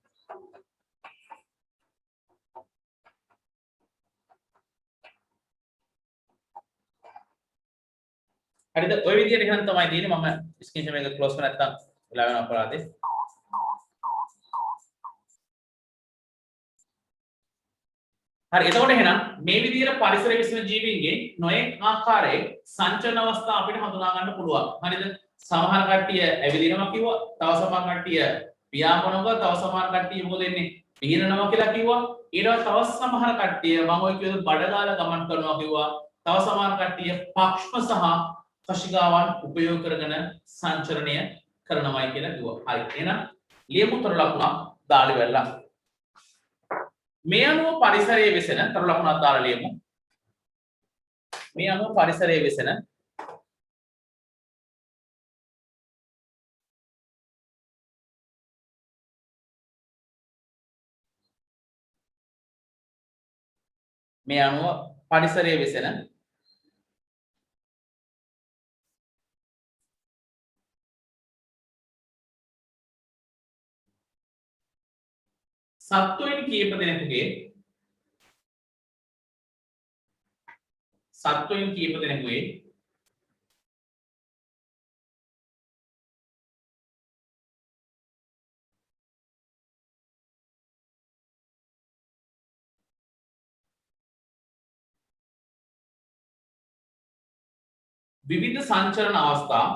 හරිද? ඔය විදියට එහෙනම් තමයි තියෙන්නේ. මම ස්ක්‍රීන් ෂොට් එක ක්ලෝස් කරලා නැත්තම් වෙලා වෙන අපරාධේ. හරි එතකොට එහෙනම් මේ විදිහට පරිසරයේ විසින ජීවීන්ගේ නොයෙක් ආකාරයේ සංචලන අවස්ථා අපිට හඳුනා ගන්න පුළුවන්. හරිද? සමහර කට්ටිය ඇවිදිනවා කිව්වා, තව සමහර කට්ටිය පියාඹනවා, තව සමහර කට්ටිය මොකද වෙන්නේ? පිහිනනවා කියලා කිව්වා. ඊට තව සමහර කට්ටිය මම ඔය කියන බඩ දාලා ගමන් කරනවා කිව්වා. තව සමහර කට්ටිය පක්ෂම සහ කශිකාවන් උපයෝග කරගෙන සංචරණය කරනවායි කියලා කිව්වා. හරි. එහෙනම් ලියමුතර ලකුණක් දාලි වෙලා මේ අනුව පරිසරයේ වෙසෙන තරු ලකුණක් දාලා ලියමු. මේ අනුව පරිසරයේ වෙසෙන මේ අනුව පරිසරයේ වෙසෙන සත්වයින් කීප දෙනෙකුගේ විවිධ සංචලන අවස්ථා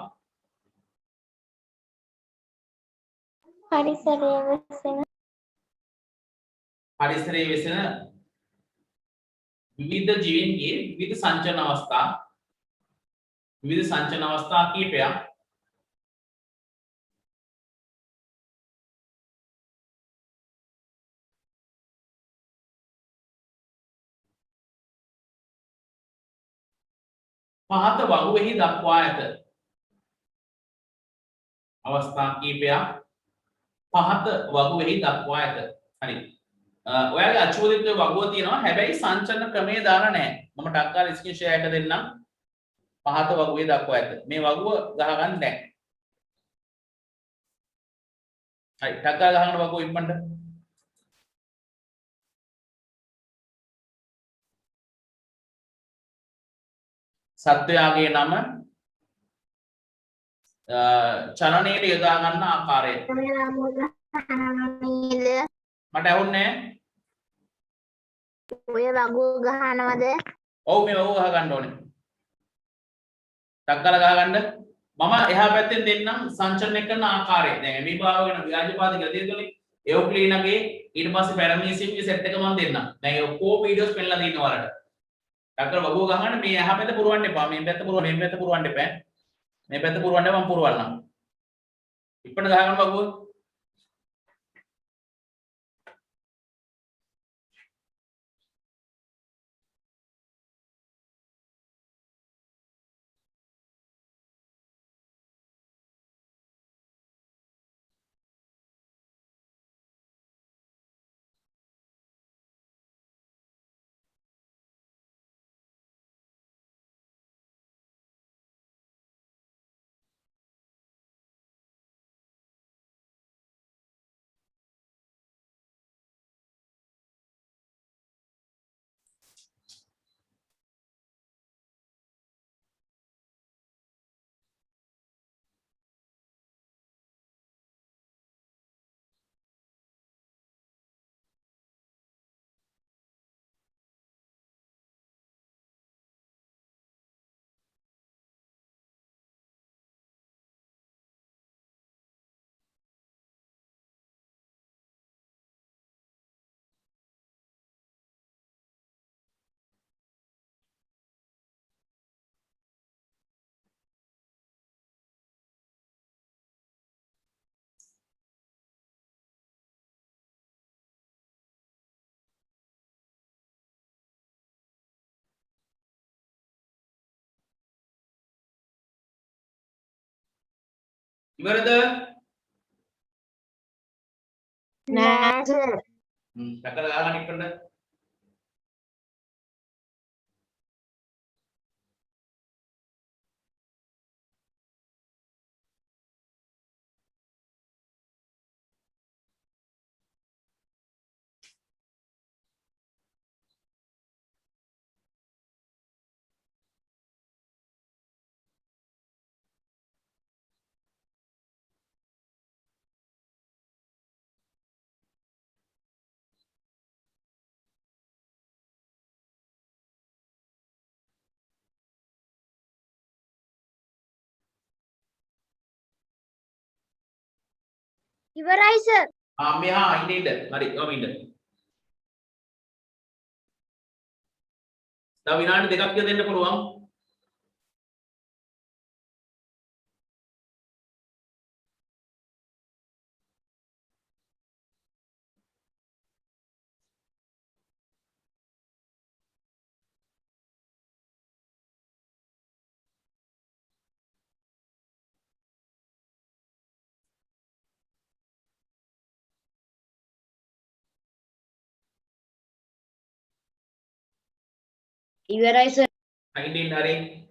පරිසරයේ වෙසෙන විවිධ ජීවීන්ගේ විවිධ සංචලන අවස්ථා කීපයක් පහත වගුවෙහි දක්වා ඇත. අවස්ථා කීපයක් පහත වගුවෙහි දක්වා ඇත. හරි. ඔයාගේ අචෝදිත වගුව තියෙනවා. හැබැයි සංචලන ක්‍රමය දාලා නැහැ. මම ටක් ගාලා ස්ක්‍රීන් ෂෙයා එක දෙන්නම්. පහත වගුවේ දක්වා ඇත. මේ වගුව ගහ ගන්න නැහැ. හරි. ටක් ගාලා ගහන වගුව ඉක්මනට. සත්වයාගේ නම චලනයේ යොදා ගන්න ආකාරය මට ඇහුන්නේ ඔය වගුව ගහනවද? ඔව් මේ වගුව ගහ ගන්න ඕනේ ටක් ගාලා ගහ ගන්න මම එහා පැත්තෙන් දෙන්නම් සංචලනය කරන ආකාරය දැන් ඇමීබාව වෙන ව්‍යාජපාද ගතියතුනේ එයෝක්ලීනගේ ඊට පස්සේ පැරමීසියම්ගේ සෙට් එක මම දෙන්නම් දැන් ඒ ඔක්කොම වීඩියෝස් පෙන්නලා තියෙනවා වලට ටක් ගාලා වගුව ගහන්න මේ එහා පැත්ත පුරවන්න එපා මේ පැත්ත පුරවන්න මේ පැත්ත පුරවන්න එපා මේ පැත්ත පුරවන්න මම පුරවන්නම් ඉක්මනට ගහ ගන්න වගුව ඉවරද නෑ සර්. ටක් ගාලා ගහ ගන්න ඉක්මනට ඉවරයි සර්. මෙහා ඉන්න හරි ඔව් ඉන්න තව විනාඩි දෙකක් විතර දෙන්න පුළුවන් ඉවරයි සර්. ඉන්න හරි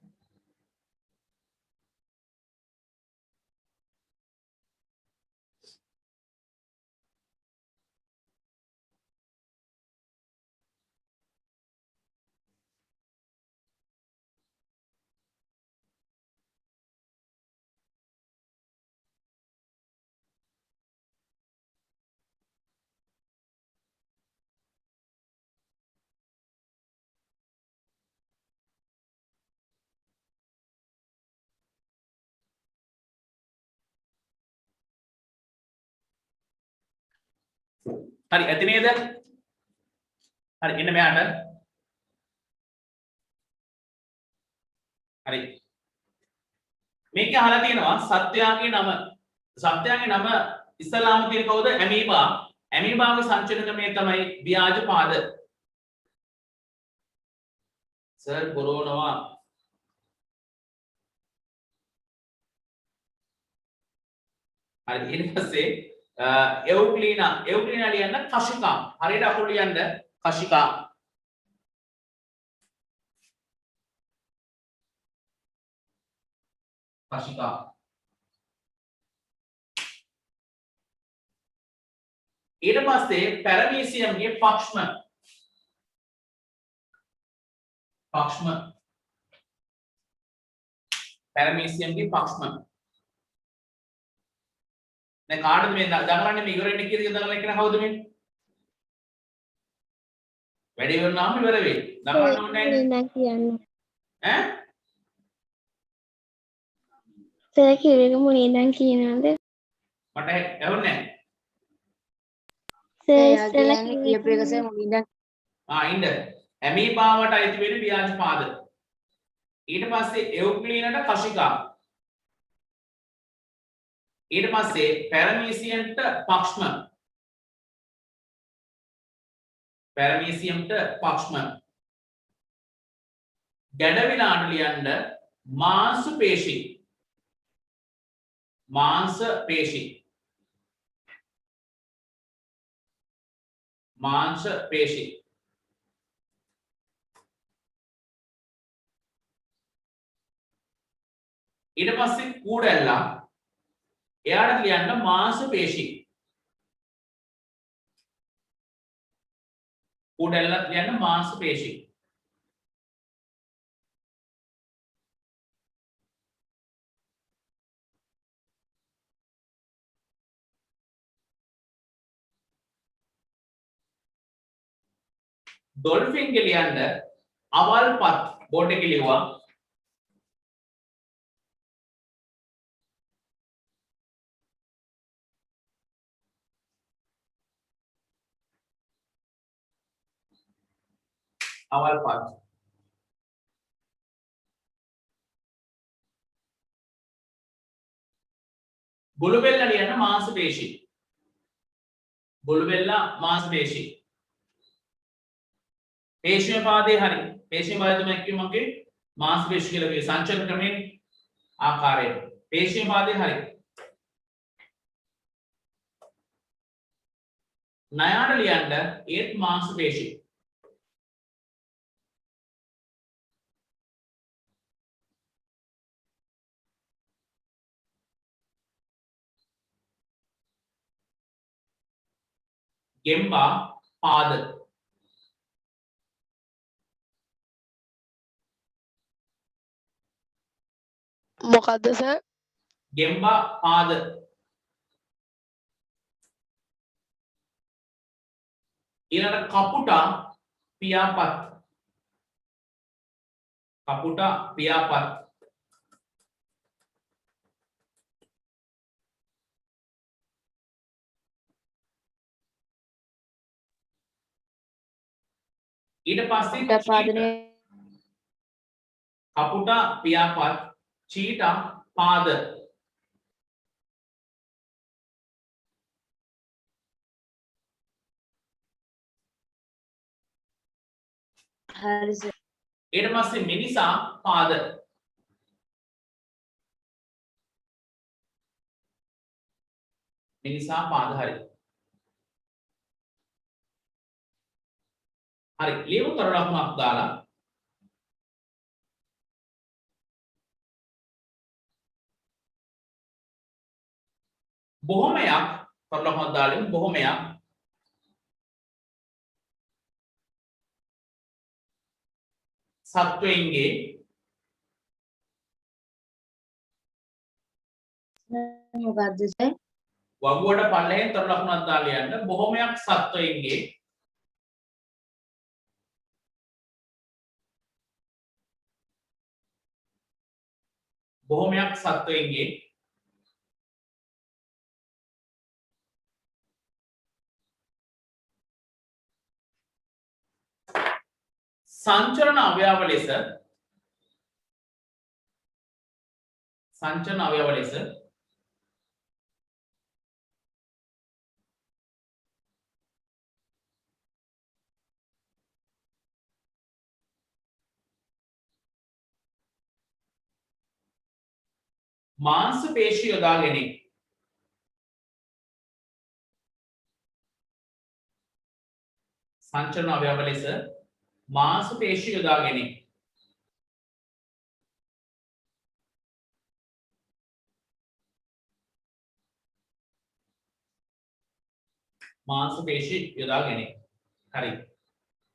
හරි ඇති නේද? හරි එන්න මෙයාට. හරි. මේක අහලා තියෙනවා සත්වයාගේ නම. සත්වයාගේ නම ඉස්ලාම තියෙන කවුද? ඇමීබා. ඇමීබාගේ සංචලන ක්‍රමය තමයි ව්‍යාජපාද. සර් බොරෝනවා. හරි ඊට පස්සේ එව්ක්ලිනා ලියන්න කශිකා. හරියට අකුරු ලියන්න කශිකා. කශිකා. ඊට පස්සේ පැරමීසියම්ගේ පක්ෂම. පැරමීසියම්ගේ පක්ෂම. දැන් කාටද මේ දඟලන්නේ මේ ඉවරෙන්න කියලා දඟලන කෙනා කවුද මේ? වැඩි වෙනාම ඉවර වෙයි. දඟලන්න ඕනේ නැහැ. ඈ? සර් කිව්වක මුනේ ඉඳන් කියනවාද? මට ඇහුන්නේ නැහැ. එයා කියන්නේ කියපු එක සර් මුලින්ද ඉන්න. ඇමීබාවට අයිති වෙන ව්‍යාජපාද. ඊට පස්සේ එව්ක්ලිනට කශිකා. ඊට පස්සේ පැරමීසියන්ට පක්ෂම. ගැඩවිලාට ලියන්න මාංශ පේශි. ඊට පස්සේ කූඩැල්ලා එයාට ලියන්න මාංශ පේශි. කූඩැල්ලත් ලියන්න මාංශ පේශි. ඩොල්ෆින් ගේ ලියන්න අවල්පත් බෝඩ් එකේ ලියුවා. අවල්පත්. බුළුබෙල්ල ලියන්න මාංශ පේශි. පේශිම පාදේ හරි. පේශිම පාදේ තමයි කිව්වමගේ මාංශ පේශි කියලා කිව්වේ සංචලන ක්‍රමයේ ආකාරයට. පේශිම පාදේ හරි. නයාට ලියන්න ඒත් මාංශ පේශි. ගෙම්බා පාද. මොකද්ද සර්? ගෙම්බා පාද. ඊළඟට කපුටා පියාපත්. ඊට පස්සේ කපුටා පියාපත් චීටා පාද. හරි සර් ඊට පස්සේ මිනිසා පාද. හරි. හරි ලියමු තොර ලකුණක් දාලා. බොහොමයක් තොර ලකුණක් දාලා බොහොමයක් සත්වයින්ගේ මොකද්ද සර් වගුවට පල්ලෙහෙන් තොර ලකුණක් දාලා යන්න. බොහොමයක් සත්වයින්ගේ සංචරණ අවයව ලෙස මාංශ පේශි යොදා ගැනීම. සංචරණ අවයව ලෙස මාංශ පේශි යොදා ගැනීම. මාංශ පේශි යොදා ගැනීම. හරි.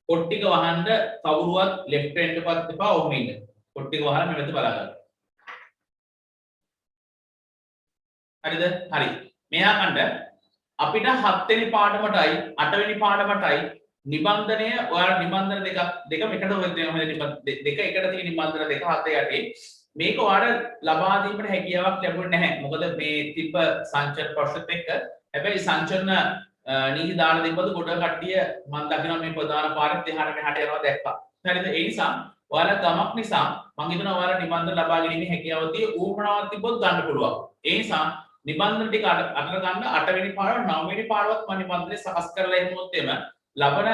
කොට්ටික වහන්න කවුරුවත් left hand එකපත් එපා ඔහොම ඉන්න. කොට්ටික වහලා මෙතන බලා ගන්න. හරිද? හරි. මෙහා කණ්ඩ අපිට 7 වෙනි පාඩමටයි 8 වෙනි පාඩමටයි නිබන්ධනය ඔයාලා නිබන්ධන දෙක එකට වෙනවා දෙක එකට තියෙන නිබන්ධන දෙක 7 8 මේක ඔයාලා ලබා දීමට හැකියාවක් ලැබුණේ නැහැ. මොකද මේ තිබ්බ සංචරණ ප්‍රශ්නෙත් එක්ක හැබැයි සංචරණ නීති දාන දෙපොත ගොඩ කට්ටිය මම දකිනවා මේ ප්‍රධාන පාරෙත් එහාට මෙහාට යනවා දැක්කා. හරිද? ඒ නිසා ඔයාලා තමක් නිසා මම හිතනවා ඔයාලා නිබන්ධන ලබා ගැනීමේ හැකියාව තියෙ ඌමනාවක් තිබ්බොත් ගන්න පුළුවන්. ඒ නිසා නිබන්ධන ටික අතර ගන්න 8 වෙනි පාඩම 9 වෙනි පාඩමත් මම නිබන්ධනේ සකස් කරලා එමුත් එම ලබන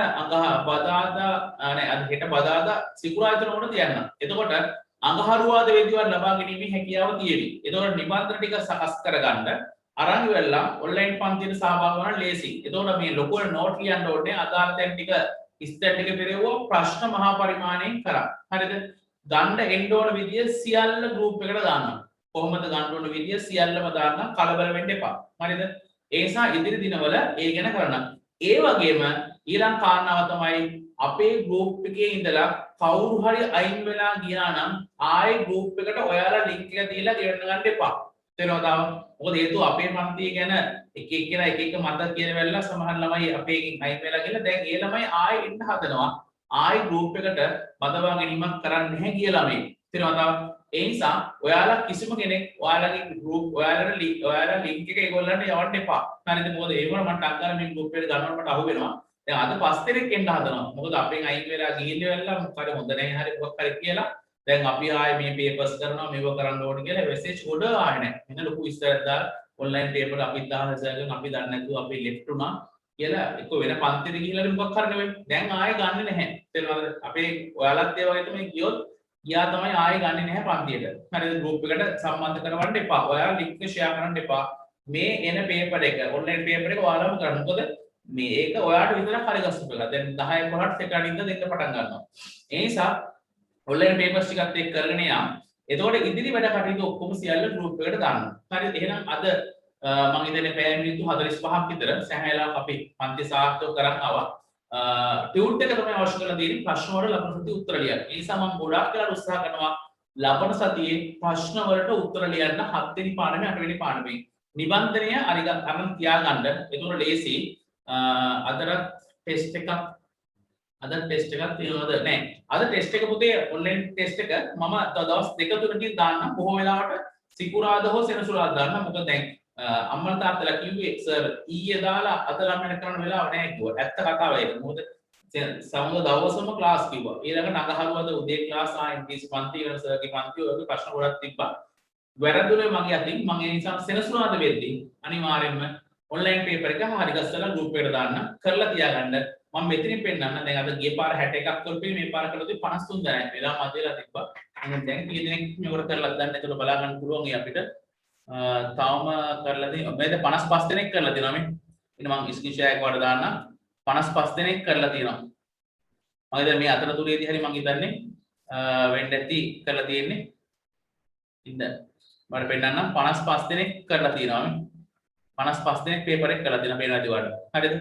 බදාදා නෑ අද හෙට බදාදා සිකුරාදා උන තියන්න. එතකොට අඟහරුවාද වේදිකවන් ලබා ගැනීමේ හැකියාව තියෙවි. එතකොට නිබන්ධන ටික සකස් කරගන්න අරන් වෙලා ඔන්ලයින් පන්තියට සහභාගී වුණා ලේසි. එතකොට මේ ලොකු නෝට් ලියන්න ඕනේ අදාළ තැන් ටික ඉස්තර ටික පෙරෙවුවා ප්‍රශ්න මහා පරිමාණයෙන් කරා. හරිද? ගන්න එන්න ඕන විදිය සියල්ල ගෲප් එකට දාන්න. කොහොමද ගන්න ඕන විදිය සියල්ලම දාන්න කලබල වෙන්න එපා. හරිද? ඒ නිසා ඉදිරි දිනවල ඒ ගැන කරන්න. ඒ වගේම ඊළඟ කාරණාව තමයි අපේ ගෲප් එකේ ඉඳලා කවුරු හරි අයින් වෙලා ගියා නම් ආයේ ගෲප් එකට ඔයාලා ලින්ක් එක දීලා ගෙවන්න ගන්න එපා. තේරෙනවද? මොකද හේතුව අපේ පන්තිය ගැන එක එක්කෙනා එක එක මතක් කියන වෙලාව සමහර ළමයි අපේකින් අයින් වෙලා ගිහලා දැන් ඒ ළමයි ආයේ එන්න හදනවා. ආයේ ගෲප් එකට බදවා ගැනීමක් කරන්නේ නැහැ කියලා මේ. තේරෙනවද? ඒ නිසා ඔයාලා කිසිම කෙනෙක් ඔයාලගේ group ඔයාලා link එක ඒගොල්ලන්ට යවන්න එපා. හරිද? මොකද ඒ වුණා මට අක්කලා මේ group එකට ගන්නවට මට අහු වෙනවා. දැන් අද 5 දෙනෙක් එන්න හදනවා. මොකද අපෙන් අයින් වෙලා ගිහින් වෙලා මොකද හොඳ නැහැ හරි මොකක් හරි කියලා. දැන් අපි ආයේ මේ papers කරනවා මේව කරන්න ඕනේ කියලා message ගොඩ ආවේ නැහැ. එන්න ලොකු ඉස්සරහට දාලා online paper අපිත් දාලා සර්ගෙන අපි දන්නේ නැතුව අපි left වුණා කියලා එක්ක වෙන පන්තියට ගිහිල්ලා මොකක් කරන්න වෙන්නේ. දැන් ආයේ ගන්නෙ නැහැ. තේරුණාද? අපේ ඔයාලත් ඒ වගේ තමයි ගියොත් ගියා තමයි ආයෙ ගන්නෙ නැහැ පන්තියට. හරිද? ගෲප් එකට සම්බන්ධ කරවන්න එපා. ඔයාලා ලින්ක් එක ෂෙයා කරන්න එපා. මේ එන පේපර් එක ඔන්ලයින් පේපර් එක ඔයාලම කරන්න. මොකද මේක ඔයාලට විතරක් හරි ගස්සපු එක. දැන් 10 11ට සෙට් අනින්ද දෙන්න පටන් ගන්නවා. ඒ නිසා ඔන්ලයින් පේපර්ස් ටිකත් එක්ක කරගෙන යන්න. එතකොට ඉදිරි වැඩ කටයුතු ඔක්කොම සියල්ල ගෲප් එකට දාන්න. හරිද? එහෙනම් අද මම ඉතින් පැය මිනිත්තු 45ක් විතර සෑහෙලා අපි පන්ති සාර්ථක කරන් ආවා. ටියුට් එක තමයි අවශ්‍ය කරලා තියෙන්නේ ප්‍රශ්න වල ලබන සතියේ උත්තර ලියන්න. ඒ නිසා මම ගොඩාක් වෙලා උත්සාහ කරනවා ලබන සතියේ ප්‍රශ්න වලට උත්තර ලියන්න 7 වෙනි පාඩමේ 8 වෙනි පාඩමේ. නිබන්ධනය අරන් තියාගන්න. ඒතකොට ලේසි. අදට ටෙස්ට් එකක් තියෙනවද නැහැ. අද ටෙස්ට් එක පුතේ ඔන්ලයින් ටෙස්ට් එක මම දවස් 2-3කින් දාන්න. බොහෝ වෙලාවට සිකුරාදා හෝ සෙනසුරාදා දාන්න. මොකද දැන් අම්මලා තාත්තලා කිව්වේ සර් ඊයේ දාලා අද ළමයට කරන්න වෙලාව නැහැ කිව්වා. ඇත්ත කතාව ඒක. මොකද සමහර දවසම ක්ලාස් කිව්වා. ඊළඟ නගහරුවද උදේ ක්ලාස් ඉංග්‍රීසි පන්ති වෙන සර්ගේ පන්ති වගේ ප්‍රශ්න ගොඩක් තිබ්බා. වැරදුනේ මගේ අතින්. මම ඒ නිසා සෙනසුරාදා වෙද්දී අනිවාර්යයෙන්ම ඔන්ලයින් පේපර් එක හරි ගස්සලා ගෲප් එකට දාන්න. කරලා තියාගන්න. මම මෙතනින් පෙන්නන්න. දැන් අද ගිය පාර 61ක් කරපේ මේ පාර කළොත් 53 දැනයි. වෙලා මැදලා තිබ්බා. දැන් කී දෙනෙක් මේකට කරලා ගන්න. ඒතකොට බලා ගන්න පුළුවන් අපිට. තවම කරලා තියෙනවා. මේක 55 දෙනෙක් කරලා තියෙනවා මේ. ඉතින් මම ස්ක්‍රීන් ෂෙයා එක වල දාන්න. 55 දෙනෙක් කරලා තියෙනවා. මම දැන් මේ අතරතුරේදී හරි මම හිතන්නේ වෙන්න ඇති කරලා තියෙන්නේ. ඉතින් මට පෙන්නන්න 55 දෙනෙක් කරලා තියෙනවා මේ. 55 දෙනෙක් පේපර් එක කරලා තියෙනවා පේනවාද ඔයාලට. හරිද?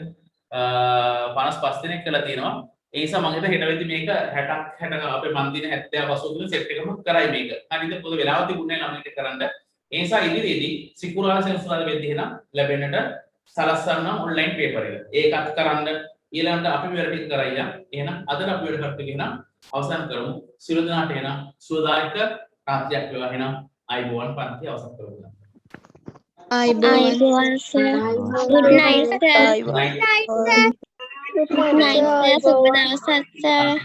55 දෙනෙක් කරලා තියෙනවා. ඒ නිසා මම හිත හෙට වෙද්දි මේක 60 අපේ මන් දින 70 80 සෙට් එකම කරයි මේක. හරිද? පොද වෙලාව තිබුණේ නැහැ ළමයින්ට කරන්න. ඒ නිසා ඉදිරියේදී සිකුරාදා සෙනසුරාදා වෙද්දී එහෙනම් ලැබෙන්නට සලස්සන්න ඔන්ලයින් පේපර් එක. ඒකත් කරන්න ඊළඟට අපි වැඩ ටික කරයියා. එහෙනම් අද අපි වැඩ කට්ටිය එහෙනම් අවසන් කරමු. සියලු දෙනාට එහෙනම් සුවදායක රාත්‍රියක් වේවා. එහෙනම් ආයිබෝවන් පන්ති අවසන් කරමු. ආයිබෝවන් sir. good night sir. Good night. good night sir. සුබ දවසක් සර්.